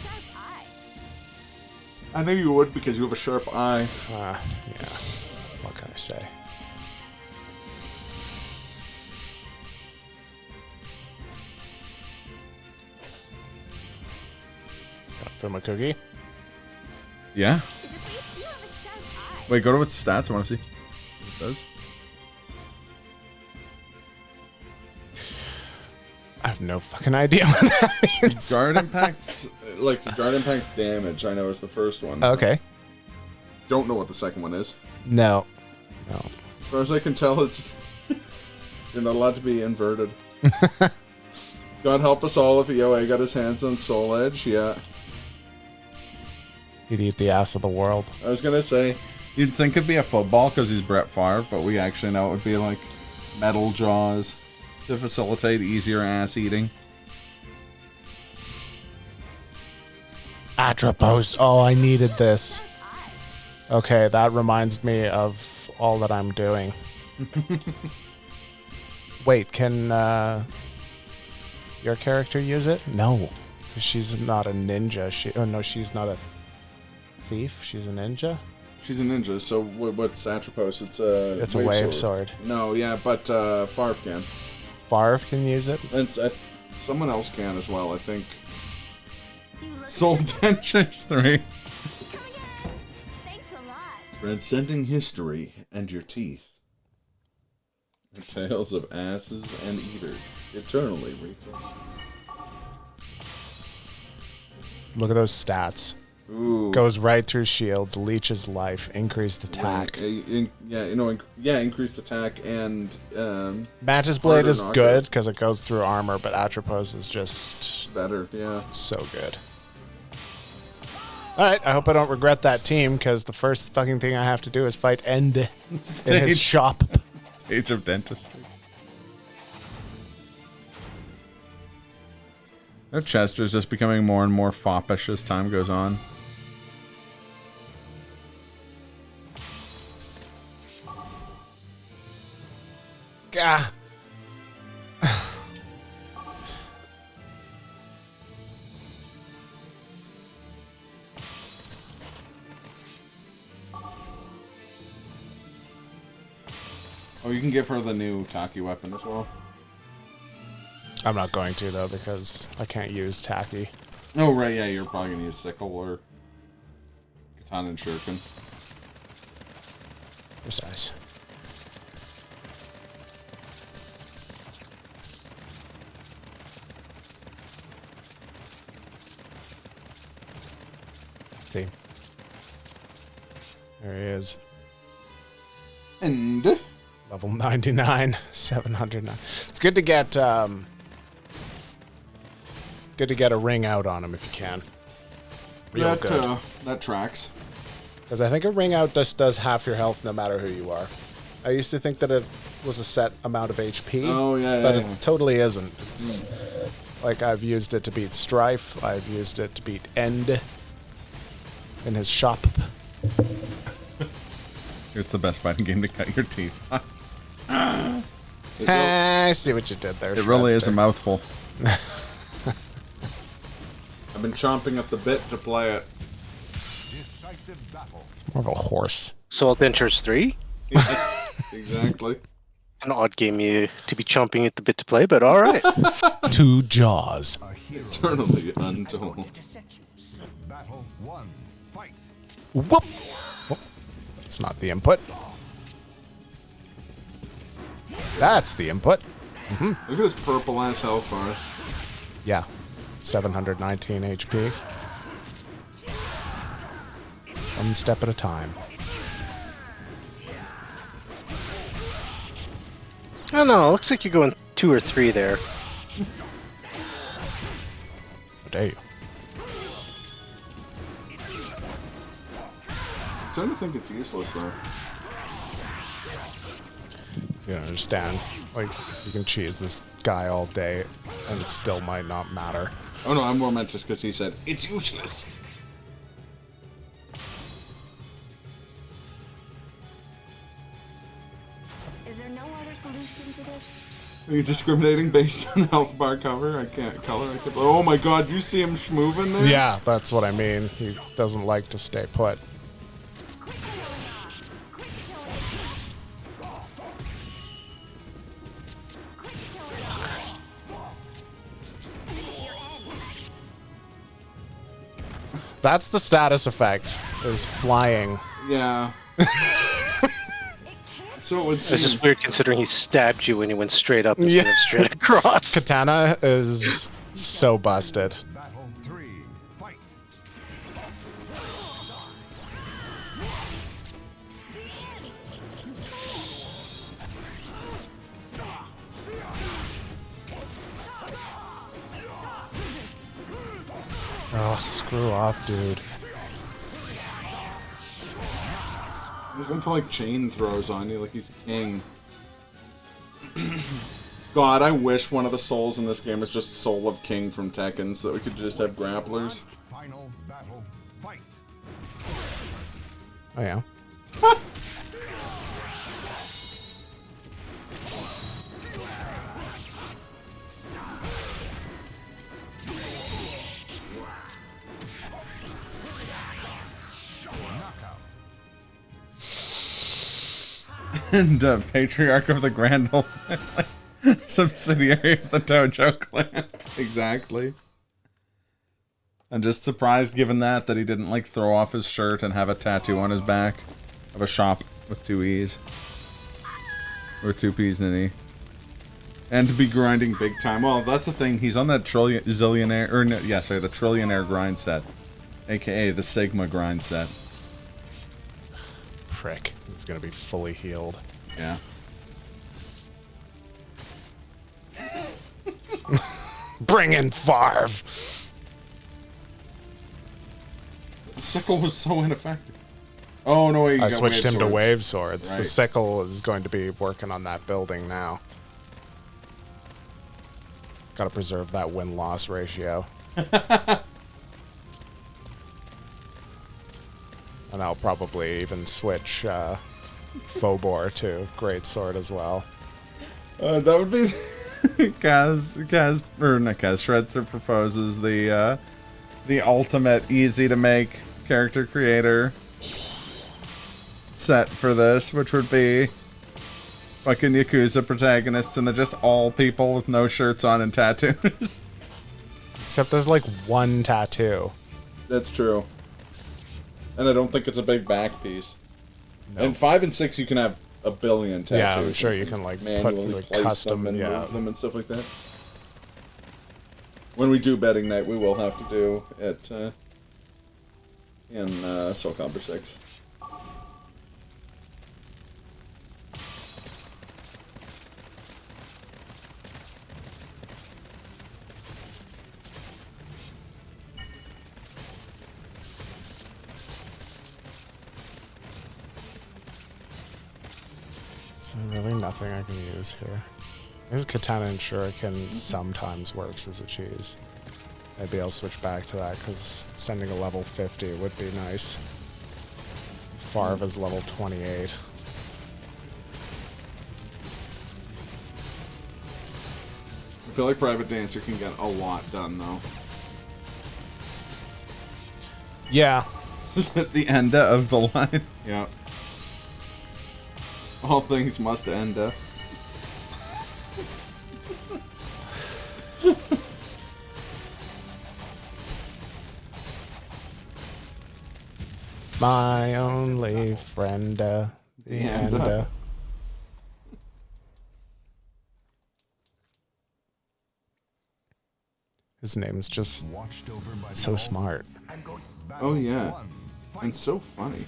I knew you would because you have a sharp eye. Yeah. What can I say? Got a film cookie. Yeah. You have a sharp eye. Wait, go to its stats. I want to see what it does. I have no fucking idea what that means. Guard impacts, guard impacts damage. I know is the first one. Okay. Don't know what the second one is. No. As far as I can tell, it's you're not allowed to be inverted. God help us all if EOA got his hands on Soul Edge. Yeah, He'd eat the ass of the world. I was gonna say you'd think it'd be a football because he's Brett Favre, but we actually know it would be like metal jaws to facilitate easier ass eating. Atropos. Oh, I needed this. Okay, that reminds me of all that I'm doing. Wait, can your character use it? No, 'cause she's not a ninja. She's not a thief. She's a ninja. She's a ninja, so what's Atropos? It's a wave sword. No, yeah, but Favre can. Favre can use it. And someone else can as well, I think. You look Soul Dentures 3. Come again. Thanks a lot. Transcending history and your teeth. The tales of asses and eaters. Eternally retold. Look at those stats. Ooh. Goes right through shields, leeches life, increased attack. Increased attack and Mantis Blade harder is knockout. good because it goes through armor, but Atropos is just better, yeah. so good. Alright, I hope I don't regret that team because the first fucking thing I have to do is fight End in his shop. Age of Dentistry. Their Chester's just becoming more and more foppish as time goes on. Gah. Oh, you can give her the new Taki weapon as well. I'm not going to though because I can't use Tacky. Oh, right, yeah, you're probably gonna use Sickle or Katana and Shuriken. Precise. See. There he is. And Level 99, 709. It's good to get a ring out on him if you can. Real good. That tracks. Because I think a ring out just does half your health no matter who you are. I used to think that it was a set amount of HP. Oh, yeah, but yeah, it yeah. totally isn't. It's like I've used it to beat Strife. I've used it to beat End in his shop. It's the best fighting game to cut your teeth. I see what you did there. It really is a Shredster. mouthful. I've been chomping at the bit to play it. Decisive battle. More of a horse. Soul Dentures 3? Exactly. An odd game you to be chomping at the bit to play, but all right. 2 jaws. Eternally untold. Battle 1. Fight. Whoop. Whoop. That's not the input. That's the input. Look at this purple ass health bar. Yeah. 719 HP. One step at a time. I don't know. Looks like you're going 2 or 3 there. How dare you? Starting to think it's useless though. You don't understand. Like, you can cheese this guy all day, and it still might not matter. Oh no, I'm more meant just because he said it's useless. Is there no other solution to this? Are you discriminating based on health bar cover? I can't color. I can't. Oh my god, you see him schmoving there? Yeah, that's what I mean. He doesn't like to stay put. That's the status effect, is flying. Yeah. So it would seem. It's just weird considering he stabbed you when he went straight up instead of straight across. Katana is so busted. Battle 3. Fight. Oh, screw off, dude. He's going for like chain throws on you, like he's king. God, I wish one of the souls in this game was just Soul of King from Tekken, so that we could just have grapplers. Final battle. Fight. Oh, yeah. And Patriarch of the Grand Old Family, subsidiary of the Dojo clan. Exactly. I'm just surprised, given that he didn't like throw off his shirt and have a tattoo on his back of a shop with 2 E's. Or 2 P's and an E. And to be grinding big time. Well, that's the thing. He's on that zillionaire, or no, yeah, sorry, the trillionaire grind set, aka the Sigma grind set. Prick. He's gonna be fully healed. Yeah. Bring in Farv! The sickle was so ineffective. Oh no, I switched him to wave swords. Right. The sickle is going to be working on that building now. Gotta preserve that win-loss ratio. And I'll probably even switch Phobor to Greatsword as well. That would be Kaz, or not Kaz, Shredster proposes the ultimate easy to make character creator set for this, which would be fucking Yakuza protagonists and they're just all people with no shirts on and tattoos. Except there's like 1 tattoo. That's true. And I don't think it's a big back piece. No. And 5 and 6 you can have a billion tattoos. Yeah, I'm sure you can like put manually like place custom them and yeah. move them and stuff like that. When we do betting night, we will have to do it in Soul Calibur 6. So really nothing I can use here. This Katana and Shuriken sometimes works as a cheese. Maybe I'll switch back to that because sending a level 50 would be nice. Farv is level 28. I feel like Private Dancer can get a lot done, though. Yeah. This is at the end of the line. Yeah. All things must end. My only friend. The end. His name's just Watched over by so smart. I'm going. Oh yeah, and so funny.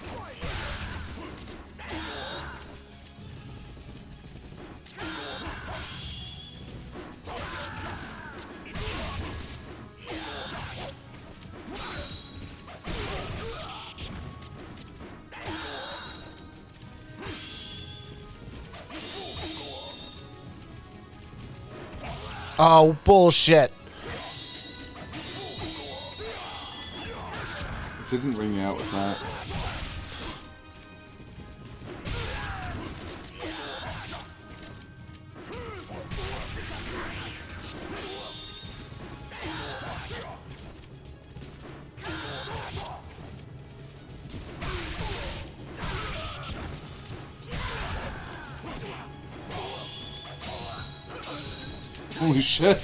Oh, bullshit. It didn't ring you out with that. Holy shit.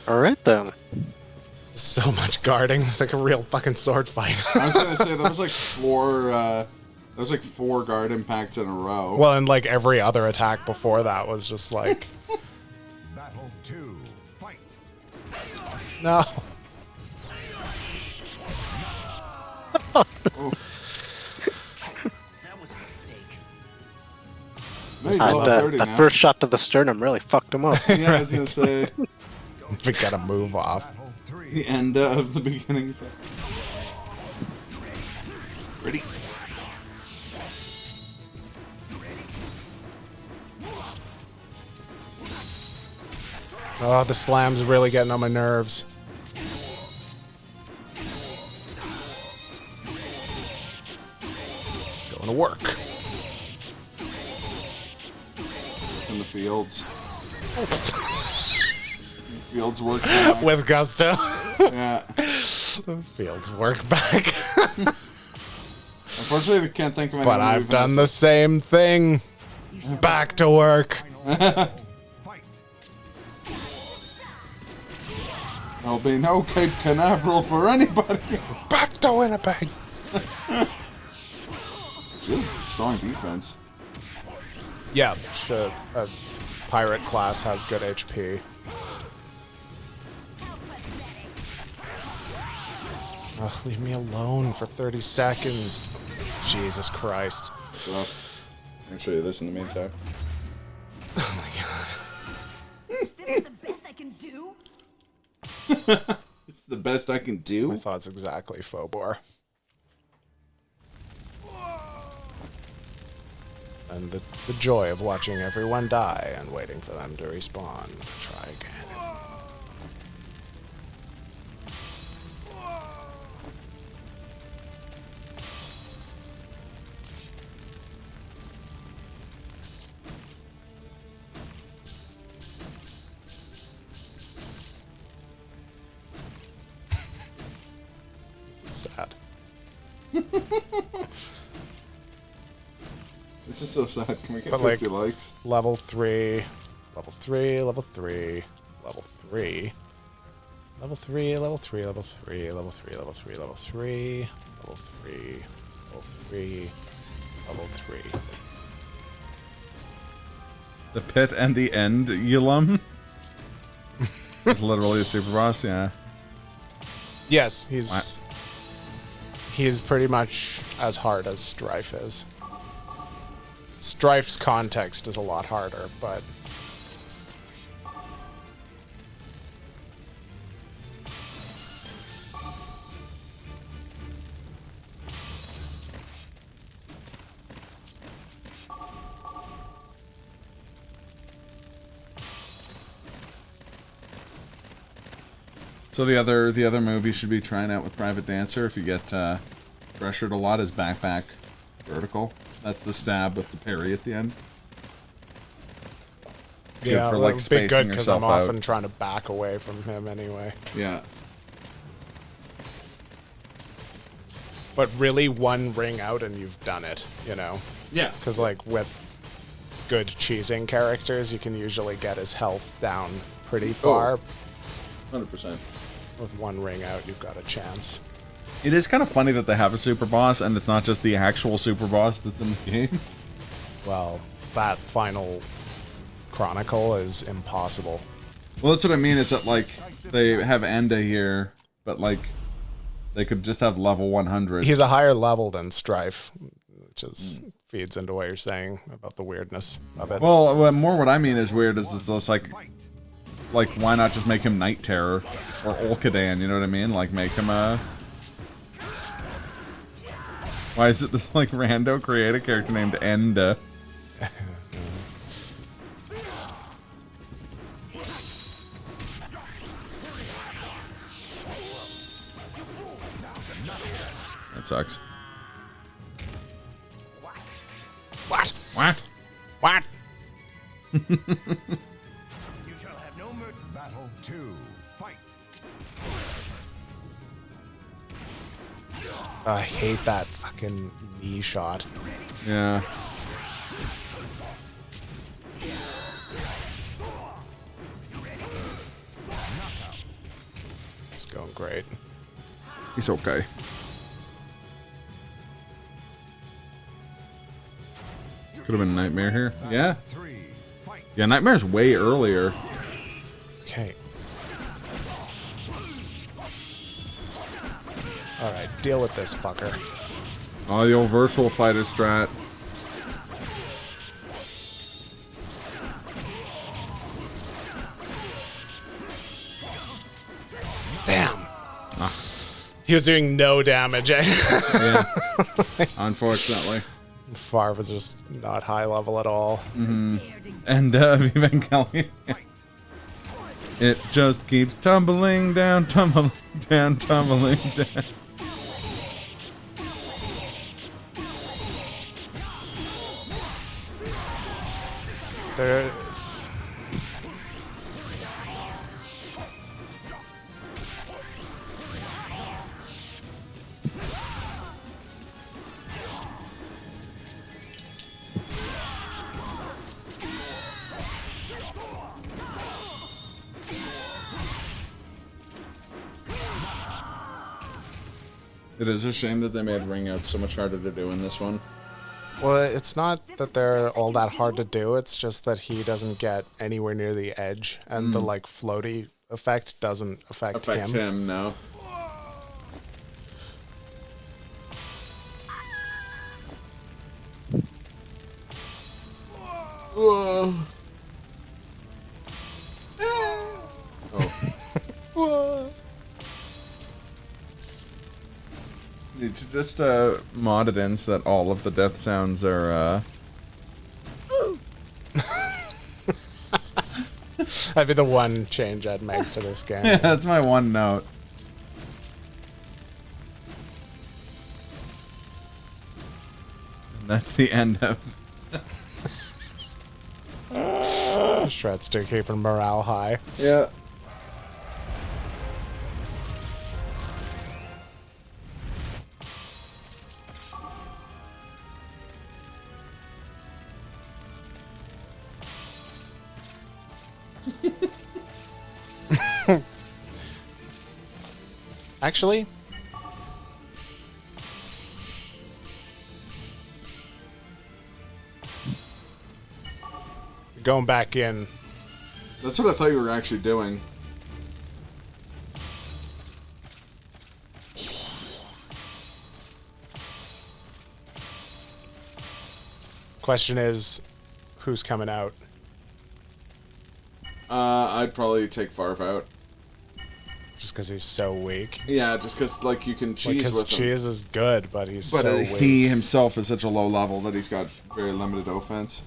All right then. So much guarding. It's like a real fucking sword fight. I was gonna say that was like four guard impacts in a row. Well, and like every other attack before that was just like, Battle 2. Fight. no. That was a mistake. No, he's level 30 That now. first shot to the sternum really fucked him up. Yeah, I was gonna say We gotta move off. Battle 3. the end of the beginning. Ready? Oh, the slam's really getting on my nerves. Going to work. In the fields. Fields work now. With gusto. Yeah. Fields work back. Unfortunately, I can't think of any. But I've done the same thing. Back to work. Fight. There'll be no Cape Canaveral for anybody. Back to Winnipeg. She has strong defense. Yeah, should. A pirate class has good HP. Ugh, leave me alone for 30 seconds. Jesus Christ. So, I can show you this in the meantime. This is the best I can do. This is the best I can My do. thoughts exactly, Phobor. And the joy of watching everyone die and waiting for them to respawn. Try again. This is sad. This is so sad. Can we get But, 50 like- likes? Level 3, level 3, level 3, level 3, level 3, level 3, level 3, level 3, level 3, level 3, level 3, level 3, level 3. The pit and the end, Yulum. It's literally a super boss, yeah. Yes, he's pretty much as hard as Strife is. Strife's context is a lot harder, but So the other move you should be trying out with Private Dancer if you get pressured a lot is backpack vertical. That's the stab with the parry at the end. Good yeah, for, that like, would be good spacing because I'm yourself out. often trying to back away from him anyway. Yeah. But really, one ring out and you've done it, you know? Yeah. Because, like, with good cheesing characters, you can usually get his health down pretty far. 100%. With one ring out, you've got a chance. It is kind of funny that they have a super boss and it's not just the actual super boss that's in the game. Well, that final Chronicle is impossible. Well, that's what I mean, is that, like, they have Enda here, but, like, they could just have level 100. He's a higher level than Strife, which is feeds into what you're saying about the weirdness of it. Well, more what I mean is weird is it's just like, why not just make him Night Terror? Or Olkadan, you know what I mean? Like, make him a... Why is it this, like, rando create a character named Enda? That sucks. What? What? What? You shall have no mercy. Battle 2. Fight. I hate that fucking knee shot. Yeah. It's going great. He's okay. Could have been Nightmare here. Yeah. 3. Fight. Yeah, Nightmare's way earlier. Okay. Alright, deal with this fucker. Oh, the old virtual fighter strat. Damn! He was doing no damage, eh? Yeah. Unfortunately. Far was just not high level at all. And Evangelion. It just keeps tumbling down, tumbling down, tumbling down. There. It is a shame that they made ring out so much harder to do in this one. Well, it's not that they're all that hard to do. It's just that he doesn't get anywhere near the edge, and the like floaty effect doesn't affect him. No. Whoa. Oh. Need to just mod it in so that all of the death sounds are That'd be the one change I'd make to this game. Yeah, that's my one note. And that's the end of Shreds to keeping morale high. Yeah. Actually, going back in. That's what I thought you were actually doing. Question is, who's coming out? I'd probably take Farf out. Just because he's so weak. Yeah, just because like you can cheese Because with him. Cheese is good, but he's But so weak. he himself is such a low level that he's got very limited offense.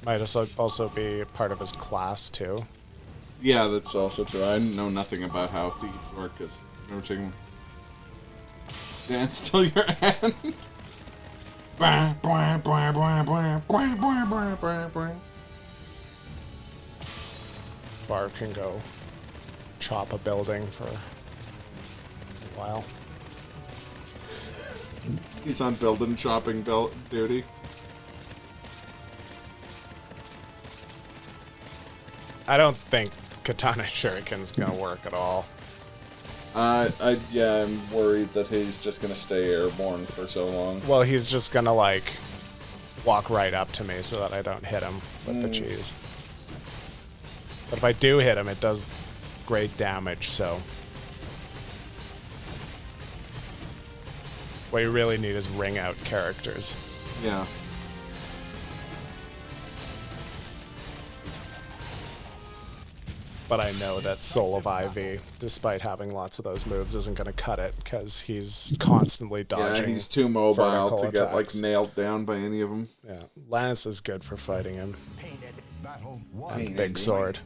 Might also be part of his class too. Yeah, that's also true. I know nothing about how thieves work because I've never taken one. Dance till your end. Far can go chop a building for a while. He's on building shopping duty. I don't think Katana Shuriken's gonna work at all. Yeah, I'm worried that he's just gonna stay airborne for so long. Well, he's just gonna, like, walk right up to me so that I don't hit him with the cheese. But if I do hit him, it does great damage, so... What you really need is ring-out characters. Yeah. But I know that Soul of Ivy, despite having lots of those moves, isn't going to cut it, because he's constantly dodging. Yeah, he's too mobile vertical to get, like, attacks. nailed down by any of them. Yeah, Lance is good for fighting him. Painted. Battle And 1. Big Sword.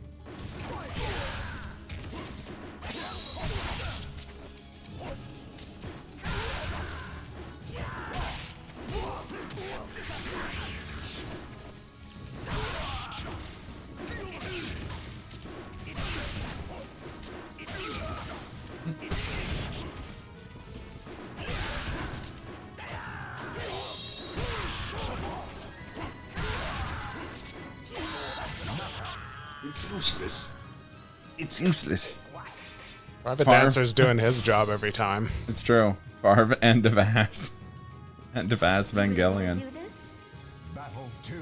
It's useless. It's useless. Private Farm. Dancer's doing his job every time. It's true. Farv, end of ass. End of ass Do Evangelion. this? Battle 2.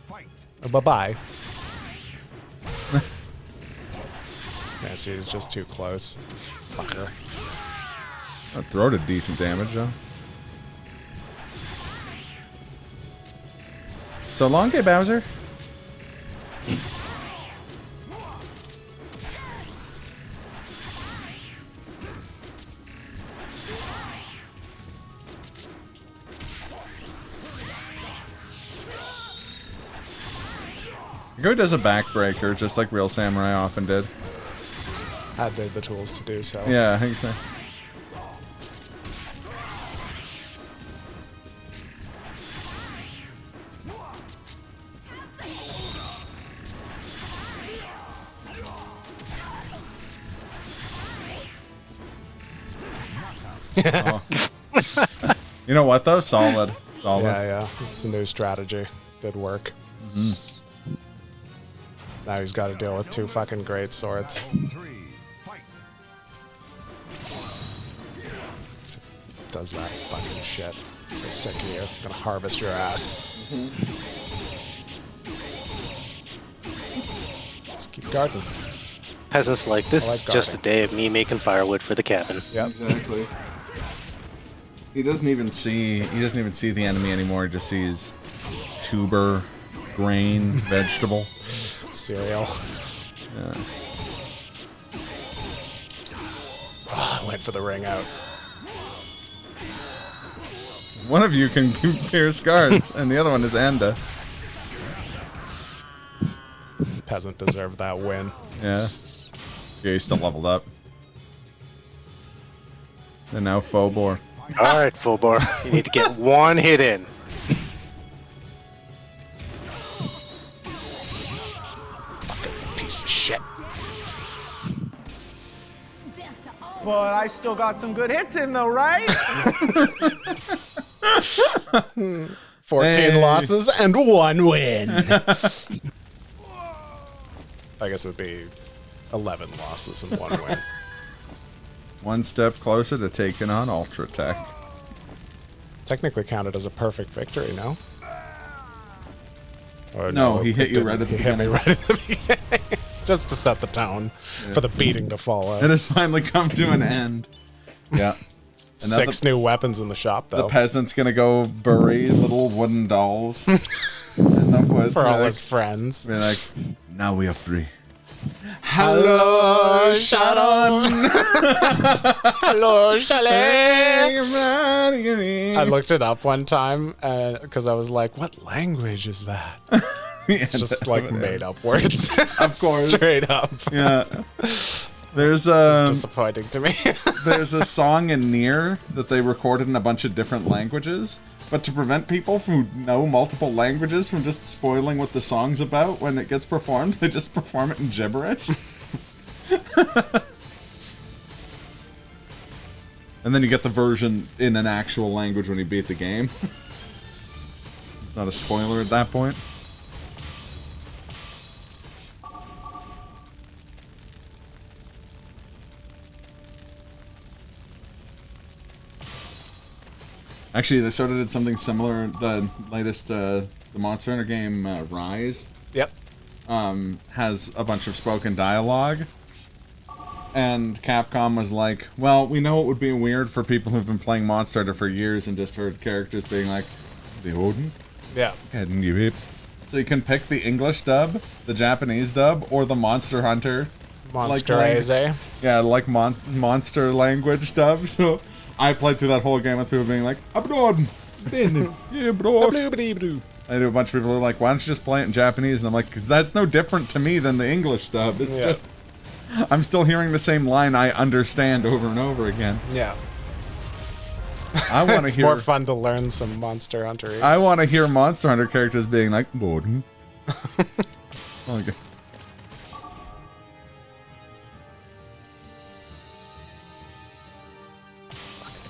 Fight. Bye-bye. Yeah, see, he's just too close. Fucker. That throw did decent damage, though. So long, Gay Bowser. Go does a backbreaker, just like Real Samurai often did. Had they the tools to do so. Yeah, I think so. Oh. You know what though? Solid. Solid. Yeah. It's a new strategy. Good work. Now he's got to deal with two fucking great swords. Battle 3. Fight. Does that fucking shit. So sick of you. Gonna harvest your ass. Just keep guarding. Peasants like this I like is just a day of me making firewood for the cabin. Yep. Exactly. He doesn't even see the enemy anymore. He just sees tuber, grain, vegetable. Cereal. Yeah. Went for the ring out. One of you can pierce guards, and the other one is Anda. Peasant deserved that win. Yeah. Yeah, he's still leveled up. And now Phobor. All right, Fulbor, you need to get one hit in. Piece of shit. Death to all. But I still got some good hits in though, right? 14 Hey. losses and 1 win. I guess it would be 11 losses and 1 win. One step closer to taking on Ultra Tech. Technically counted as a perfect victory, no? Or No, he it hit you didn't. right at the He hit me beginning. right at the beginning. Just to set the tone for the beating to follow. It has finally come to an end. Yeah. And now 6 new weapons in the shop, the though. peasant's gonna go bury little wooden dolls in the woods. For all Be his friends. like, now we are free. Hello, Sharon. Hello, Chalet. I looked it up one time because I was like, what language is that? It's just like made up words. Of course. Straight up. Yeah. There's It's disappointing to me. there's a song in Nier that they recorded in a bunch of different languages, but to prevent people who know multiple languages from just spoiling what the song's about when it gets performed, they just perform it in gibberish. And then you get the version in an actual language when you beat the game. It's not a spoiler at that point. Actually, they sort of did something similar. The latest, the Monster Hunter game, Rise. Yep. Has a bunch of spoken dialogue. And Capcom was like, well, we know it would be weird for people who've been playing Monster Hunter for years and just heard characters being like, the Odin? Yeah. And you So you can pick the English dub, the Japanese dub, or the Monster Hunter. Monsterese. Yeah, like monster language dub. So I played through that whole game with people being like, abroad! Yeah, bro. I knew a bunch of people who were like, why don't you just play it in Japanese? And I'm like, 'cause that's no different to me than the English dub. It's just, I'm still hearing the same line I understand over and over again. Yeah. I want to It's hear more fun to learn some Monster Hunter. I want to hear Monster Hunter characters being like, Borden. Okay.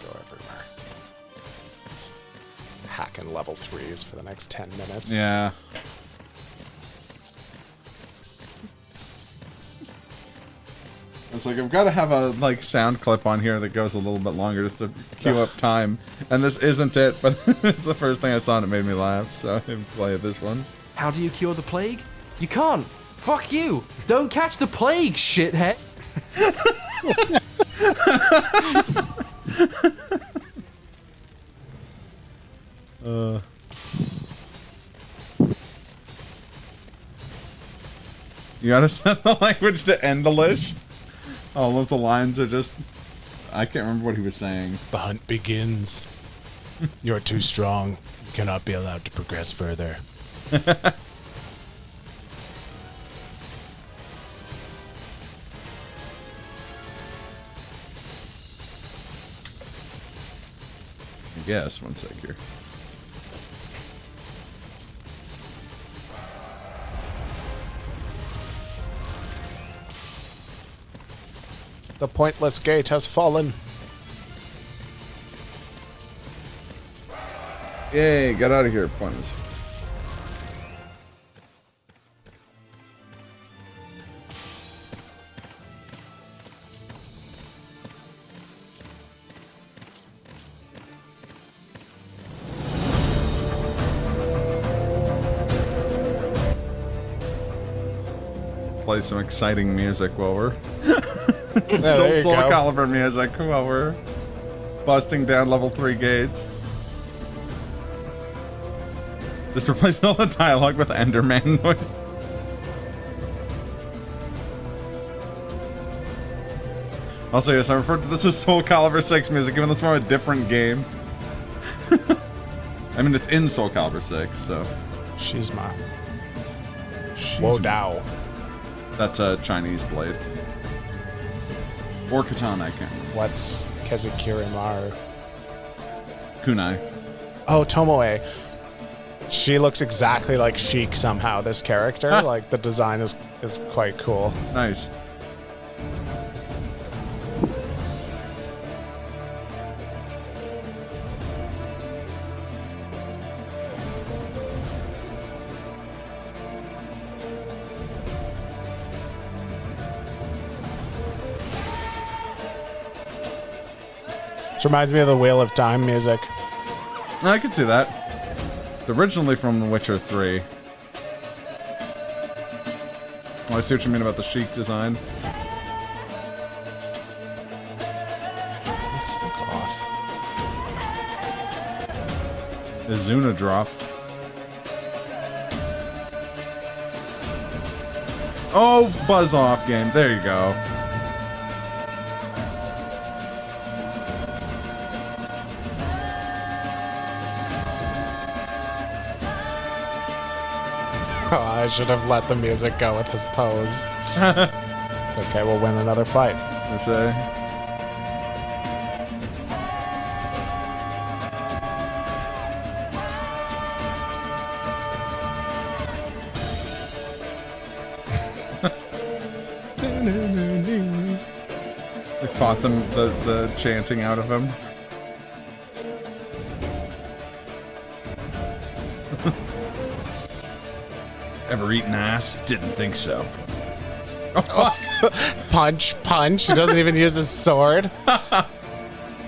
Go everywhere. Hacking level 3s for the next 10 minutes. Yeah. It's like, I've got to have a, like, sound clip on here that goes a little bit longer just to queue up time. And this isn't it, but it's the first thing I saw and it made me laugh, so I didn't play this one. How do you cure the plague? You can't. Fuck you. Don't catch the plague, shithead. You gotta set the language to Endelish. All of the lines are just... I can't remember what he was saying. The hunt begins. You're too strong. You cannot be allowed to progress further. I guess. One sec here. The pointless gate has fallen. Yay, get out of here, pointless. Play some exciting music while we're There still you Soul go. Calibur music while we're busting down level 3 gates. Just replace all the dialogue with Enderman noise. Also, yes, I referred to this as Soul Calibur 6 music, even though it's from a different game. I mean, it's in Soul Calibur 6, so... Shizma. Wo Dao. That's a Chinese blade. Or katana, I can't remember. What's Kezukirimaru? Kunai. Oh, Tomoe. She looks exactly like Sheik somehow, this character. Like, the design is quite cool. Nice. This reminds me of the Wheel of Time music. I can see that. It's originally from The Witcher 3. Oh, I see what you mean about the chic design. Let's fuck off. Izuna drop. Oh, buzz off game. There you go. Oh, I should have let the music go with his pose. It's okay, we'll win another fight. I say. They fought them, the chanting out of him. Ever eaten ass? Didn't think so. Punch, punch. He doesn't even use his sword.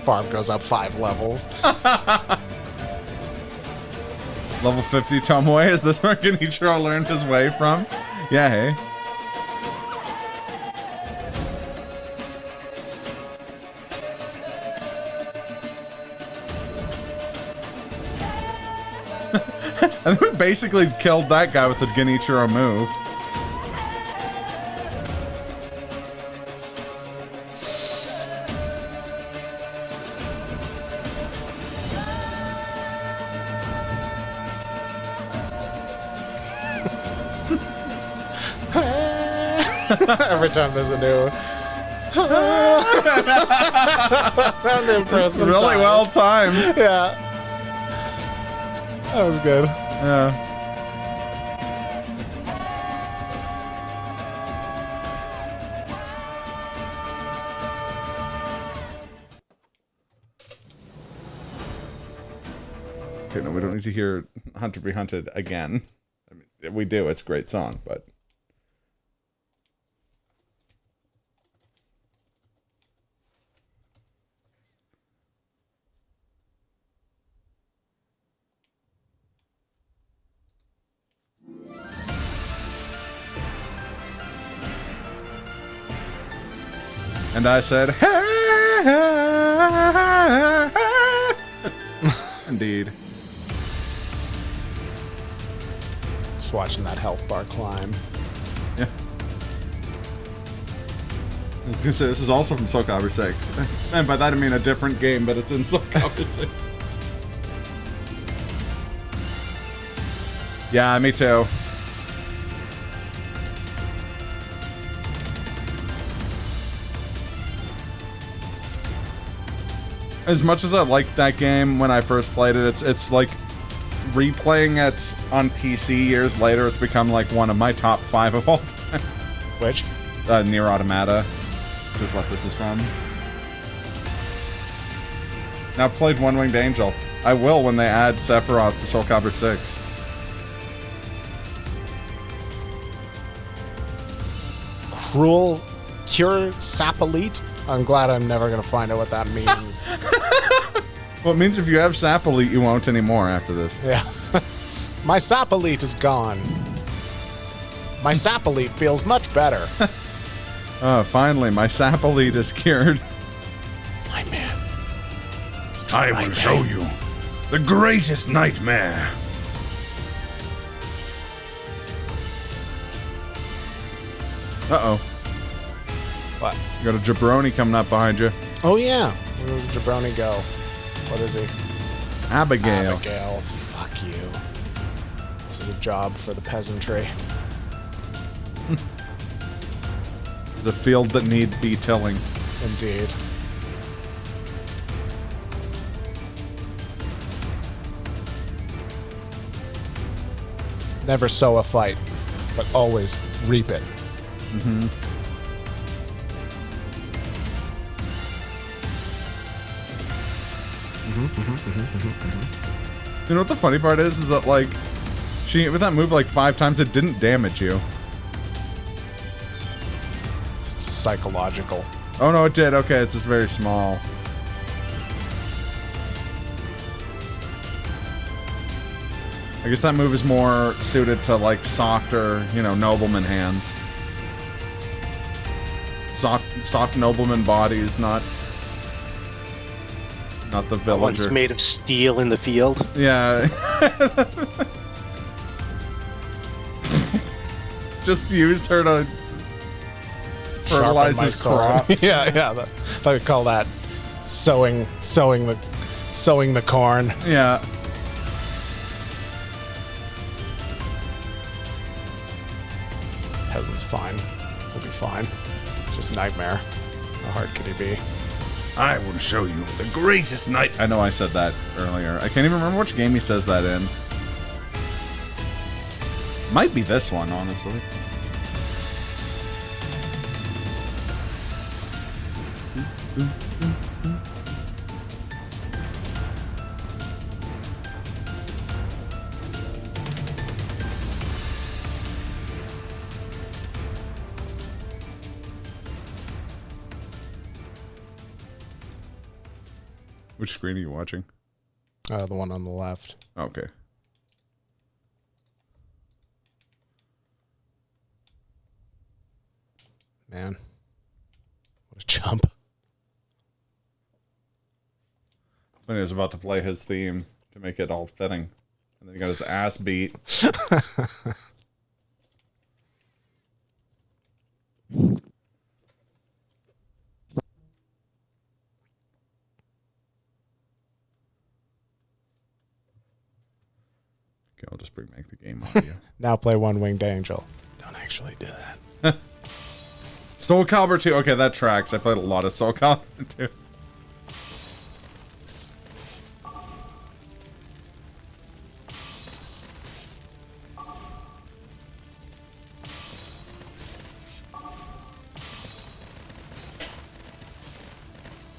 Farm goes up 5 levels. Level 50 Tomoe, is this where Genichiro learned his way from? Yeah, hey. And we basically killed that guy with a Genichiro move. Every time there's a new. It's really well timed. Yeah. That was good. Yeah. Okay, no, we don't need to hear Hunter be Hunted again. I mean, we do. It's a great song, but... And I said, indeed. Just watching that health bar climb. Yeah. I was gonna say, this is also from Soul Calibur 6. And by that I mean a different game, but it's in Soul Calibur 6. Yeah, me too. As much as I liked that game when I first played it, it's like replaying it on PC years later, it's become like one of my top 5 of all time. Which? Nier Automata, which is what this is from. Now I've played One Winged Angel. I will when they add Sephiroth to Soul Calibur 6. Cruel Cure Sapelite? I'm glad I'm never going to find out what that means. Well, it means if you have Sapelite, you won't anymore after this. Yeah. My Sapelite is gone. My Sapelite feels much better. Finally, my Sapelite is cured. Nightmare. I will show you the greatest nightmare. Uh-oh. What? You got a jabroni coming up behind you. Oh, yeah. Where does Jabroni go? What is he? Abigail. Abigail. Fuck you. This is a job for the peasantry. It's a field that need be tilling. Indeed. Never sow a fight, but always reap it. Mm-hmm. You know what the funny part is? Is that, like, she hit with that move like 5 times, it didn't damage you. It's just psychological. Oh no, it did. Okay, it's just very small. I guess that move is more suited to, like, softer, you know, nobleman hands. Soft nobleman bodies, not the villager. One's made of steel in the field. Yeah. Just used her to fertilize his crop. Yeah. I would call that sowing the corn. Yeah. Peasant's fine. He'll be fine. It's just Nightmare. How hard could he be? I will show you the greatest night. I know I said that earlier. I can't even remember which game he says that in. Might be this one, honestly. Which screen are you watching? The one on the left. Okay. Man. What a jump. It's when he was about to play his theme to make it all fitting. And then he got his ass beat. Okay, I'll just bring back the game audio. Now play One Winged Angel. Don't actually do that. Soul Calibur 2. Okay, that tracks. I played a lot of Soul Calibur 2.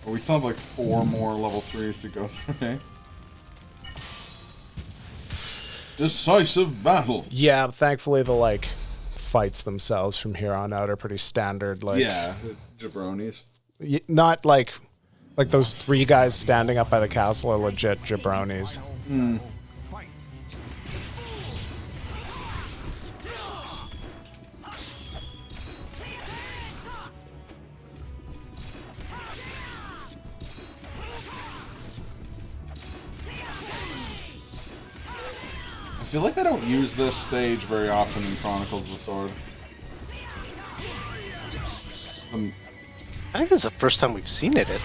Well, we still have like 4 more level 3s to go through, okay? Decisive battle. Yeah, thankfully the like fights themselves from here on out are pretty standard. Like, Yeah, jabronis. Not like those 3 guys standing up by the castle are legit jabronis. I feel like I don't use this stage very often in Chronicles of the Sword. I think this is the first time we've seen it. The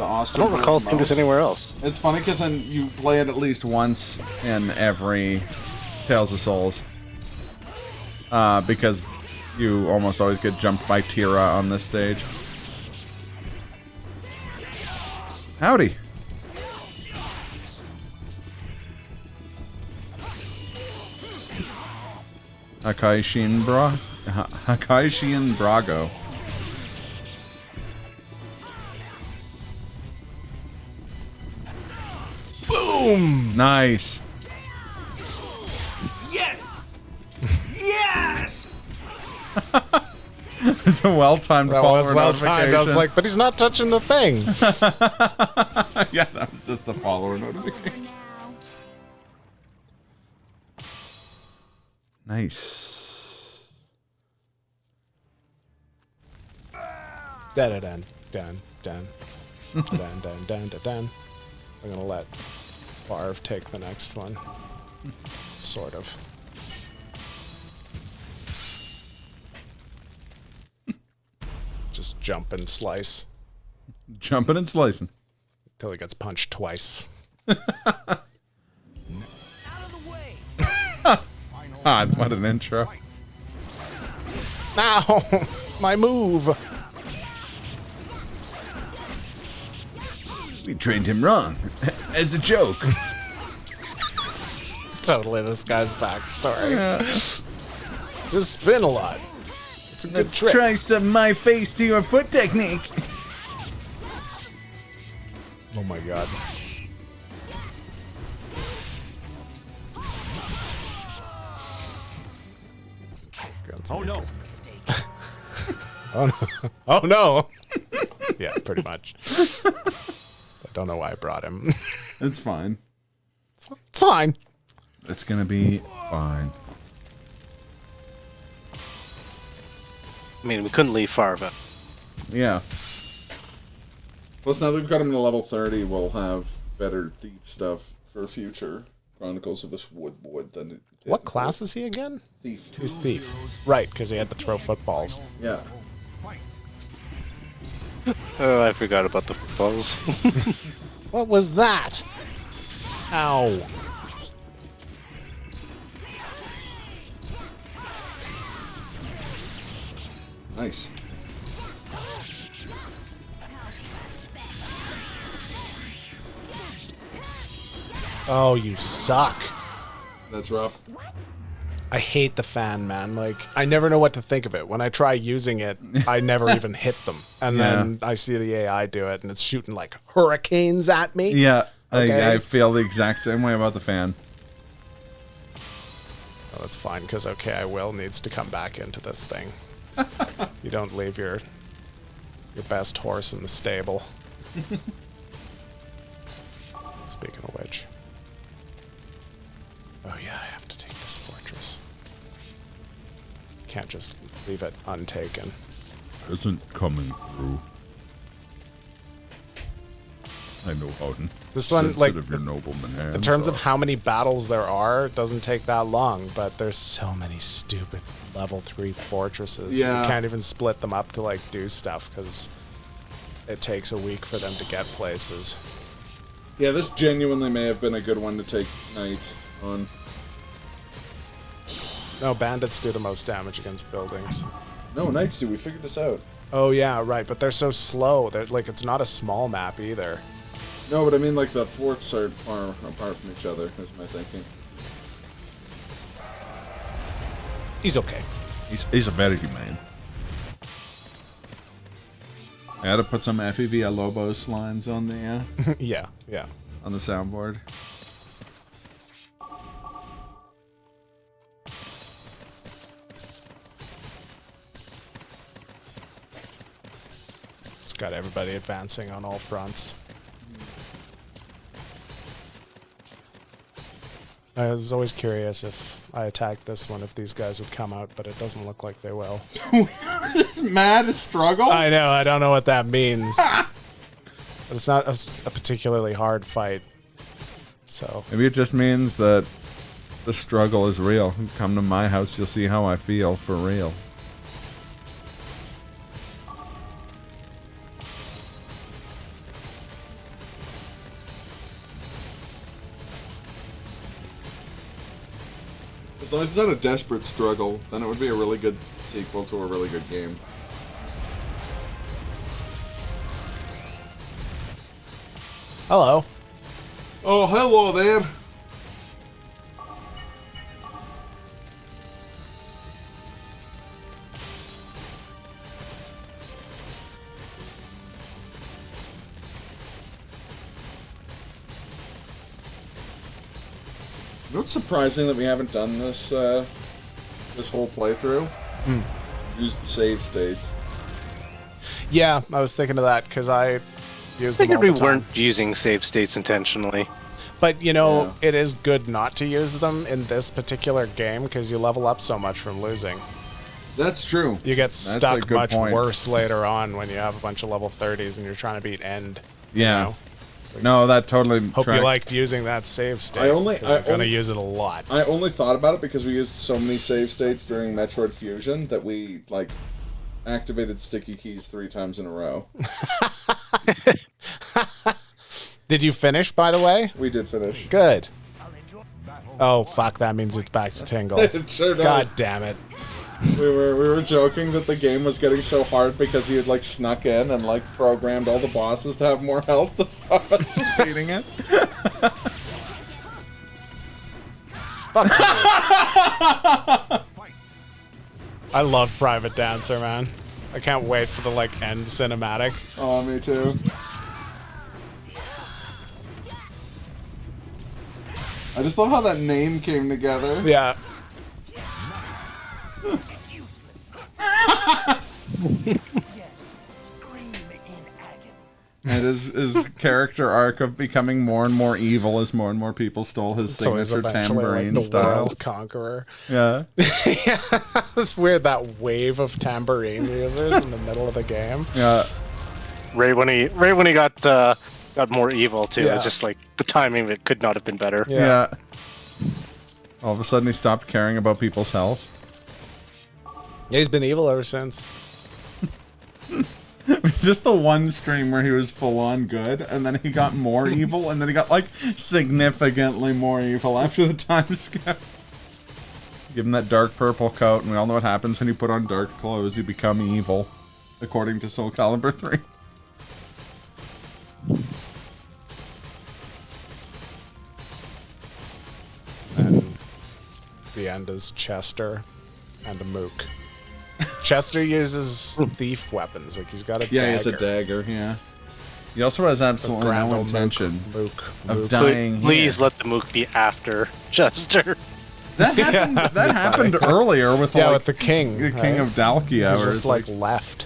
I don't recall seeing this anywhere else. It's funny because then you play it at least once in every Tales of Souls. Because you almost always get jumped by Tira on this stage. Howdy. Akaishin Brago. Boom! Nice. Yes! Yes! It's a well-timed That follower was well timed. I was notification. like, but he's not touching the thing. Yeah, that was just the follower notification. Nice. Dun dun dun dun dun dun dun dun dun. I'm gonna let Barv take the next one. Sort of. Just jump and slice Jumping and slicing. till he gets punched twice. Out of the way! God, what an intro. Now, my move. We trained him wrong. As a joke. It's totally this guy's backstory. Just spin a lot. It's a good trick. Try some my face to your foot technique. Oh my god. Oh no! Oh no. Oh no. Yeah, pretty much. I don't know why I brought him. It's fine. It's fine. It's gonna be fine. I mean, we couldn't leave Farva. Yeah. Plus, now that we've got him to level 30, we'll have better thief stuff for future Chronicles of this Wood than it did. What class is he again? Thief. He's thief. Right, because he had to throw footballs. Yeah. Oh, I forgot about the footballs. What was that? Ow. Nice. Oh, you suck. That's rough. I hate the fan, man. Like, I never know what to think of it. When I try using it, I never even hit them. And then I see the AI do it, and it's shooting like hurricanes at me. Yeah, Okay. I feel the exact same way about the fan. Oh, that's fine, because OK, Will needs to come back into this thing. You don't leave your best horse in the stable. Speaking of which. Oh yeah, I have to take this fortress. Can't just leave it untaken. isn't coming through. I know how This one, like, sensitive your nobleman hands in terms of are. how many battles there are, it doesn't take that long, but there's so many stupid level 3 fortresses. Yeah. You can't even split them up to, like, do stuff, because it takes a week for them to get places. Yeah, this genuinely may have been a good one to take knights on. No, bandits do the most damage against buildings. No, knights do. We figured this out. Oh, yeah, right, but they're so slow. They're, like, it's not a small map, either. No, but I mean, like, the forts are far apart from each other, is my thinking. He's okay. He's a very humane. I had to put some FEV Lobos lines on the yeah. on the soundboard. It's got everybody advancing on all fronts. I was always curious if I attacked this one, if these guys would come out, but it doesn't look like they will. It's mad struggle? I know, I don't know what that means. But it's not a particularly hard fight. So, Maybe it just means that the struggle is real. Come to my house, you'll see how I feel for real. As long as it's not a desperate struggle, then it would be a really good sequel to a really good game. hello. Oh, hello there! You know, it's surprising that we haven't done this this whole playthrough. Used save states. Yeah, I was thinking of that because I used I them all figured we the time. weren't using save states intentionally. But, you know, Yeah. it is good not to use them in this particular game because you level up so much from losing. That's true. You get That's a stuck good much point. worse later on when you have a bunch of level 30s and you're trying to beat end. Yeah. You know? No, that totally. Hope you liked using that save state. I only- 'cause I you're gonna only- use it a lot. I only thought about it because we used so many save states during Metroid Fusion that we like activated sticky keys 3 times in a row. Did you finish, by the way? We did finish. Good. Oh, fuck, that means it's back to Tingle. It sure does. God damn it. We were joking that the game was getting so hard because he had like snuck in and like programmed all the bosses to have more health to stop us from beating it. Fuck you. I love Private Dancer, man. I can't wait for the like end cinematic. Oh, me too. I just love how that name came together. Yeah. And his character arc of becoming more and more evil as more and more people stole his So he's signature eventually tambourine like the style. world conqueror. Yeah. Yeah, it's weird that wave of tambourine users in the middle of the game. Yeah. Right when he got more evil too. Yeah. It's just like the timing of it could not have been better. Yeah. All of a sudden he stopped caring about people's health. Yeah, he's been evil ever since. It was just the one stream where he was full on good, and then he got more evil, and then he got like significantly more evil after the time skip. Give him that dark purple coat, and we all know what happens when you put on dark clothes. You become evil, according to Soul Calibur 3. And the end is Chester and a mook. Chester uses thief weapons. Like he's got a Yeah, dagger. he has a dagger, yeah. He also has absolutely Grand no old intention mook. of Mook. dying. Please here. let the mook be after Chester. That happened. That happened earlier with Yeah, like, with the king. the king of Dalkia, He's where just it's like like left.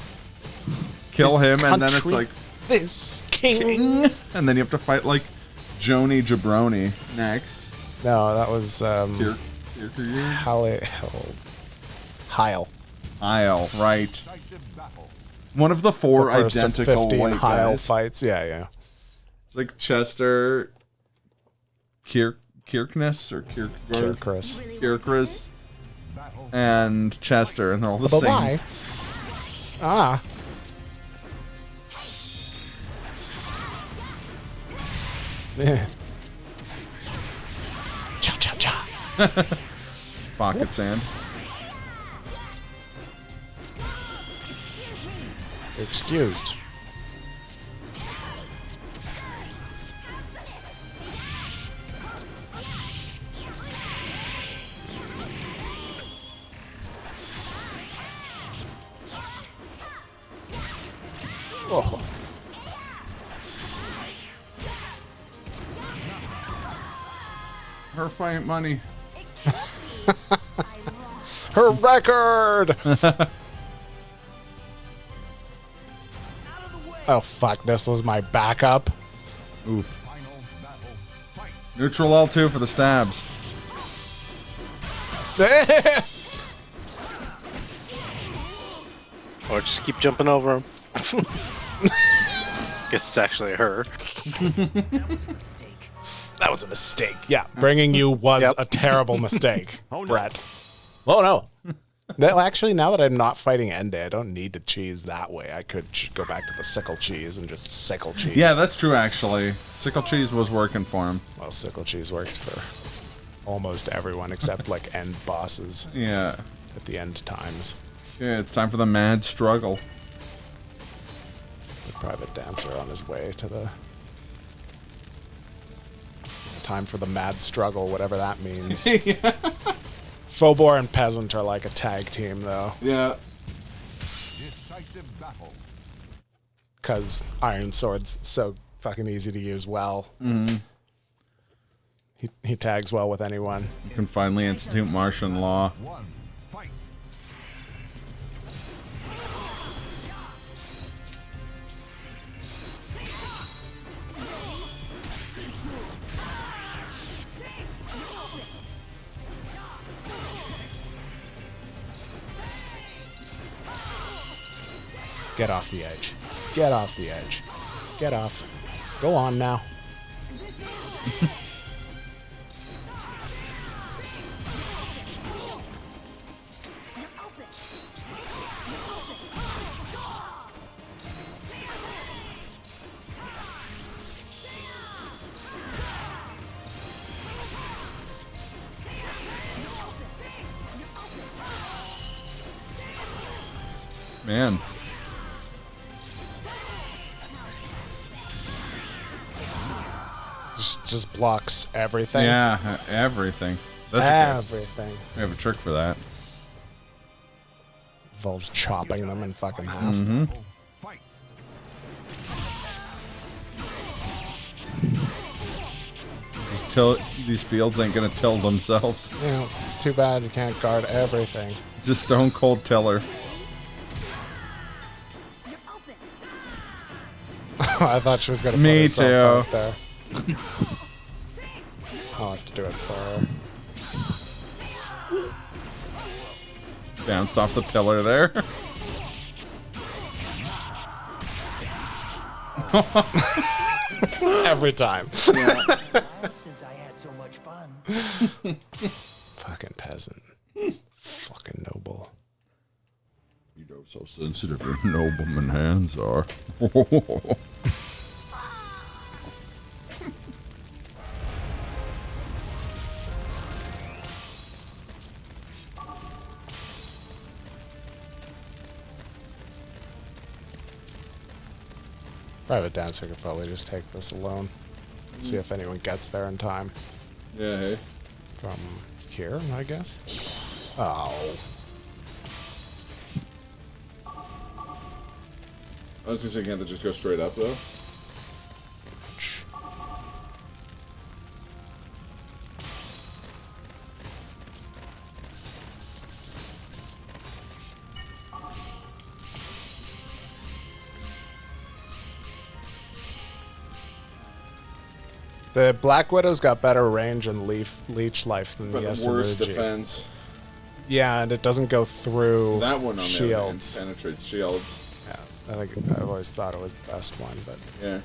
kill This him, and then it's country, like this king. and then you have to fight like Joni Jabroni next. No, that was Heil. Isle, right. Decisive battle. One of the four the first identical of 15 white Heil guys. fights. Yeah. It's like Chester, Kirkness or Chris. Kirkris, and Chester, and they're all the Bye-bye. same. Ah. Yeah. Cha cha cha. Pocket sand. Excused. Oh. Her fight money. Her record! Oh fuck, this was my backup. Oof. Neutral L2 for the stabs. Or just keep jumping over him. Guess it's actually her. That was a mistake. Yeah, bringing you was a terrible mistake, Brett. Oh no. No, actually, now that I'm not fighting Ende, I don't need to cheese that way. I could go back to the sickle cheese and just sickle cheese. Yeah, that's true, actually. Sickle cheese was working for him. Well, sickle cheese works for almost everyone except like end bosses Yeah. at the end times. Yeah, it's time for the mad struggle. The private dancer on his way to the time for the mad struggle, whatever that means. Phobor and Peasant are like a tag team, though, Yeah. Decisive battle. because Iron Sword's so fucking easy to use well. He tags well with anyone. You can finally institute Martian law. One. Fight. Get off the edge. Get off the edge. Get off. Go on now. Man. Just blocks everything. Yeah, everything. That's Everything. we have a trick for that. Involves chopping them in fucking half. Fight. These fields ain't gonna till themselves. You know, it's too bad you can't guard everything. It's a stone cold tiller. I thought she was gonna put Me herself too. out there. I'll have to do it for her. Bounced off the pillar there. Every time. Since I had so much fun. Fucking peasant. Fucking noble. You know, so sensitive your nobleman hands are. Private dancer could probably just take this alone. See if anyone gets there in time. Yeah, hey. From here, I guess. Oh. I was just thinking to just go straight up though. The Black Widow's got better range and leech life than the worse Yasurugi. defense. Yeah, and it doesn't go through That one on shields. the other hand penetrates shields. Yeah, I think I've always thought it was the best one, but Yeah.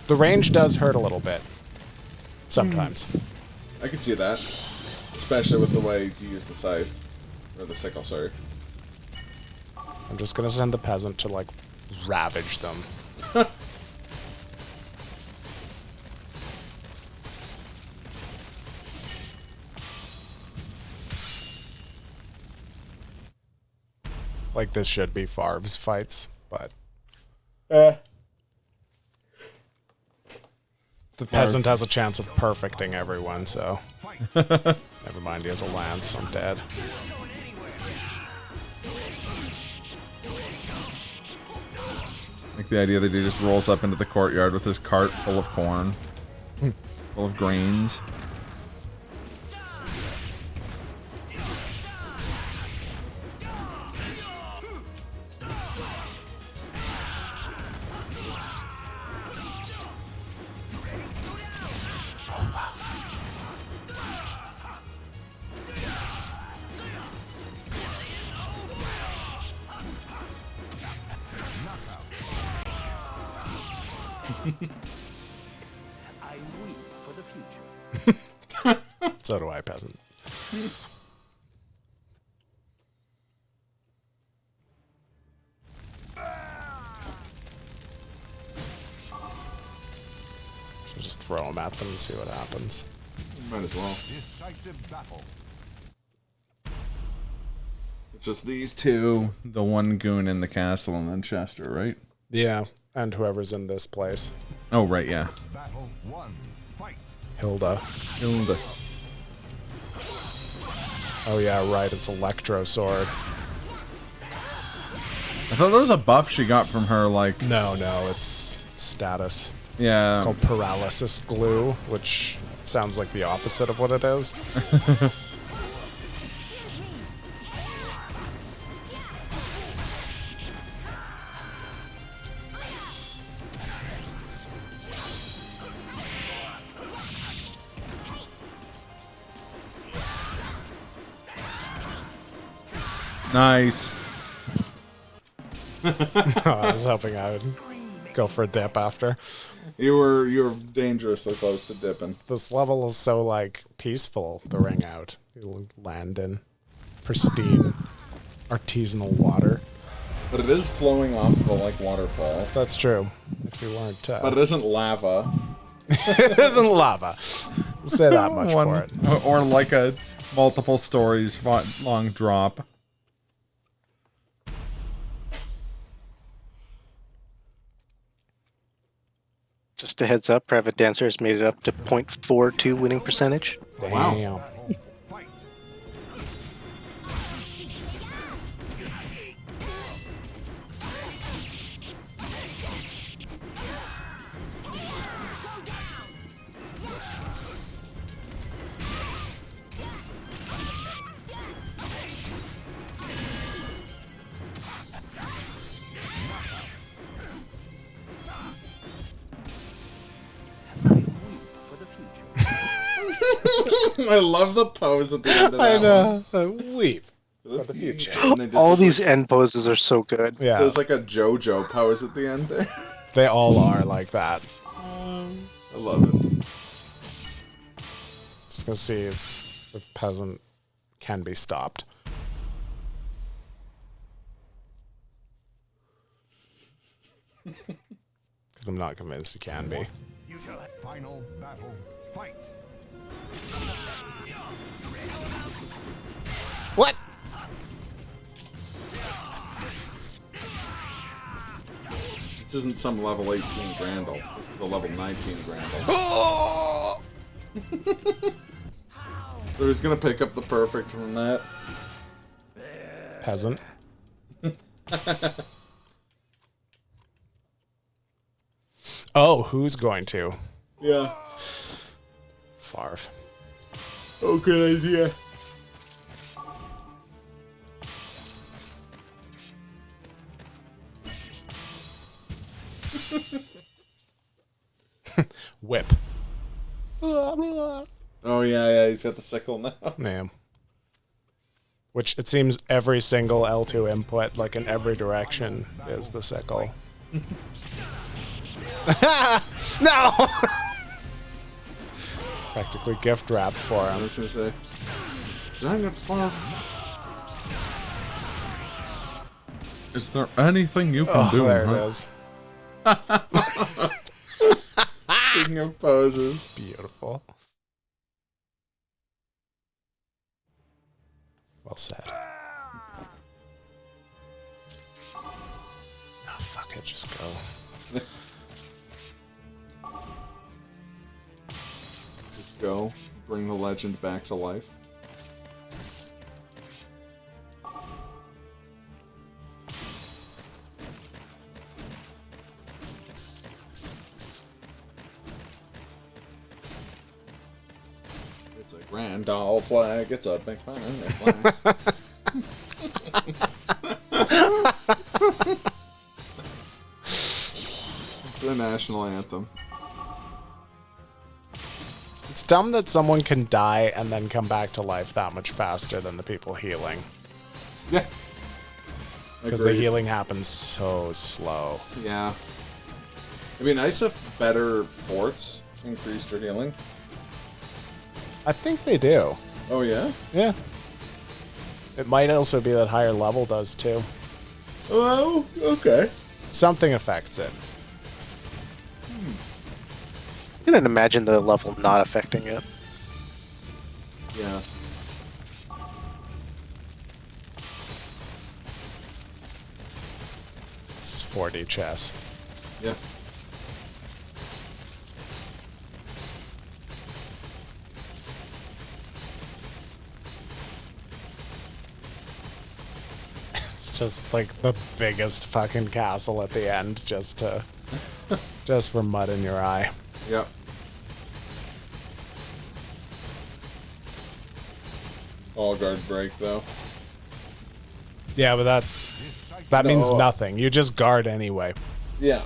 the range does hurt a little bit sometimes. I could see that. Especially with the way you use the scythe. Or the sickle, sorry. I'm just gonna send the peasant to like ravage them. Like this should be Favre's fights, but the peasant has a chance of perfecting everyone, so never mind, he has a lance, I'm dead. Like the idea that he just rolls up into the courtyard with his cart full of corn. Full of grains. I weep for the future. So do I, peasant. So just throw them at them and see what happens. Might as well. Decisive battle. It's just these two, the one goon in the castle, and then Chester, right? Yeah, and whoever's in this place. Oh, right, yeah. Battle 1. Fight. Hilda. Hilda. Oh yeah, right, it's Electro Sword. I thought that was a buff she got from her, like... No, it's status. Yeah. It's called Paralysis Glue, which sounds like the opposite of what it is. Nice. I was hoping I would go for a dip after. You were dangerously close to dipping. This level is so, like, peaceful, the ring out. You land in pristine, artisanal water. But it is flowing off of a, like, waterfall. That's true. If you weren't... But it isn't lava. It isn't lava. I'll say that much for it. Or like a multiple stories long drop. Just a heads up, Private Dancer has made it up to 0.42 winning percentage. Damn. Fight. For the future. I love the pose at the end of that I know. Weep one. for the future. And they just All look these like, end poses are so good. Yeah, there's like a JoJo pose at the end there. they all are like that. I love it. Just gonna see if Peasant can be stopped. Because I'm not convinced he can be. You shall have final battle. Fight. What? This isn't some level 18 Grandel. This is a level 19 Grandel. Oh! So he's gonna pick up the perfect from that. Peasant. Oh, who's going to? Yeah. Farv. Oh, good idea. Whip. Oh yeah, he's got the sickle now. Man. Which it seems every single L2 input, like in every direction, is the sickle. No! Practically gift wrapped for I him. was gonna say. Dang it, Farm. Is there anything you can do? There huh? it is. Speaking of poses. Beautiful. Well said. Oh, fuck it, just go. Just go. Bring the legend back to life. It's a grand old flag. It's a big flag. It's the national anthem. It's dumb that someone can die and then come back to life that much faster than the people healing. Yeah. Because the healing happens so slow. Yeah. It'd be nice if better forts increased your healing. I think they do. Oh, yeah? Yeah. It might also be that higher level does too. Oh, okay. Something affects it. I couldn't imagine the level not affecting it. Yeah. This is 4D chess. Yeah. It's just like the biggest fucking castle at the end just to just for mud in your eye. Yep. All guard break, though. Yeah, but that means nothing. You just guard anyway. Yeah.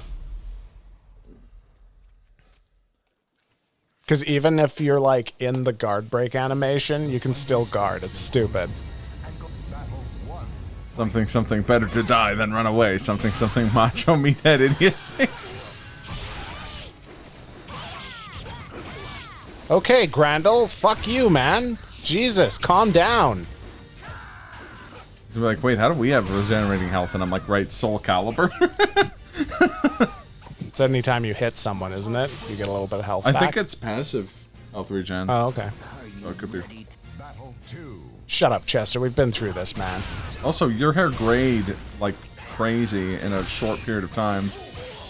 Because even if you're like in the guard break animation, you can still guard. It's stupid. Something, something better to die than run away. Something, something macho meathead idiocy. Okay, Grandel, fuck you, man. Jesus, calm down. He's like, wait, how do we have regenerating health? And I'm like, right, Soul Calibur. It's anytime you hit someone, isn't it? You get a little bit of health I back. think it's passive health regen. Oh, okay. So it could be. Shut up, Chester. We've been through this, man. Also, your hair grayed like crazy in a short period of time.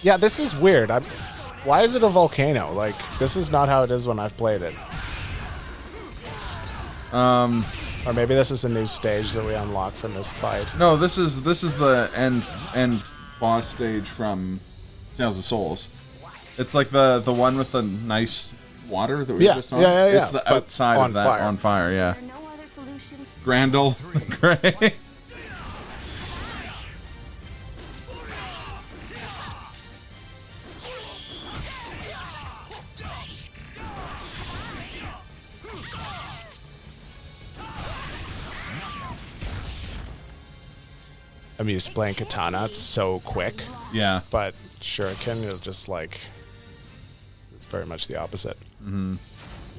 Yeah, this is weird. Why is it a volcano? Like, this is not how it is when I've played it. Or maybe this is a new stage that we unlock from this fight. No, this is the end boss stage from Tales of Souls. It's like the one with the nice water that we were just on. Yeah. It's the But outside on of that fire. on fire, yeah. No other solution. Grandel, Gray. I'm used to playing Katana. It's so quick. Yeah. But Shuriken, you'll just like... It's very much the opposite. Mm-hmm.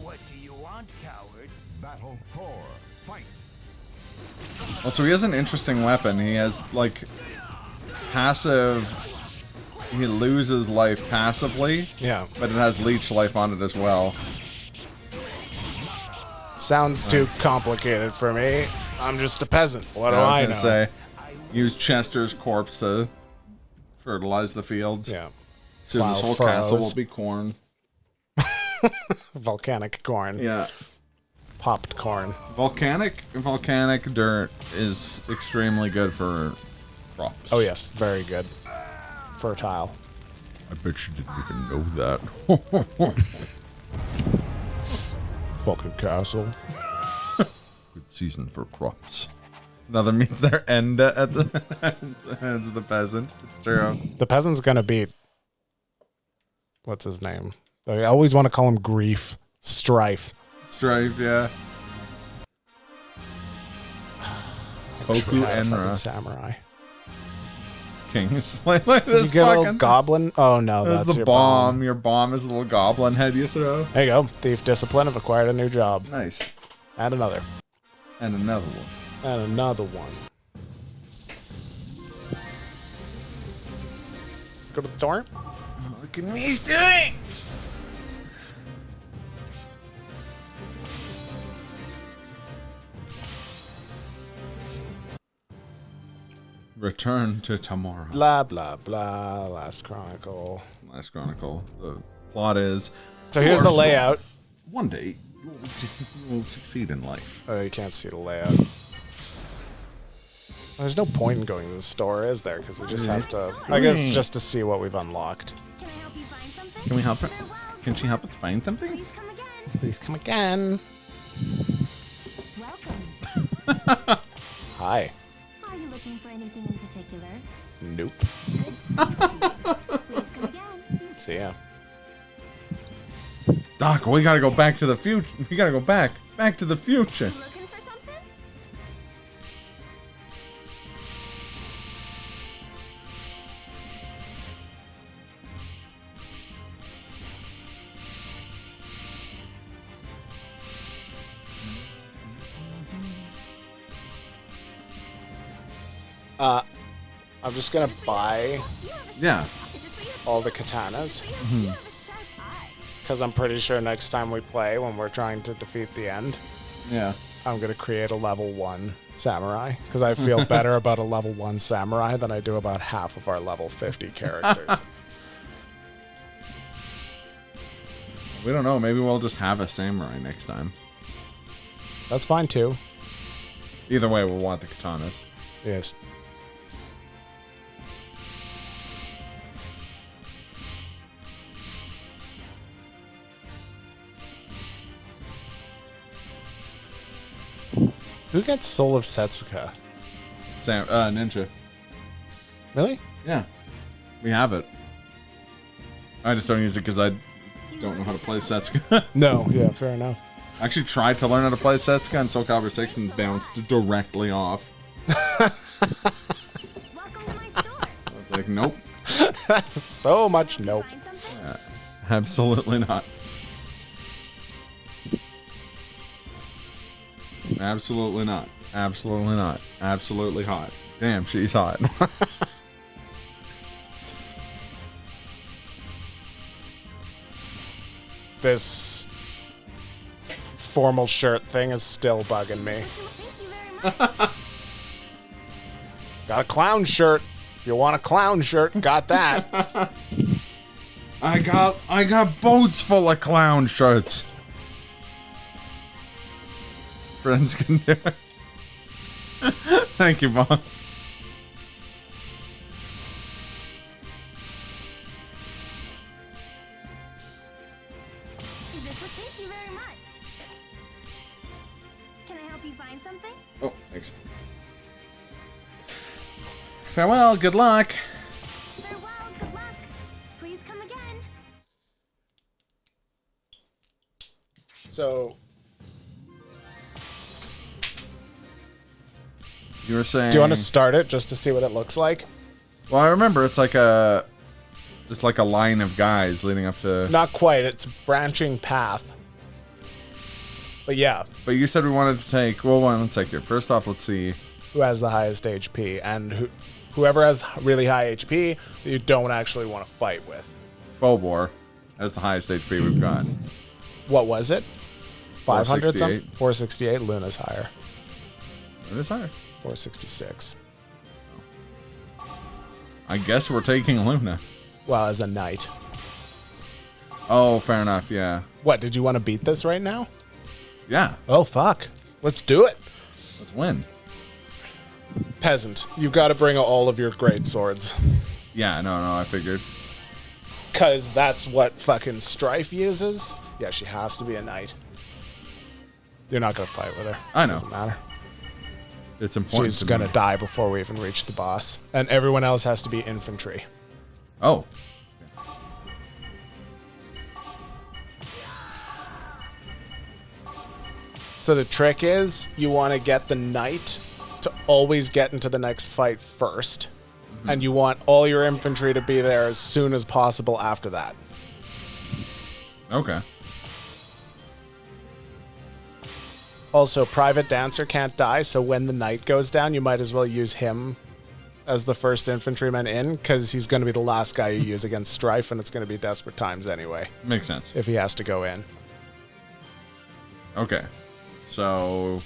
What do you want, coward? Battle 4. Fight. Also, he has an interesting weapon. He has, like, passive... He loses life passively. Yeah. But it has leech life on it as well. Sounds too complicated for me. I'm just a peasant. What do I I was know? gonna say, use Chester's corpse to fertilize the fields. Yeah. Soon this Plow whole castle furrows. will be corn. Volcanic corn. Yeah. Popped corn. Volcanic dirt is extremely good for crops. Oh yes, very good. Fertile. I bet you didn't even know that. Fucking castle. Good season for crops. Another means their end at the hands of the peasant. It's true. The peasant's gonna beat... What's his name? I always want to call him Grief. Strife. Strife, yeah. Koku Fucking Enra. samurai. King. It's like this You get a little fucking... goblin. Oh no, That's that's the your bomb. bomb. Your bomb is a little goblin head you throw. There you go. Thief discipline have acquired a new job. Nice. And another. And another one. And another one. Go to the door. Look at me doing. Return to tomorrow. Blah blah blah. Last Chronicle. Last Chronicle. The plot is. So here's the layout. One day you will succeed in life. Oh, you can't see the layout. There's no point in going to the store, is there? Because we just have to. I guess just to see what we've unlocked. Can I help you find something? Can we help her? You're welcome. Can she help us find something? Please come again. Please come again. Welcome. Hi. Are you looking for anything in particular? Nope. Good speaking to you. Please come again. See ya. Doc, we gotta go back to the future. We gotta go back to the future. You looking for something? I'm just gonna buy Yeah. all the katanas. You have a sharp eye. Because I'm pretty sure next time we play, when we're trying to defeat the end, Yeah. I'm going to create a level 1 samurai. Because I feel better about a level 1 samurai than I do about half of our level 50 characters. We don't know. Maybe we'll just have a samurai next time. That's fine too. Either way, we'll want the katanas. Yes. Who gets Soul of Setsuka? Ninja. Really? Yeah. We have it. I just don't use it because I don't know how to play Setsuka. No. Yeah, fair enough. I actually tried to learn how to play Setsuka in Soul Calibur 6 and bounced directly off. Welcome to my store. I was like, nope. So much nope. Find something? Absolutely not. Absolutely not. Absolutely not. Absolutely hot. Damn, she's hot. This formal shirt thing is still bugging me. Thank you very much. Got a clown shirt. If you want a clown shirt, got that. I got boats full of clown shirts. Friends can do it. Thank you, Mom. Thank you very much. Can I help you find something? Oh, thanks. Farewell, good luck. Farewell, good luck. Please come again. So, You were saying... do you want to start it just to see what it looks like? Well, I remember it's like just like a line of guys leading up to... Not quite. It's a branching path. But yeah, But you said we wanted to take... Well, let's take it. First off, let's see... who has the highest HP, and whoever has really high HP that you don't actually want to fight with. Phobor as the highest HP we've got. What was it? 500 something? 468. 468. Luna's higher. It is higher. 466. I guess we're taking Luna. Well, as a knight. Oh, fair enough, yeah. What, did you want to beat this right now? Yeah, Oh, fuck. Let's do it. let's win. Peasant, you've got to bring all of your great swords. Yeah, no, I figured. Because that's what fucking Strife uses. Yeah, she has to be a knight. You're not going to fight with her. I know. Doesn't matter. It's important She's to going to me. die before we even reach the boss. And everyone else has to be infantry. Oh. So the trick is you want to get the knight to always get into the next fight first, and you want all your infantry to be there as soon as possible after that. Okay. Also, Private Dancer can't die, so when the knight goes down, you might as well use him as the first infantryman in, because he's going to be the last guy you use against Strife, and it's going to be desperate times anyway. Makes sense. If he has to go in. Okay. So,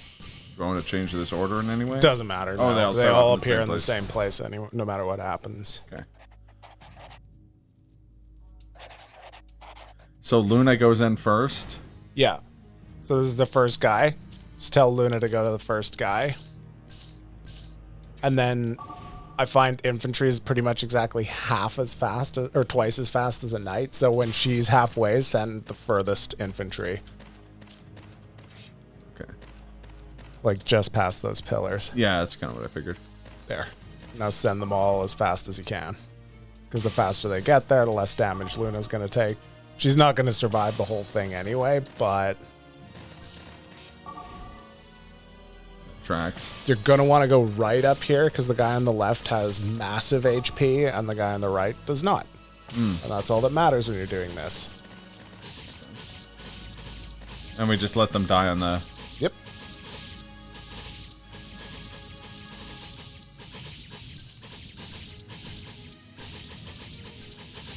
do I want to change this order in any way? Doesn't matter. Oh, no. they They all in the appear same in the place. same place anyway, no matter what happens. Okay. So Luna goes in first. Yeah. So this is the first guy. Just tell Luna to go to the first guy. And then I find infantry is pretty much exactly half as fast, or twice as fast as a knight. So when she's halfway, send the furthest infantry. Okay. Like just past those pillars. Yeah, that's kind of what I figured. There. Now send them all as fast as you can. Because the faster they get there, the less damage Luna's going to take. She's not going to survive the whole thing anyway, but Tracks. you're going to want to go right up here because the guy on the left has massive HP and the guy on the right does not. And that's all that matters when you're doing this. And we just let them die on the... Yep.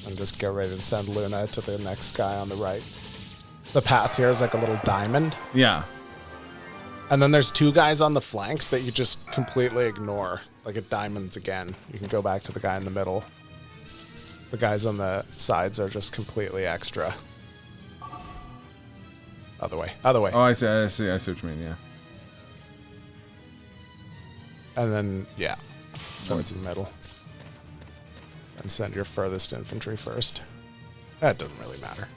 And just get ready to send Luna to the next guy on the right. The path here is like a little diamond. Yeah. And then there's two guys on the flanks that you just completely ignore. Like a diamonds again. You can go back to the guy in the middle. The guys on the sides are just completely extra. Other way. Other way. Oh, I see what you mean, yeah. And then, yeah, towards the middle. And send your furthest infantry first. That doesn't really matter.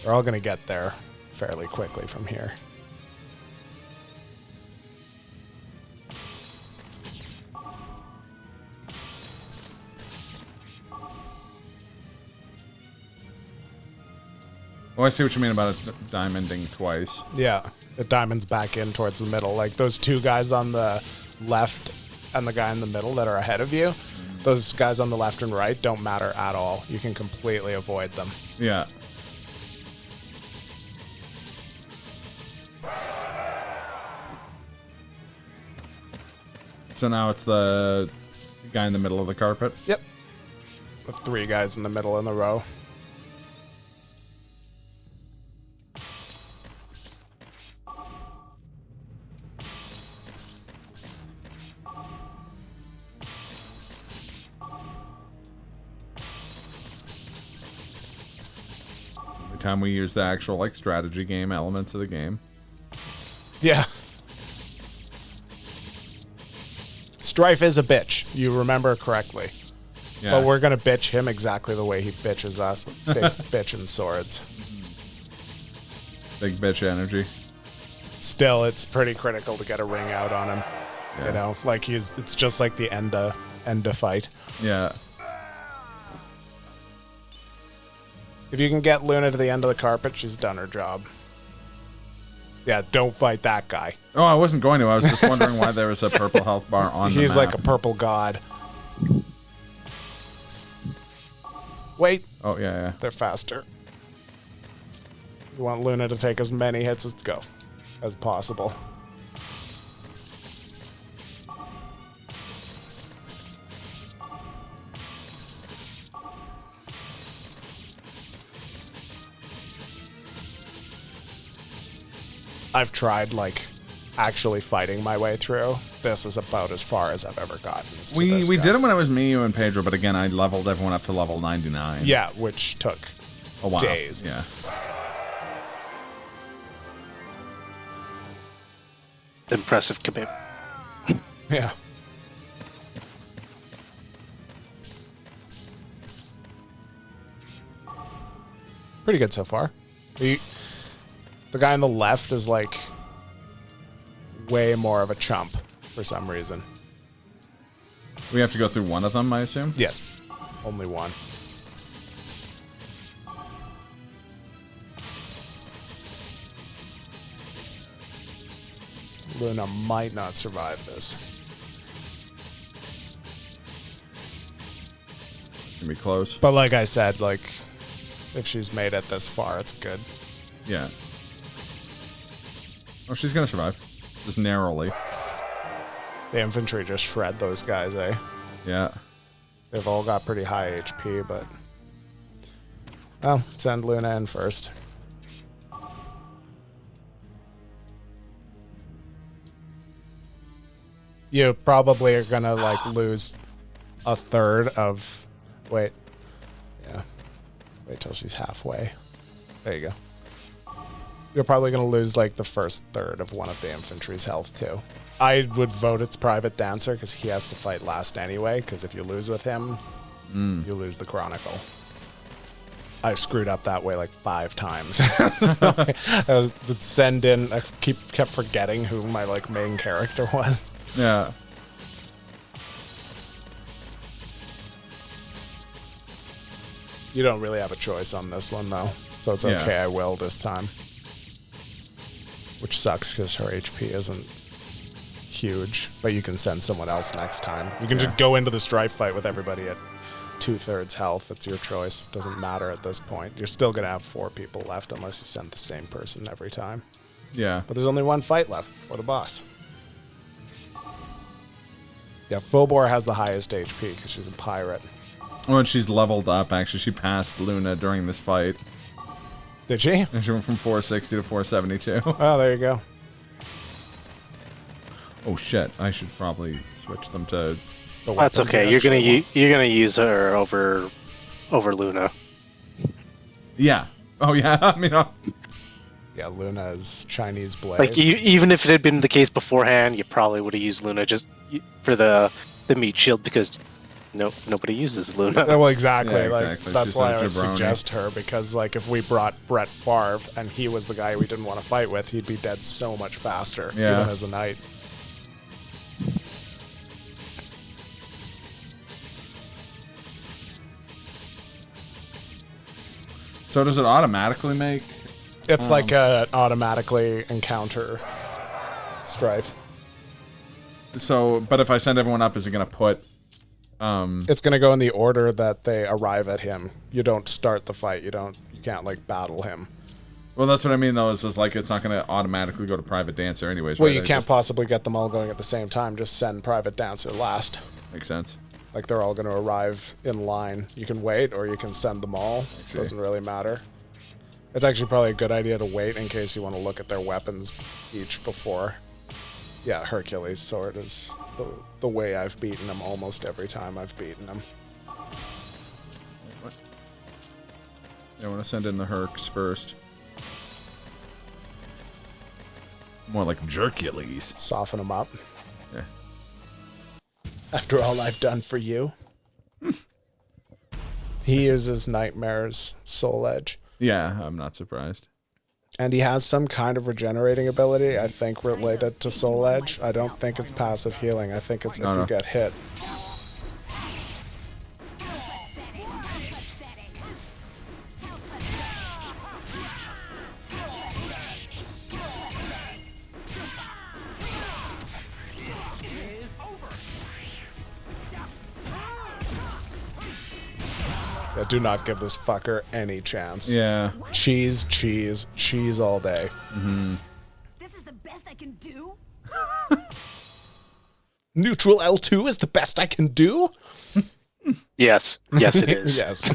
They're all going to get there fairly quickly from here. Oh, I see what you mean about it diamonding twice. Yeah, the diamond's back in towards the middle. Like those two guys on the left and the guy in the middle that are ahead of you, those guys on the left and right don't matter at all. You can completely avoid them. Yeah. So now it's the guy in the middle of the carpet? Yep. The three guys in the middle in the row. Every time we use the actual like strategy game elements of the game. Yeah. Strife is a bitch. You remember correctly. Yeah. But we're going to bitch him exactly the way he bitches us. Big bitchin' swords. Big bitch energy. Still, it's pretty critical to get a ring out on him. Yeah. You know, like it's just like the Enda fight. Yeah. If you can get Luna to the end of the carpet, she's done her job. Yeah, don't fight that guy. Oh, I wasn't going to. I was just wondering why there was a purple health bar on the map. He's like a purple god. Wait. Oh, yeah, yeah. They're faster. You want Luna to take as many hits as possible. I've tried, like, actually fighting my way through. This is about as far as I've ever gotten. We did it when it was me, you, and Pedro, but again, I leveled everyone up to level 99. Yeah, which took a while. Days. Yeah. Impressive commitment. Yeah. Pretty good so far. The guy on the left is like way more of a chump for some reason. We have to go through one of them, I assume? Yes. Only one. Luna might not survive this. Gonna be close. But like I said, like, if she's made it this far, it's good. Yeah. Oh, she's gonna survive. Just narrowly. The infantry just shred those guys, eh? Yeah. They've all got pretty high HP, but... Well, send Luna in first. You probably are gonna, like, lose a third of... Wait. Yeah. Wait till she's halfway. There you go. You're probably gonna lose, like, the first third of one of the infantry's health, too. I would vote it's Private Dancer, because he has to fight last anyway, because if you lose with him, you lose the Chronicle. I've screwed up that way like 5 times. So I would send in. I kept forgetting who my like main character was. Yeah. You don't really have a choice on this one though, so it's okay. Yeah. I will this time, which sucks because her HP isn't huge. But you can send someone else next time. You can just go into the strife fight with everybody at 2/3 health. It's your choice. Doesn't matter at this point. You're still gonna have 4 people left unless you send the same person every time. Yeah. But there's only one fight left before the boss. Yeah, Phobor has the highest HP because she's a pirate. Oh, and she's leveled up, actually. She passed Luna during this fight. Did she? And she went from 460 to 472. Oh, there you go. Oh, shit. I should probably switch them to... That's okay. You're gonna use her over Luna. Yeah. Oh, yeah. I mean... Yeah, Luna's Chinese blade. Like even if it had been the case beforehand, you probably would have used Luna just for the meat shield because nobody uses Luna. Well, exactly. Yeah, like exactly. that's She's why a I would jabroni. suggest her because like if we brought Brett Favre and he was the guy we didn't want to fight with, he'd be dead so much faster, Yeah. even as a knight. So does it automatically make... It's like a automatically encounter strife. So, but if I send everyone up, is it going to put... It's gonna go in the order that they arrive at him. You don't start the fight. You can't like battle him. Well, that's what I mean, though, is like it's not going to automatically go to Private Dancer anyways. Well, right? you It's can't just- possibly get them all going at the same time. Just send Private Dancer last. Makes sense. Like they're all going to arrive in line. You can wait or you can send them all. Actually. Doesn't really matter. It's actually probably a good idea to wait in case you want to look at their weapons each before. Yeah, Hercules' sword is the way I've beaten them almost every time I've beaten them. What? Yeah, I want to send in the Hercs first. More like Jercules. Soften them up. Yeah. After all I've done for you. He uses Nightmare's Soul Edge. Yeah, I'm not surprised. And he has some kind of regenerating ability, I think, related to Soul Edge. I don't think it's passive healing. I think it's if you get hit. Yeah, do not give this fucker any chance. Yeah. Cheese, cheese, cheese all day. Mm-hmm. This is the best I can do? Neutral L2 is the best I can do? Yes. Yes, it is. Yes.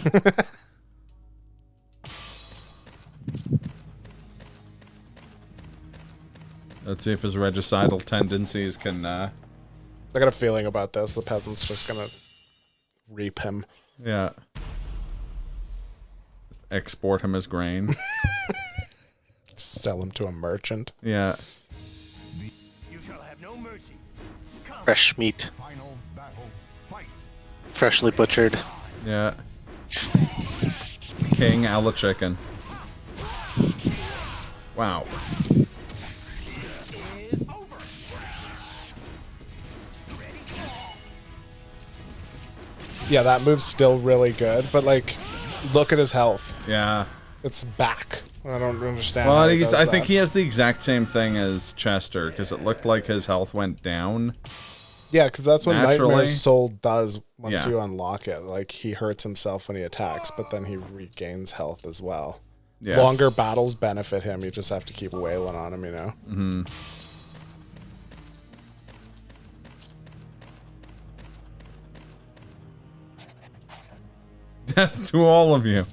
Let's see if his regicidal tendencies can... I got a feeling about this. The peasant's just gonna reap him. Yeah. Just export him as grain. Sell him to a merchant. Yeah. You shall have no mercy. Come. Fresh meat, Final battle. Fight. freshly butchered. Yeah. King a la chicken. Wow. Is over. Yeah, that move's still really good, but like, look at his health. Yeah. It's back. I don't understand. Well, how he does I think that. he has the exact same thing as Chester, because it looked like his health went down. Yeah, because that's what naturally. Nightmare's Soul does once Yeah. you unlock it. Like, he hurts himself when he attacks, but then he regains health as well. Yeah. Longer battles benefit him. You just have to keep wailing on him, you know? Mm-hmm. Death to all of you.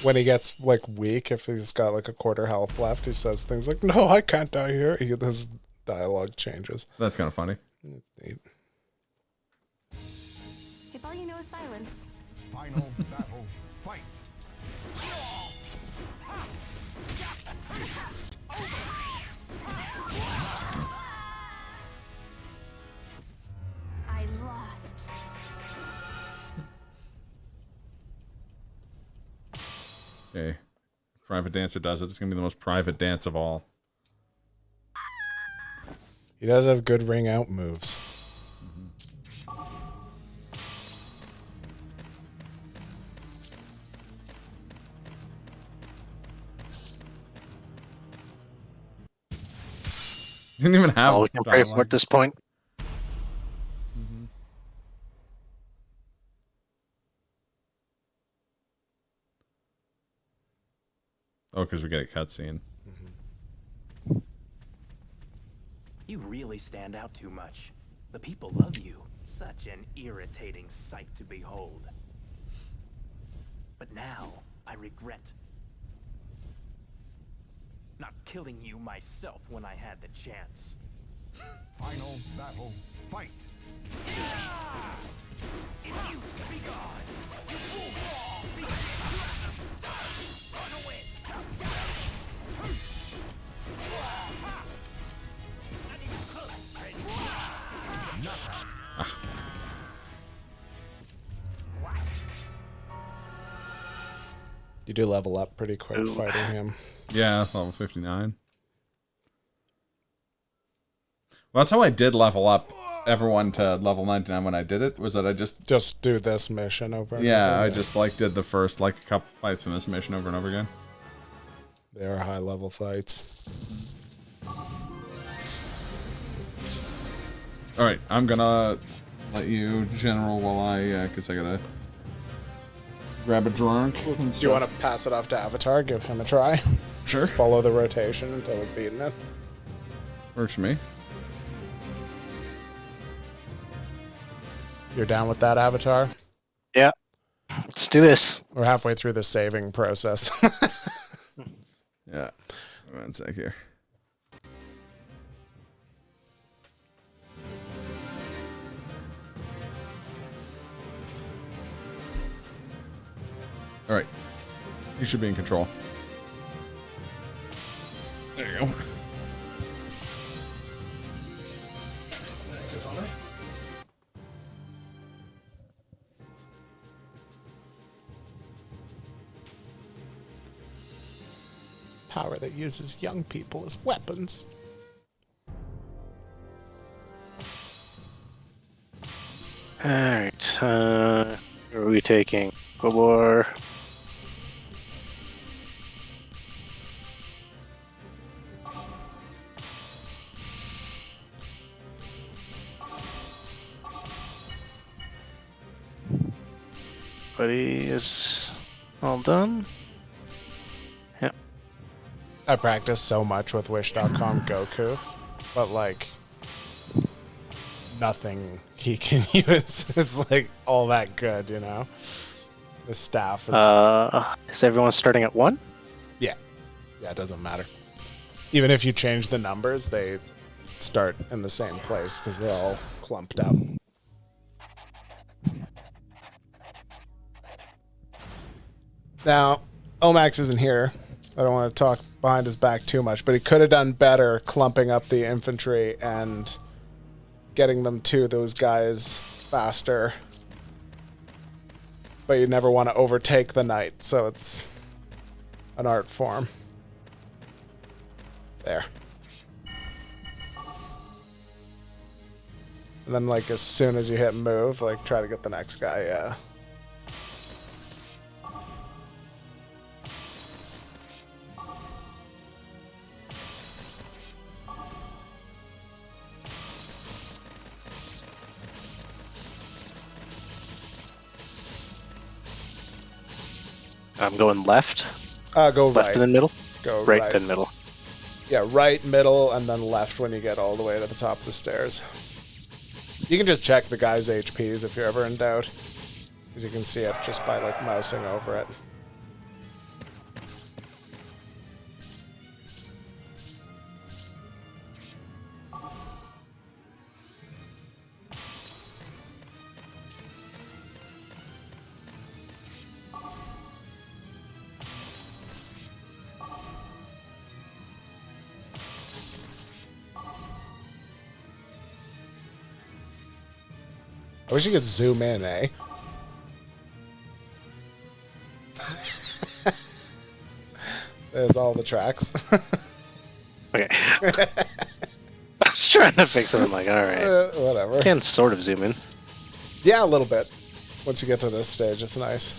When he gets, like, weak, if he's got, like, a quarter health left, he says things like, no, I can't die here. His dialogue changes. That's kind of funny. Neat. If all you know is violence. Final battle. Fight. I lost. Okay. Private Dancer does it. It's going to be the most private dance of all. He does have good ring out moves. Didn't even have All we can pray for dialogue. at this point. Oh, because we get a cutscene. You really stand out too much. The people love you. Such an irritating sight to behold. But now, I regret not killing you myself when I had the chance. Final battle. Fight. It's you, be gone! You fool! Be run away! Not even close! You do level up pretty quick Ooh. fighting him. Yeah, level 59. Well, that's how I did level up everyone to level 99 when I did it, was that I just... Just do this mission over and Yeah, over. I just, like, did the first, like, a couple fights from this mission over and over again. They are high level fights. Alright, I'm gonna let you general while I, because I gotta grab a drink. and Do you want stuff. to pass it off to Avatar? Give him a try? Sure. Just follow the rotation until we've beaten it. Works for me. You're down with that, Avatar? Yeah. Let's do this. We're halfway through the saving process. Yeah. One sec here. Alright. You should be in control. There you go. Power that uses young people as weapons. Alright. Where are we taking? Gobor. Buddy is all done. Yep. I practice so much with Wish.com Goku, but like nothing he can use is like all that good, you know? The staff is... Is everyone starting at 1? Yeah, it doesn't matter. Even if you change the numbers, they start in the same place because they're all clumped up. Now, Omax isn't here. I don't want to talk behind his back too much, but he could have done better clumping up the infantry and getting them to those guys faster. But you never want to overtake the knight, so it's an art form. There. And then, like, as soon as you hit move, like, try to get the next guy, yeah. I'm going left. Go Left right. and then middle. Go Right, then middle. Yeah, right, middle, and then left when you get all the way to the top of the stairs. You can just check the guy's HPs if you're ever in doubt. Because you can see it just by, like, mousing over it. I wish you could zoom in, eh? There's all the tracks. Okay. I was trying to fix it. I'm like, all right. Whatever. Can sort of zoom in. Yeah, a little bit. Once you get to this stage, it's nice.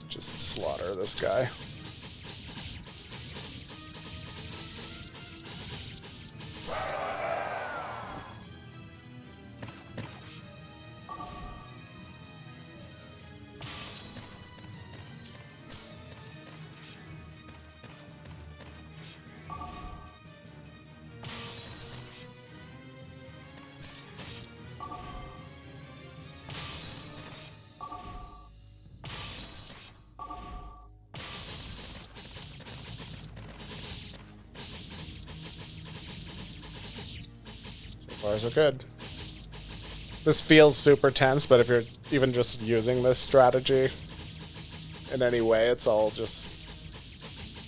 Just slaughter this guy. So far, so good. This feels super tense, but if you're even just using this strategy in any way, it's all just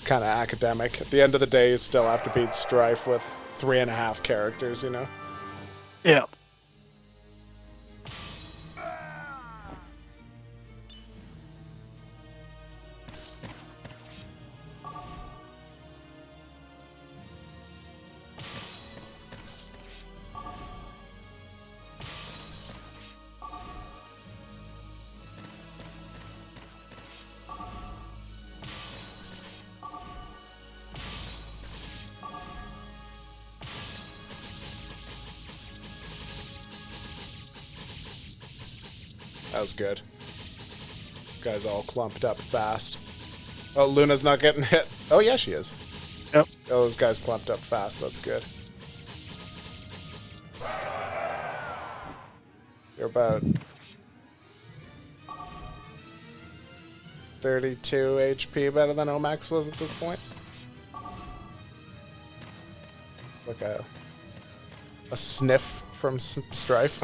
kind of academic. At the end of the day, you still have to beat Strife with 3.5 characters, you know? Yeah. That was good. Guy's all clumped up fast. Oh, Luna's not getting hit. Oh, yeah, she is. Yep. Oh, this guy's clumped up fast. That's good. You're about 32 HP better than Omax was at this point. It's like a sniff from Strife.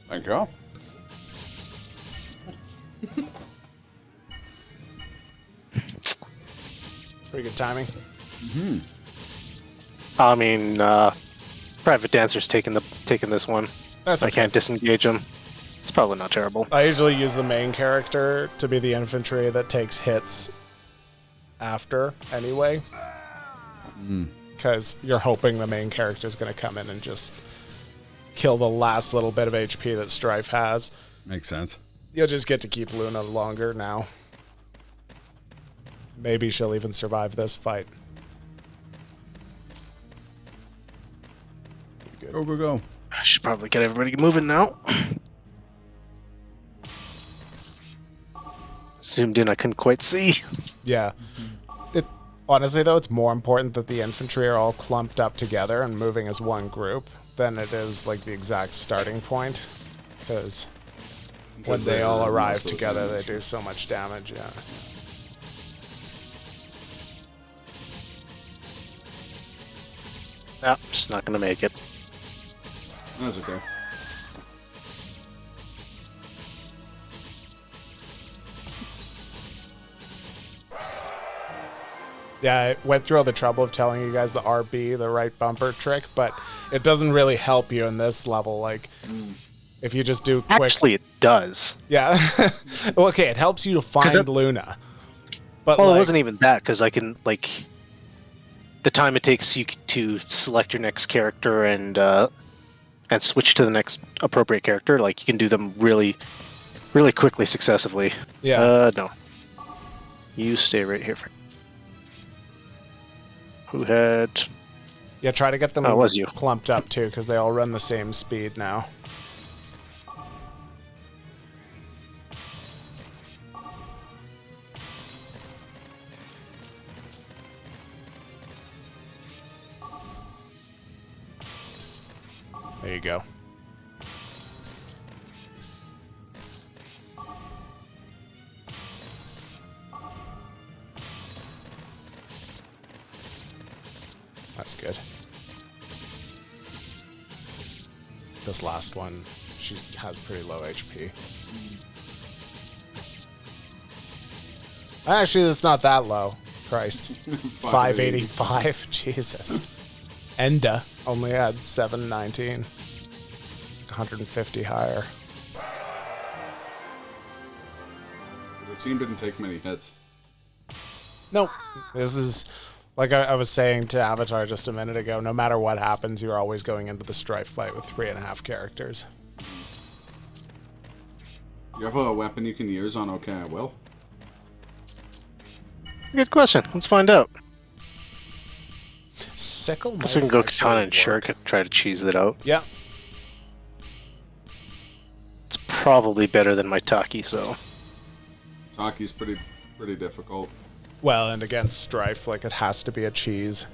Thank you. Pretty good timing. I mean, Private Dancer's taking this one. That's I okay. can't disengage him. It's probably not terrible. I usually use the main character to be the infantry that takes hits after anyway. Because you're hoping the main character is going to come in and just kill the last little bit of HP that Strife has. Makes sense. You'll just get to keep Luna longer now. Maybe she'll even survive this fight. Go, go, go. I should probably get everybody moving now. Zoomed in, I couldn't quite see. Yeah. Honestly, though, it's more important that the infantry are all clumped up together and moving as one group than it is like the exact starting point. Because when they all arrive together, they do so much damage, yeah. Nope, just not gonna make it. That's okay. Yeah, I went through all the trouble of telling you guys the RB, the right bumper trick, but it doesn't really help you in this level. Like, if you just do quick... Actually, it does. Yeah. Well, okay, it helps you to find Luna. But Well, like, it wasn't even that, because I can, like... The time it takes you to select your next character and and switch to the next appropriate character, like you can do them really, really quickly, successively. Yeah. No. You stay right here. Who had? Yeah, try to get them Oh, it was you. clumped up too, because they all run the same speed now. There you go. That's good. This last one, she has pretty low HP. Actually, it's not that low. Christ. 585. Jesus. Enda only had 719. 150 higher. The team didn't take many hits. Nope. This is, like I was saying to Avatar just a minute ago, no matter what happens, you're always going into the strife fight with 3.5 characters. You have a weapon you can use on Okay, I Will? Good question. Let's find out. Sickle Guess we can go Katana and Shirk and try to cheese it out. Yeah. It's probably better than my Taki, so. Taki's pretty difficult. Well, and against Strife, like, it has to be a cheese.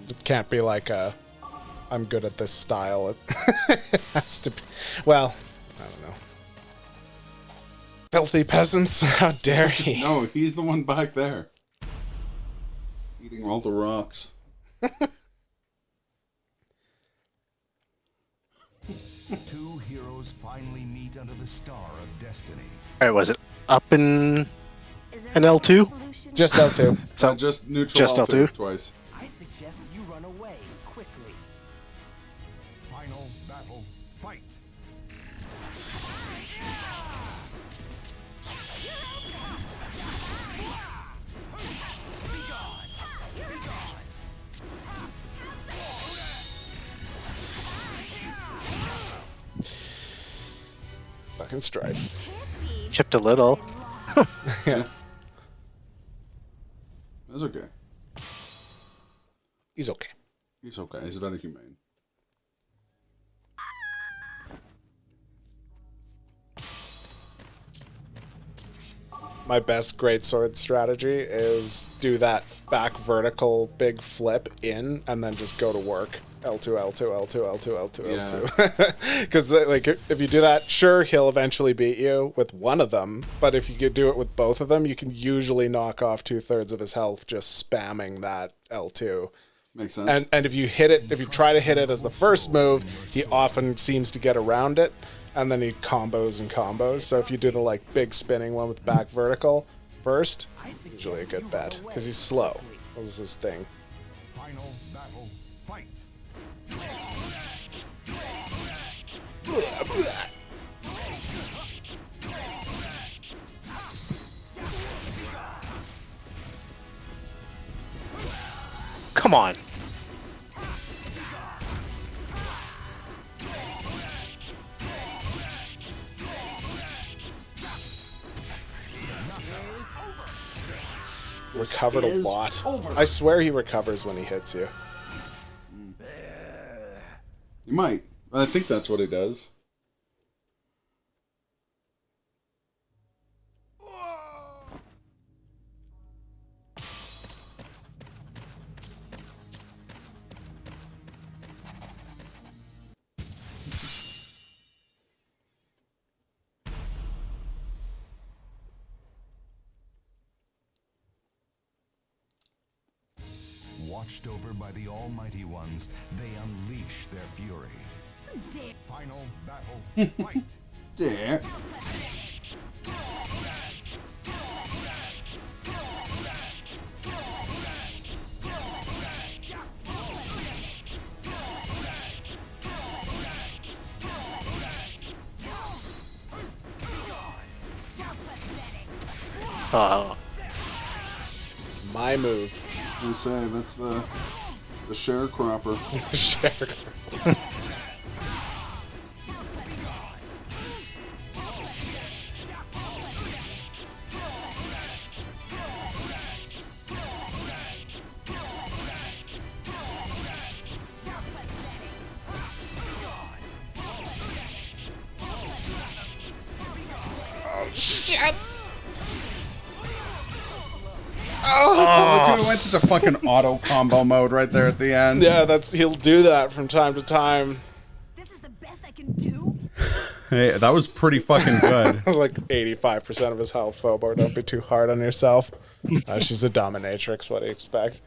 It can't be like a, I'm good at this style. It has to be, well, I don't know. Filthy peasants, how dare he? No, he's the one back there. Eating all the rocks. Two heroes finally meet under the star of destiny. Alright, was it up in Is there an no L2? solution? Just L2. So, Just neutral just L2 L2? twice. I suggest you run away quickly. Final battle, fight. Fucking Strife. chipped a little. Yeah. That's okay. He's okay. He's okay. He's very humane. My best greatsword strategy is do that back vertical big flip in and then just go to work. L2, L2, L2, L2, L2, L2. Because like if you do that, sure, he'll eventually beat you with one of them. But if you could do it with both of them, you can usually knock off 2/3 of his health just spamming that L2. Makes sense. And if you hit it, if you try to hit it as the first move, he often seems to get around it. And then he combos and combos. So if you do the like big spinning one with back vertical first, usually a good bet because he's slow. That was his thing. Final battle, fight. Come on. Recovered a lot. I swear he recovers when he hits you. You might. I think that's what he does. Watched over by the Almighty Ones, they unleash their fury. Final battle, fight. Yeah. Oh, It's my move. I say that's the sharecropper. Share. shit! Oh, look who went into fucking auto combo mode right there at the end. Yeah, he'll do that from time to time. This is the best I can do. Hey, that was pretty fucking good. It's like 85% of his health, Phobo. Don't be too hard on yourself. She's a dominatrix. What do you expect?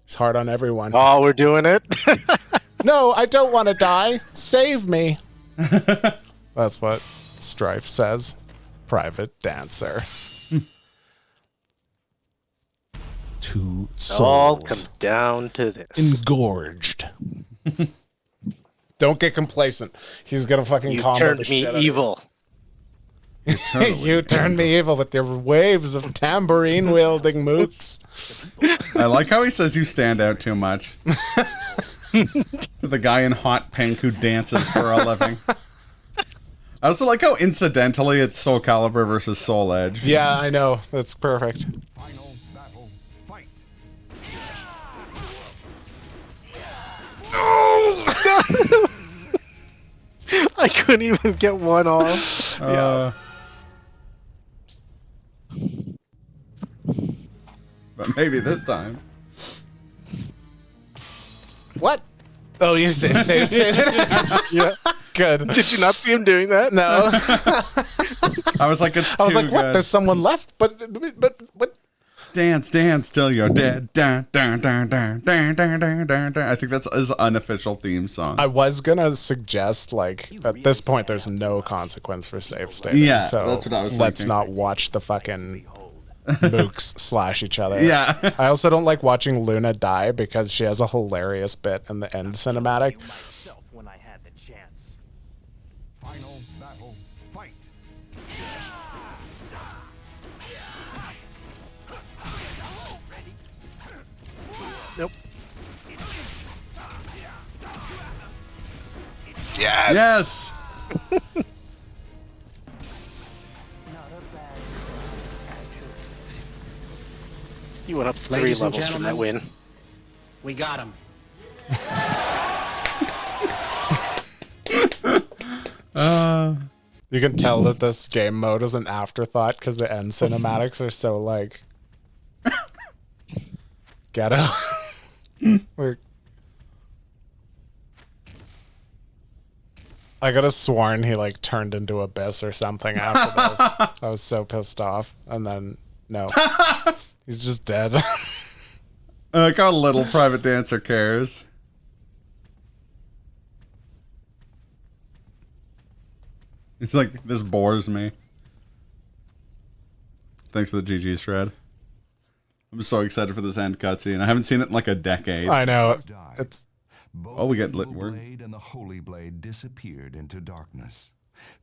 He's hard on everyone. Oh, we're doing it. No, I don't want to die. Save me. That's what Strife says. Private dancer. Two All souls comes down to this. engorged. Don't get complacent. He's gonna fucking You combo turned the me shit out of evil. you turned me evil with your waves of tambourine wielding mooks. I like how he says you stand out too much. The guy in hot pink who dances for a living. I also like how incidentally it's Soul Calibur versus Soul Edge. Yeah, I know. That's perfect. Final battle, fight. I couldn't even get one off. But maybe this time. What? Oh, you say that? Yeah. Good. Did you not see him doing that? No. I was like, it's too I was like, what? good. There's someone left? But what? Dance, dance till you're dead. Dun, dun, dun, dun, dun, dun, dun, dun, dun. I think that's his unofficial theme song. I was gonna suggest, like, at this point, there's no consequence for save state. Yeah, so that's what I was let's thinking. not watch the fucking mooks slash each other. Yeah. I also don't like watching Luna die because she has a hilarious bit in the end cinematic. myself when I had the chance. Final battle, fight. Nope. Yes! You went up 3 Ladies and levels from that gentlemen. win. We got him. You can tell that this game mode is an afterthought because the end cinematics are so, like, ghetto. Like, I could have sworn he, like, turned into Abyss or something after this. I was so pissed off. And then, no. He's just dead. I like how little Private Dancer cares. It's like, this bores me. Thanks for the GG shred. I'm so excited for this end cutscene. I haven't seen it in like a decade. I know. Died. It's Both Oh, we get the lit Evil word. Blade and the Holy Blade disappeared into darkness.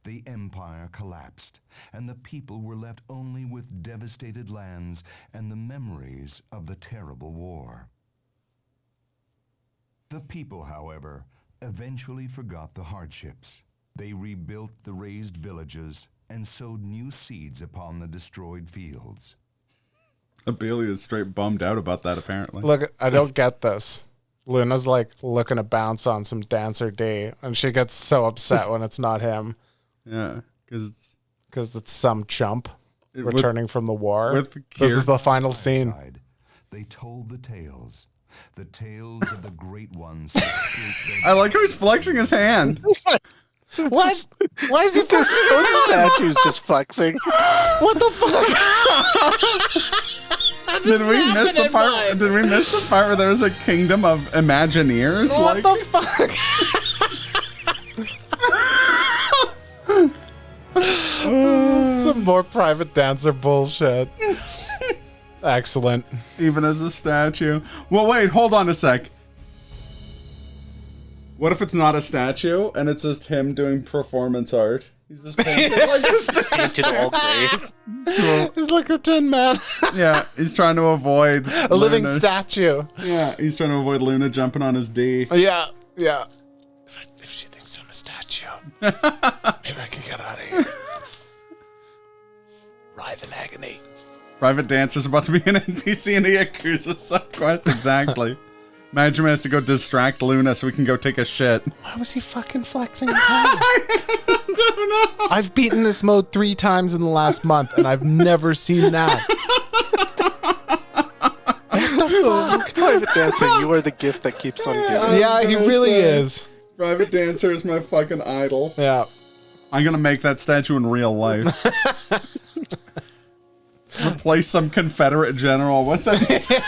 The empire collapsed, and the people were left only with devastated lands and the memories of the terrible war. The people, however, eventually forgot the hardships. They rebuilt the razed villages and sowed new seeds upon the destroyed fields. Abelia is straight bummed out about that, apparently. look, I don't get this. Luna's like looking to bounce on some Dancer D, and she gets so upset when it's not him Yeah, because because it's some chump With- returning from the war. with This Kier- is the final scene. Side, they told the tales of the great ones. Who escaped their I like how he's flexing his hand. What? Why is he This statue's just flexing. What the fuck? Did we miss the part? Did we miss the part where there was a kingdom of Imagineers? What Like, the fuck? Some more Private Dancer bullshit. Excellent. even as a statue. Well, wait, hold on a sec. What if it's not a statue and it's just him doing performance art? He's just painting like a statue. Painted all gray. He's like a Tin Man. Yeah, he's trying to avoid A living Luna. statue. Yeah, he's trying to avoid Luna jumping on his D. Yeah, yeah. If she thinks I'm a statue, maybe I can get out of here. Writhe in agony. Private Dancer's about to be an NPC in a Yakuza subquest. Exactly. Imagine has to go distract Luna so we can go take a shit. Why was he fucking flexing his hand? I don't know. I've beaten this mode 3 times in the last month, and I've never seen that. What the fuck? Private Dancer, you are the gift that keeps on giving. Yeah, he really is. Private Dancer is my fucking idol. Yeah. I'm gonna make that statue in real life. Replace some Confederate general with it.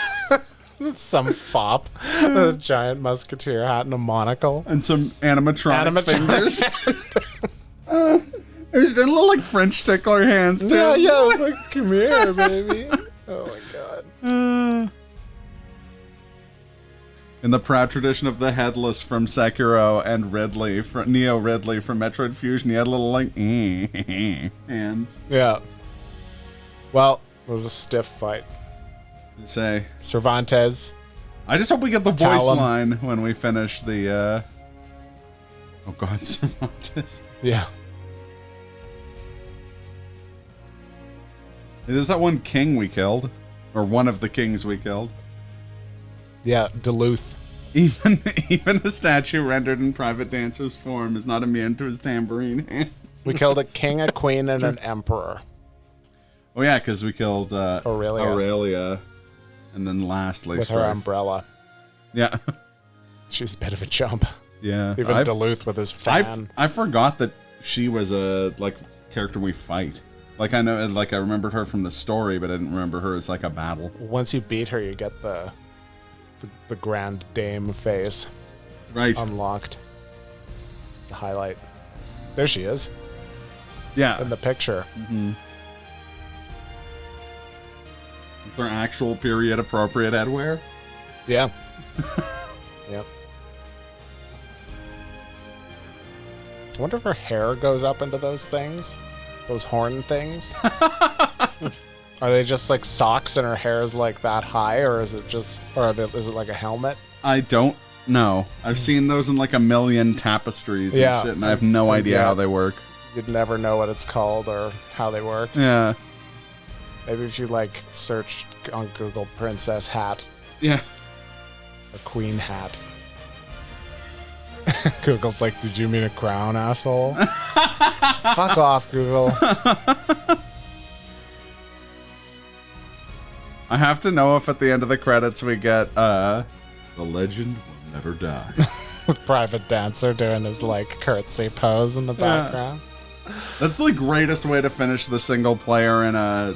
Some fop with a giant musketeer hat and a monocle. And some animatronic fingers. There's been little like French tickler hands too. Yeah, yeah. I was like, come here, baby. Oh my god. In the proud tradition of the Headless from Sekiro and Ridley, Neo Ridley from Metroid Fusion, he had little like hands. Yeah. Well, it was a stiff fight. You say Cervantes. I just hope we get the voice Talum. line when we finish the oh god, Cervantes. Yeah. Is that one king we killed? Or one of the kings we killed? Yeah, Duluth. Even a statue rendered in Private Dancer's form is not immune to his tambourine hands. We killed a king, a queen, and an emperor. Oh yeah, because we killed Aurelia. And then lastly With her umbrella. Yeah. She's a bit of a chump. Yeah. Even Duluth with his fan. I forgot that she was a character we fight. Like I know, like I remembered her from the story, but I didn't remember her as like a battle. Once you beat her, you get the Grand Dame phase. Right. Unlocked. The highlight. There she is. Yeah. In the picture. Mm-hmm. With her actual period appropriate headwear. Yeah. Yep. I wonder if her hair goes up into those things. Those horn things. Are they just like socks and her hair is like that high, or is it just, is it like a helmet? I don't know. I've seen those in like a million tapestries and shit, and I have no idea how they work. You'd never know what it's called or how they work. Yeah. Maybe if you like searched on Google princess hat. Yeah. A queen hat. Google's like, did you mean a crown, asshole? Fuck off, Google. I have to know if at the end of the credits we get the legend will never die. Private Dancer doing his like curtsy pose in the background. That's the greatest way to finish the single player in a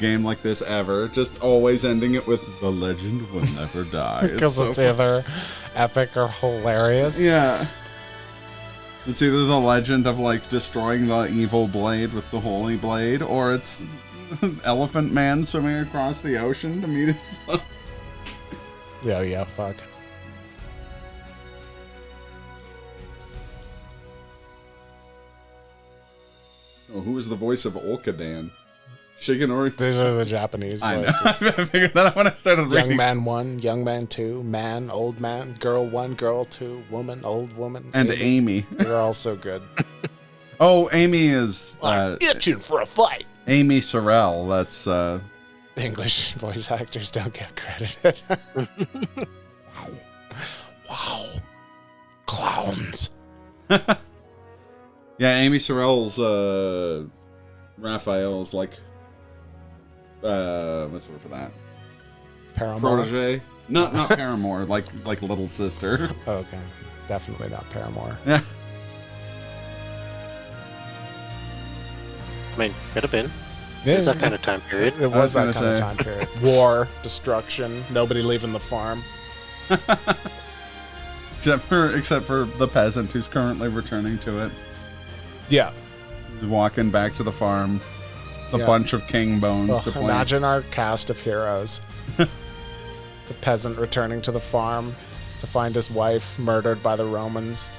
game like this ever. Just always ending it with the legend will never die. Because it's either epic or hilarious. Yeah. It's either the legend of like destroying the evil blade with the holy blade, or it's Elephant Man swimming across the ocean to meet his son. Yeah, fuck. Oh, who is the voice of Olkadan? Shigenori? These are the Japanese I know. voices. I figured that out when I started reading. Young man 1, young man 2, man, old man, girl 1, girl 2, woman, old woman. And Amy. They're all so good. Oh, Amy is... itching for a fight. Amy Sorrell, that's... English voice actors don't get credited. Wow. Clowns. Yeah, Amy Sorrell's Raphael's like what's the word for that? Paramore. Protege. Not Paramore, like little sister. Okay. Definitely not Paramore. Yeah. I mean, could have been. Yeah, It's that kind of time period. It was that gonna kind of say. time period. War, destruction, nobody leaving the farm. Except for the peasant who's currently returning to it. Yeah. He's walking back to the farm. The Yeah. bunch of king bones to play. Imagine our cast of heroes. The peasant returning to the farm to find his wife murdered by the Romans.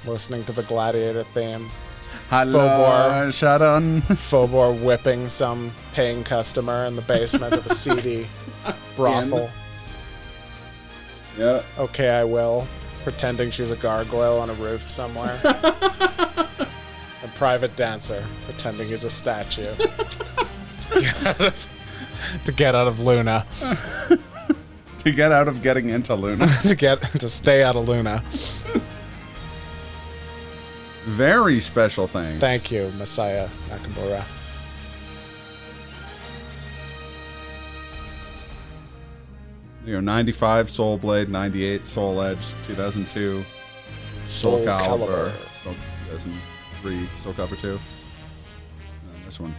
Listening to the gladiator theme. Hello, Sharon. Phobor whipping some paying customer in the basement of a seedy brothel. Yeah. Okay, I will. Pretending she's a gargoyle on a roof somewhere. A private dancer, pretending he's a statue. To get out of Luna. To get out of getting into Luna. to stay out of Luna. Very special thing. Thank you, Messiah Nakamura. You know, 95 Soul Blade, 98 Soul Edge, 2002 Soul Calibur, 2003 Soul Calibur 2. And this one.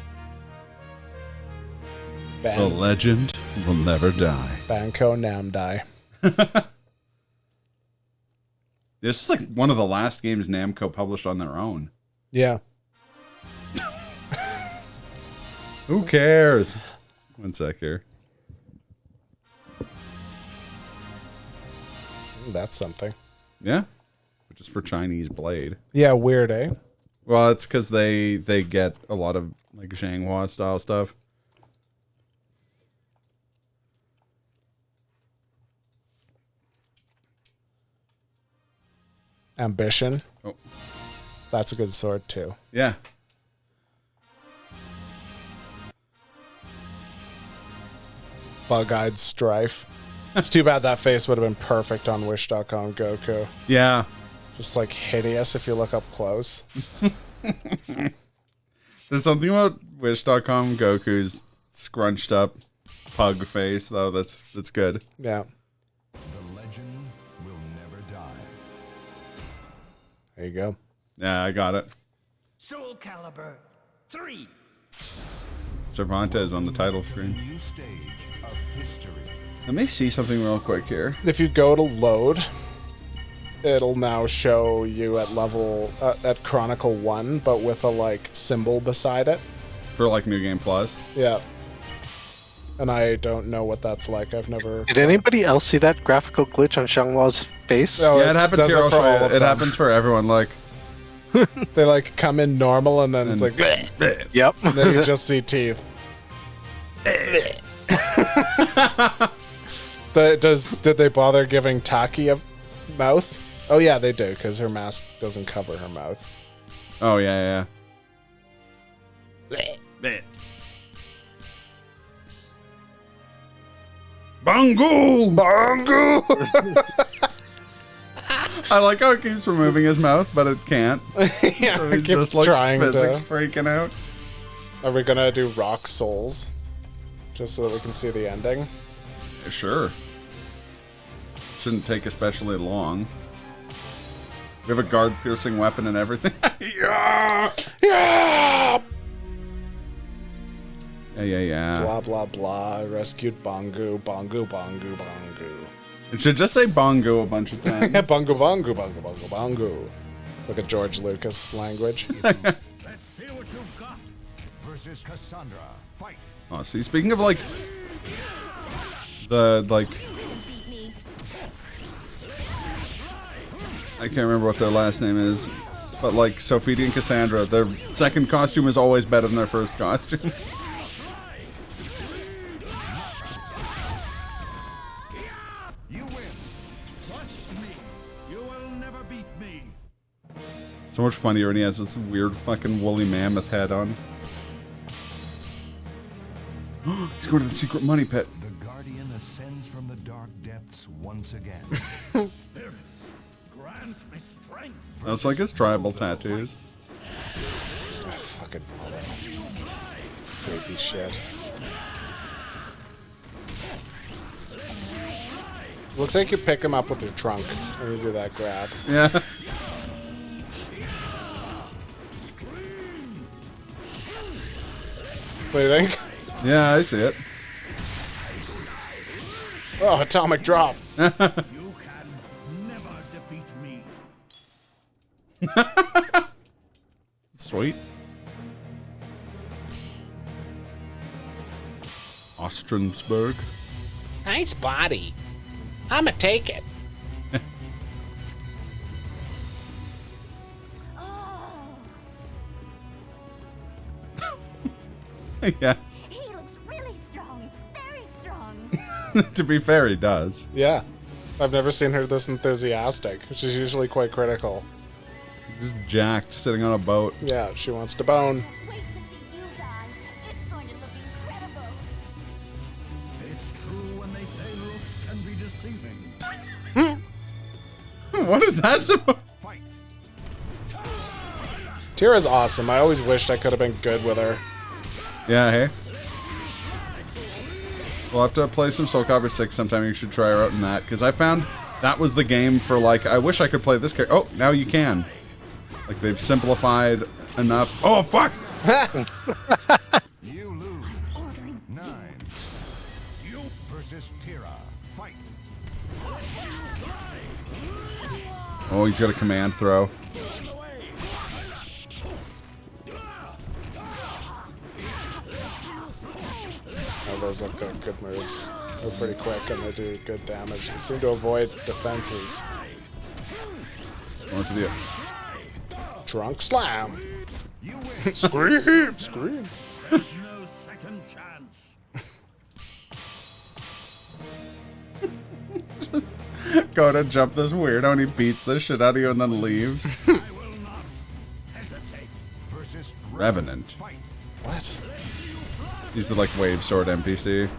The legend will never die. Banco Namdai. This is like one of the last games Namco published on their own. Yeah. Who cares? One sec here. That's something. Yeah. Which is for Chinese Blade. Yeah, weird, eh? Well, it's because they get a lot of like Zhanghua style stuff. Ambition. Oh. That's a good sword, too. Yeah. Bug-eyed Strife. It's too bad that face would have been perfect on Wish.com Goku. Yeah. Just like hideous if you look up close. There's something about Wish.com Goku's scrunched up pug face, though. That's good. Yeah. The legend will never die. There you go. Yeah, I got it. Soul Calibur 3. Cervantes on the title screen. New stage of history. Let me see something real quick here. If you go to load, it'll now show you at level at Chronicle 1, but with a like symbol beside it. For like New Game Plus. Yeah. And I don't know what that's like. I've never. Did anybody else see that graphical glitch on Xianghua's face? No, Yeah, it happens does here. it I'll for show all you. of It them. happens for everyone. Like, They like come in normal and then it's like. Yep. And then you just see teeth. Did they bother giving Taki a mouth? Oh yeah, they do, because her mask doesn't cover her mouth. oh yeah. Bangu! Bangu! I like how it keeps removing his mouth, but it can't. Yeah, So it he's keeps just like trying physics to. freaking out. Are we gonna do Rock Souls? Just so that we can see the ending? Yeah, sure. Shouldn't take especially long. We have a guard-piercing weapon and everything. Yeah! Yeah! Yeah. Blah blah blah. I rescued Bangu. Bangu, Bangu, Bangu. It should just say bongo a bunch of times. Bangu, Bangu, Bangu, Bangu, Bangu. Like a George Lucas language. Let's see what you've got. Versus Cassandra. Fight. Oh, see, speaking of like the like, Beat me. I can't remember what their last name is, but like Sophie and Cassandra, their second costume is always better than their first costume. You win. Trust me. You will never beat me. So much funnier when he has this weird fucking woolly mammoth head on. He's going to the secret money pit. The Guardian ascends from the dark depths once again. Spirits, grant me strength. That's like his tribal tattoos. Fucking creepy shit. Looks like you pick him up with your trunk when you do that grab. Yeah. What do you think? Yeah, I see it. Oh, atomic drop. You can never defeat me. Sweet. Ostrensburg. Nice body. I'ma take it. Yeah. He looks really strong. Very strong. To be fair, he does. Yeah. I've never seen her this enthusiastic. She's usually quite critical. He's just jacked, sitting on a boat. Yeah, she wants to bone. Wait to see you die. It's going to look incredible. It's true when they say looks can be What is that supposed? Tira's awesome. I always wished I could have been good with her. Yeah, hey. We'll have to play some Soul Calibur 6 sometime. You should try her out in that, because I found that was the game for, like, I wish I could play this character. Oh, now you can. Like, they've simplified enough. Oh, fuck! You lose. 9. You versus Tira. Fight. Oh, he's got a command throw. Oh, those look good moves. They're pretty quick and they do good damage. They seem to avoid defenses. Going for the... Drunk slam. Scream! Scream! There's no second chance. Go to jump this weirdo and he beats the shit out of you and then leaves. I will not hesitate. Versus Revenant. Fight. What? He's the, like, wave sword NPC.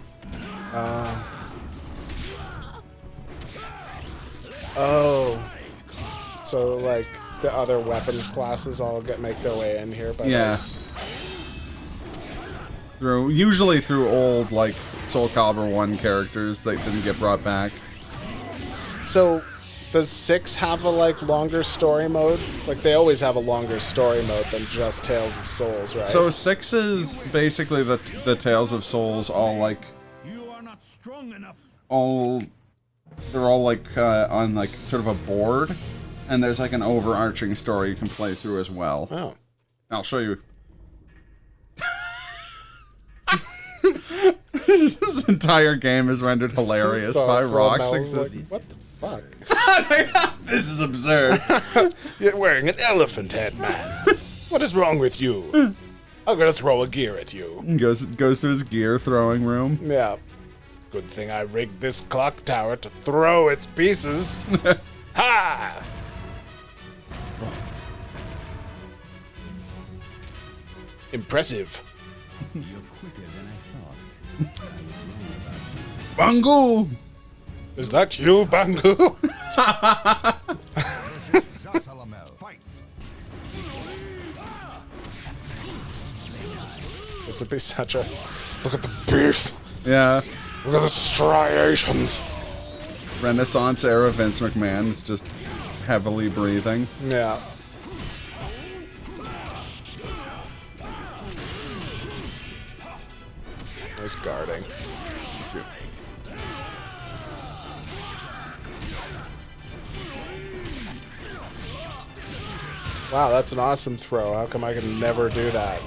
Oh. So, like, the other weapons classes all make their way in here, but Yeah. Usually through old, like, Soul Calibur 1 characters that didn't get brought back. So, does 6 have a, like, longer story mode? Like, they always have a longer story mode than just Tales of Souls, right? So 6 is basically the Tales of Souls, all, like, You are not strong enough. they're all, like, on, like, sort of a board, and there's, like, an overarching story you can play through as well. Oh. I'll show you. This entire game is rendered hilarious by Rock's Mel's like, existence. what the fuck? This is absurd. You're wearing an elephant head, man. What is wrong with you? I'm gonna throw a gear at you. Goes to his gear throwing room. Yeah. Good thing I rigged this clock tower to throw its pieces. Ha! Impressive. You're quicker than I thought. I was wrong about you. Bangu! Is that you, Bangu? Zasalamel. Fight. This would be such a... Look at the beef. Yeah. Look at the striations. Renaissance era Vince McMahon is just heavily breathing. Yeah. Nice guarding. Wow, that's an awesome throw. How come I can never do that?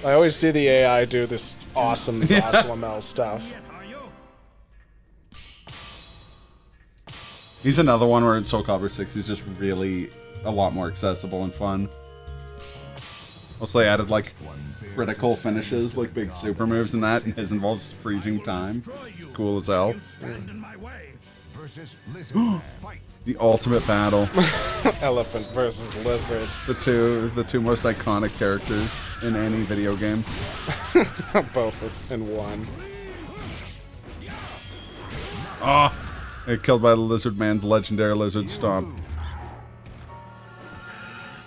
I always see the AI do this awesome Zasalamel stuff. He's another one where in Soul Calibur 6 he's just really a lot more accessible and fun. Also, they added, like, critical finishes, like big super moves and that, and his involves freezing time. It's cool as hell. Stand in my way. Versus Lizard. Fight. The ultimate battle. Elephant versus lizard. The two most iconic characters in any video game. Both in one. Ah! Get killed by the Lizard Man's legendary Lizard Stomp.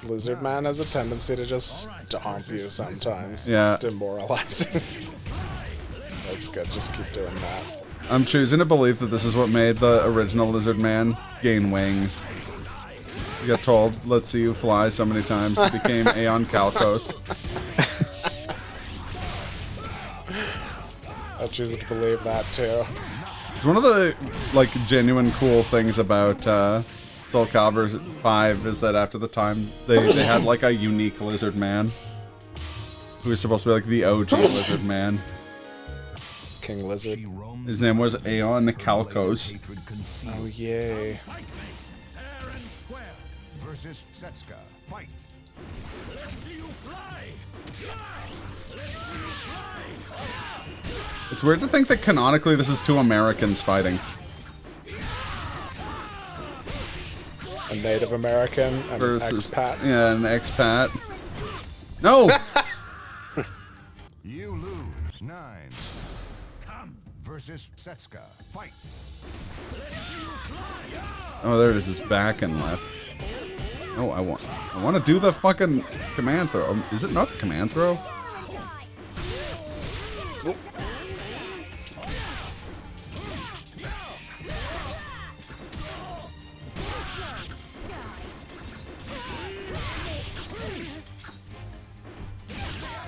Lizard Man has a tendency to just stomp you sometimes. Yeah. It's demoralizing. That's good. Just keep doing that. I'm choosing to believe that this is what made the original Lizard Man gain wings. You got told, let's see you fly so many times, it became Aeon Kalkos. I choose to believe that too. One of the, like, genuine cool things about Soul Calibur 5 is that after the time, they had, like, a unique Lizard Man. Who was supposed to be, like, the OG Lizard Man. King Lizard. His name was Aeon Kalkos. Oh, yay. Fair and square. Versus Setsuka. Fight. Let's see you fly. Let's see you fly. It's weird to think that canonically this is two Americans fighting. A Native American and Versus, an expat. yeah, an expat. No! You lose. 9. Come. Versus Setsuka. Fight. Oh, there it is. It's back and left. Oh, I want to do the fucking command throw. Is it not the command throw?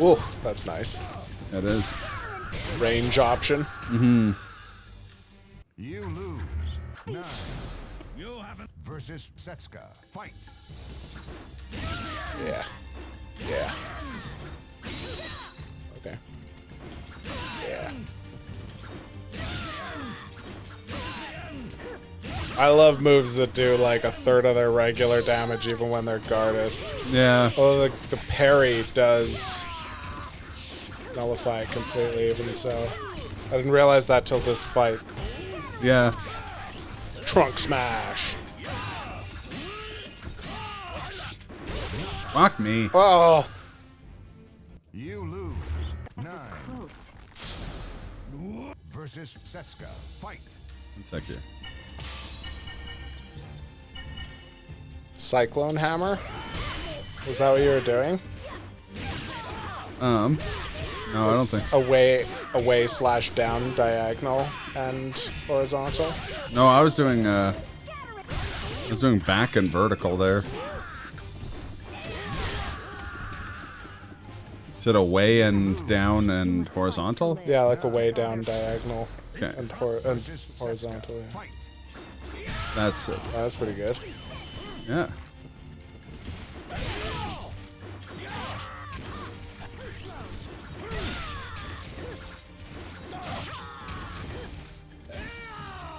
Ooh, that's nice. It is. Range option. Mm-hmm. You lose. 9. You haven't. Versus Setsuka. Fight. Yeah. Yeah. Okay. Yeah. I love moves that do like a third of their regular damage even when they're guarded. Yeah. Although the parry does nullify it completely, even so. I didn't realize that till this fight. Yeah. Trunk smash. Fuck me. Oh. You lose. 9. Versus Setsuka. Fight. 1 sec here. Cyclone hammer? Was that what you were doing? No, I don't think. Away slash down diagonal and horizontal. No, I was doing back and vertical there. Is it away and down and horizontal? Yeah, like away down diagonal Okay. and horizontal. Yeah. That's it. That's pretty good. Yeah.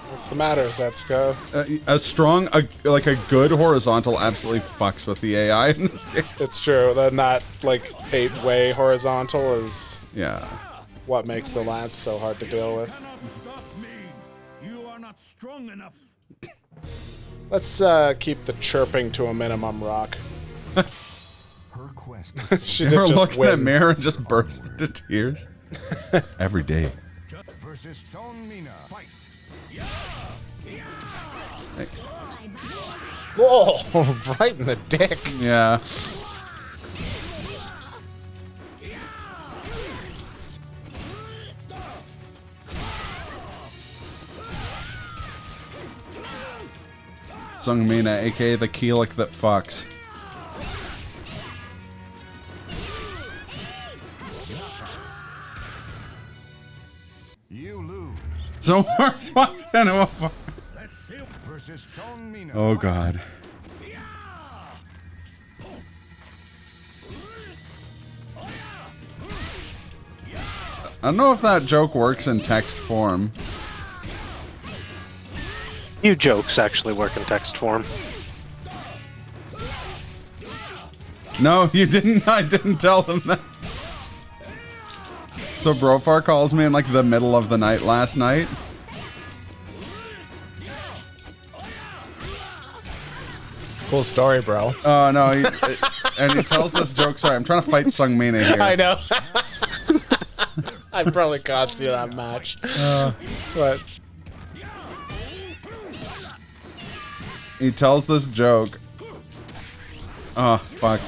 What's the matter, Setsuko? Like a good horizontal absolutely fucks with the AI in this game. It's true. Then that like 8-way horizontal is Yeah. what makes the lance so hard to deal with. Stop me. You are not strong enough. Let's keep the chirping to a minimum, Rock. Her quest. She You did ever just look in win. a mirror and just burst into tears? Every day. Versus Sonmina. Fight. Whoa! Right in the dick. Yeah. Sungmina, aka the Keelik that fucks. You lose. So horse walks into a bar. Let's see. Versus Sonmina. Oh god. I don't know if that joke works in text form. Few jokes actually work in text form. No, you didn't. I didn't tell them that. So Brofar calls me in like the middle of the night last night. Cool story, bro. Oh no, and he tells this joke. Sorry, I'm trying to fight Sungmina here. I know. I probably can't see that match. But He tells this joke. Oh, fuck.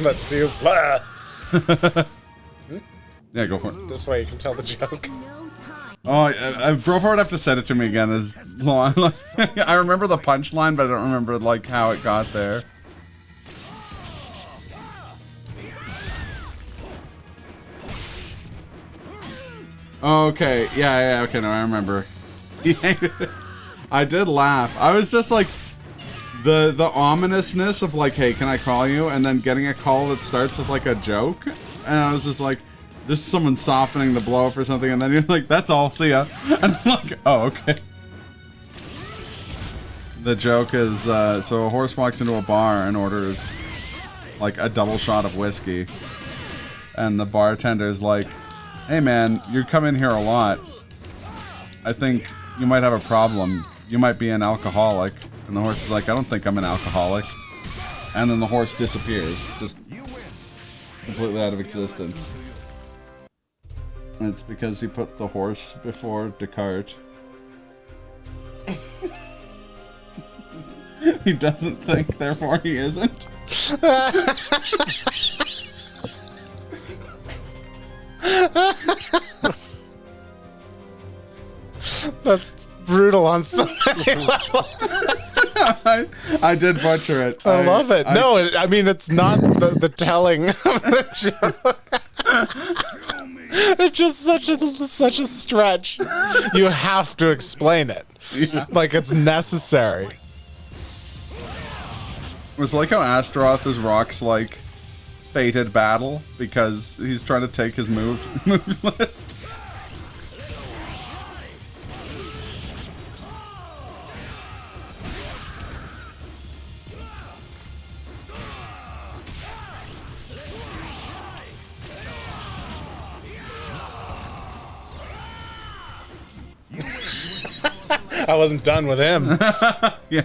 let's see you fly. Yeah, go for it. This way you can tell the joke. Oh, Brofar would have to send it to me again. As long, I remember the punchline, but I don't remember like how it got there. Okay, yeah, okay, no, I remember. I did laugh. I was just like, the ominousness of like, hey, can I call you? And then getting a call that starts with like a joke. And I was just like, this is someone softening the blow for something. And then you're like, that's all, see ya. And I'm like, oh, okay. The joke is, so a horse walks into a bar and orders like a double shot of whiskey. And the bartender's like, hey man, you come in here a lot. I think you might have a problem. You might be an alcoholic. And the horse is like, I don't think I'm an alcoholic. And then the horse disappears. Just completely out of existence. And it's because he put the horse before Descartes. He doesn't think, therefore he isn't. That's brutal on so many levels. I did butcher it. I love it. I mean, it's not the telling of the joke. It's just such a stretch. You have to explain it. Yeah. Like it's necessary. It was like how Astaroth is Rock's like fated battle because he's trying to take his move list. I wasn't done with him. Yeah.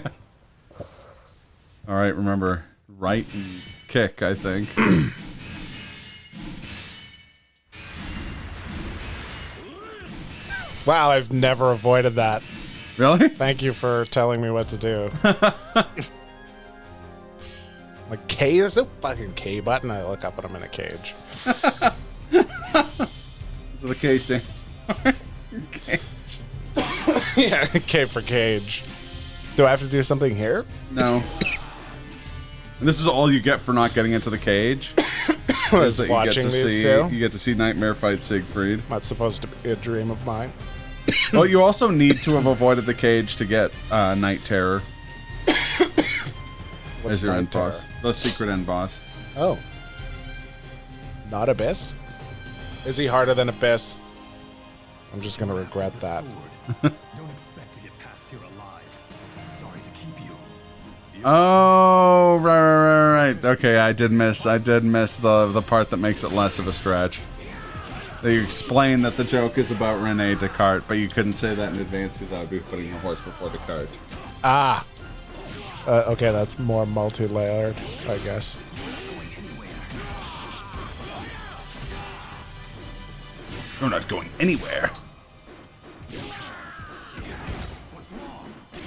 All right, remember, right and kick, I think. Wow, I've never avoided that. Really? Thank you for telling me what to do. Like K is a fucking K button. I look up and I'm in a cage. So the K stands. Okay. Yeah, K for cage. Do I have to do something here? No. And this is all you get for not getting into the cage. Was watching these two. You get to see Nightmare fight Siegfried. That's supposed to be a dream of mine. Well, you also need to have avoided the cage to get Night Terror. What's as your Night end boss. Terror? The secret end boss. Oh. Not Abyss? Is he harder than Abyss? I'm just gonna regret that. Don't expect to get past here alive. Sorry to keep you. Oh, right. Okay, I did miss the part that makes it less of a stretch. You explain that the joke is about Rene Descartes, but you couldn't say that in advance because I would be putting the horse before Descartes. Ah. Okay, that's more multi-layered, I guess. You're not going anywhere.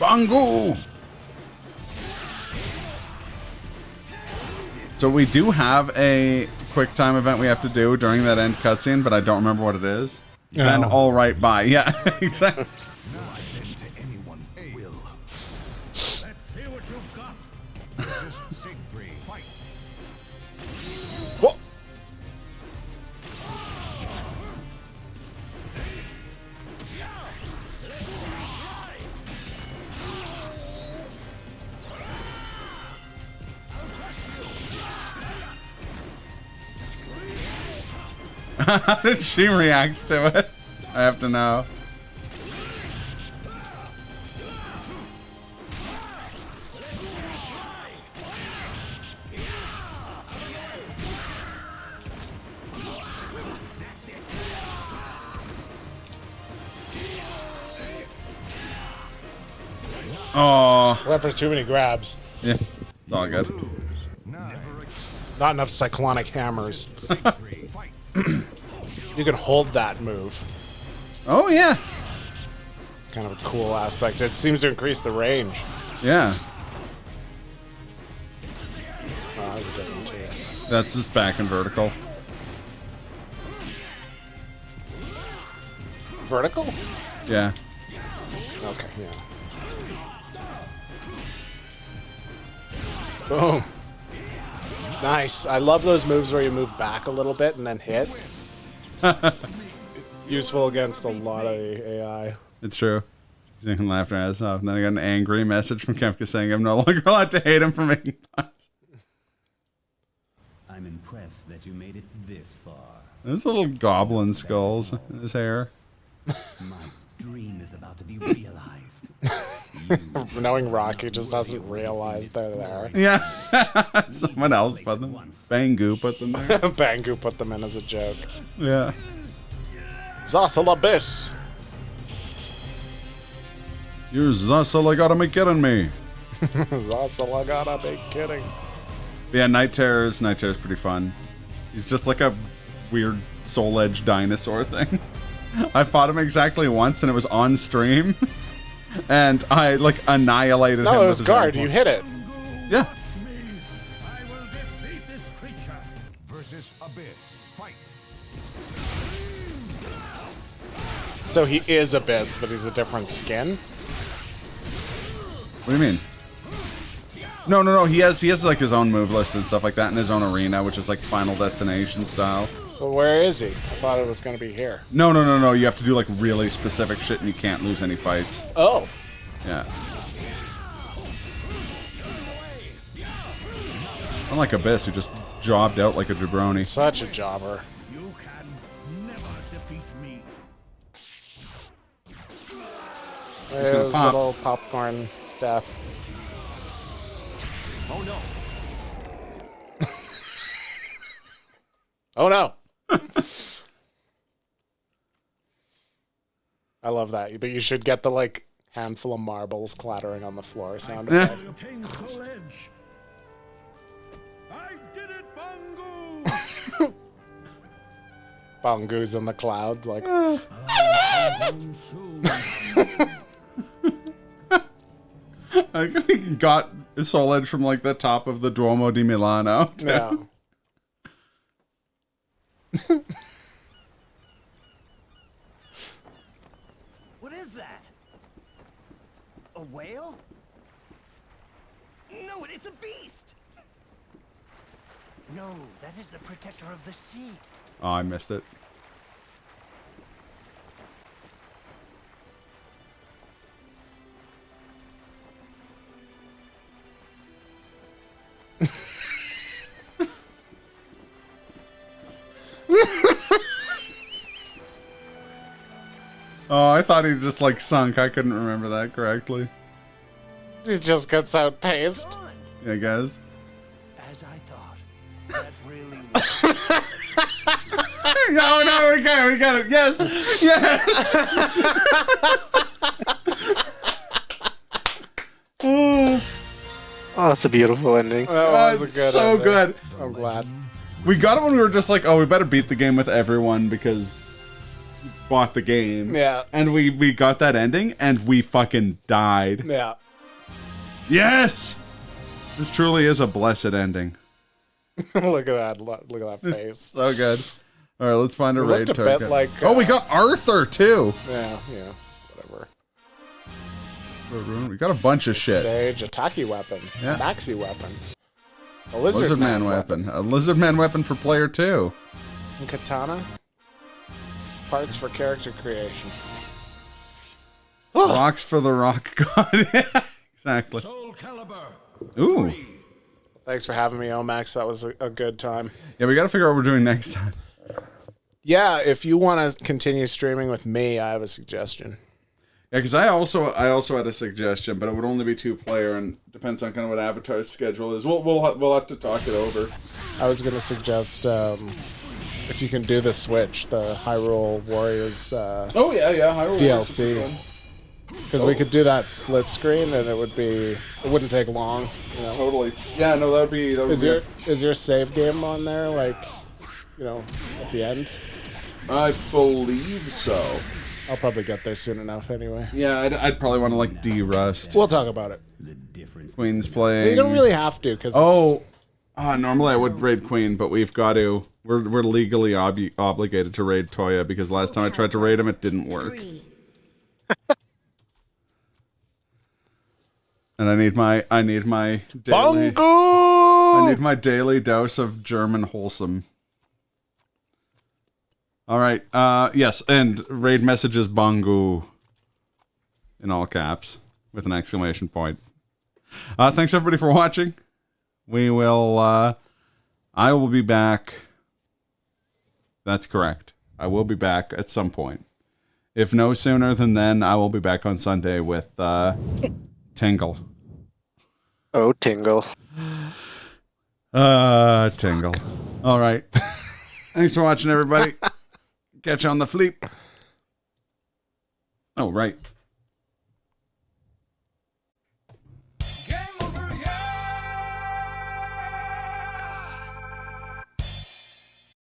Bango! So we do have a quick time event we have to do during that end cutscene, but I don't remember what it is. No. Then all right, bye. Yeah, exactly. To anyone's will. Let's see what you've got. This is Siegfried. Fight. Whoa. How did she react to it? I have to know. Oh, Went for too many grabs. yeah, it's all good. Not enough cyclonic hammers. You can hold that move. Oh yeah, Kind of a cool aspect. It seems to increase the range. yeah. Oh, that's a good one too. That's just back and vertical. Vertical? Yeah. Okay, yeah. Boom. Nice. I love those moves where you move back a little bit and then hit. Useful against a lot of AI. It's true. You can laugh your ass off. And then I got an angry message from Kefka saying I'm no longer allowed to hate him for making puns. I'm impressed that you made it this far. There's little goblin skulls in his hair. My dream is about to be realized. Knowing Rocky just hasn't realized they're there. Yeah. Someone else put them. Bangu put them there. Bangu put them in as a joke. Yeah. Zasalabis! You Zasala gotta be kidding me. Zasala gotta be kidding. But yeah, Night Terror's pretty fun. He's just like a weird Soul Edge dinosaur thing. I fought him exactly once, and it was on stream, and I like annihilated him. No, it was with his guard. airport. You hit it. Yeah. I will defeat this creature. Versus Abyss. Fight. So he is Abyss, but he's a different skin. What do you mean? No. He has like his own move list and stuff like that in his own arena, which is like Final Destination style. Well, where is he? I thought it was going to be here. No. You have to do like really specific shit, and you can't lose any fights. Oh. Yeah. Unlike Abyss, who just jobbed out like a jabroni. Such a jobber. You can never defeat me. There's pop. little popcorn death. Oh no. Oh no. I love that. But you should get the like handful of marbles clattering on the floor sound effect. Obtain Soul Edge. I did it, Bangu! Bongoos in the cloud, like I think he got Soul Edge from like the top of the Duomo di Milano. Too. yeah. What is that? A whale? No, it's a beast! No, that is the protector of the sea. Oh, I missed it. Oh, I thought he just like sunk. I couldn't remember that correctly. He just gets outpaced. Yeah, guys. As I thought. That really No, we got it. Yes. Oh, that's a beautiful ending. That was a It's good so ending. good. I'm glad. We got it when we were just like, oh, we better beat the game with everyone because we bought the game. Yeah. And we got that ending, and we fucking died. Yeah. Yes! This truly is a blessed ending. Look at that. Look at that face. So good. All right, let's find a It raid looked a bit token. like, oh, we got Arthur, too. Yeah. Whatever. We got a bunch of shit. Stage, attacky weapon, Yeah. maxi weapon, a lizard, Lizard man weapon. A lizard man weapon for player 2. and katana. Parts for character creation. Rocks for the rock god. Yeah, exactly. Soul Calibur. Ooh. Thanks for having me, Omax. That was a good time. Yeah, we got to figure out what we're doing next time. Yeah, if you want to continue streaming with me, I have a suggestion. Yeah, because I also had a suggestion, but it would only be 2-player, and depends on kind of what Avatar's schedule is. We'll have to talk it over. I was gonna suggest if you can do the Switch, the Hyrule Warriors Oh yeah, Hyrule DLC, because we could do that split screen, and it wouldn't take long. You know? Totally. Yeah, no, that would be. Is your save game on there, like, at the end? I believe so. I'll probably get there soon enough anyway. Yeah, I'd probably want to like de-rust. We'll talk about it. Queen's playing. You don't really have to, because normally I would raid Queen, but we've got to. We're legally obligated to raid Toya because last time I tried to raid him, it didn't work. And I need my daily. Bongo! I need my daily dose of German wholesome. All right. Yes, and raid messages Bongo in all caps with an exclamation point. Thanks everybody for watching. We will. I will be back. That's correct. I will be back at some point. If no sooner than then, I will be back on Sunday with Tingle. Oh, Tingle. Tingle. All right. Thanks for watching, everybody. Catch you on the fleet. Oh, right.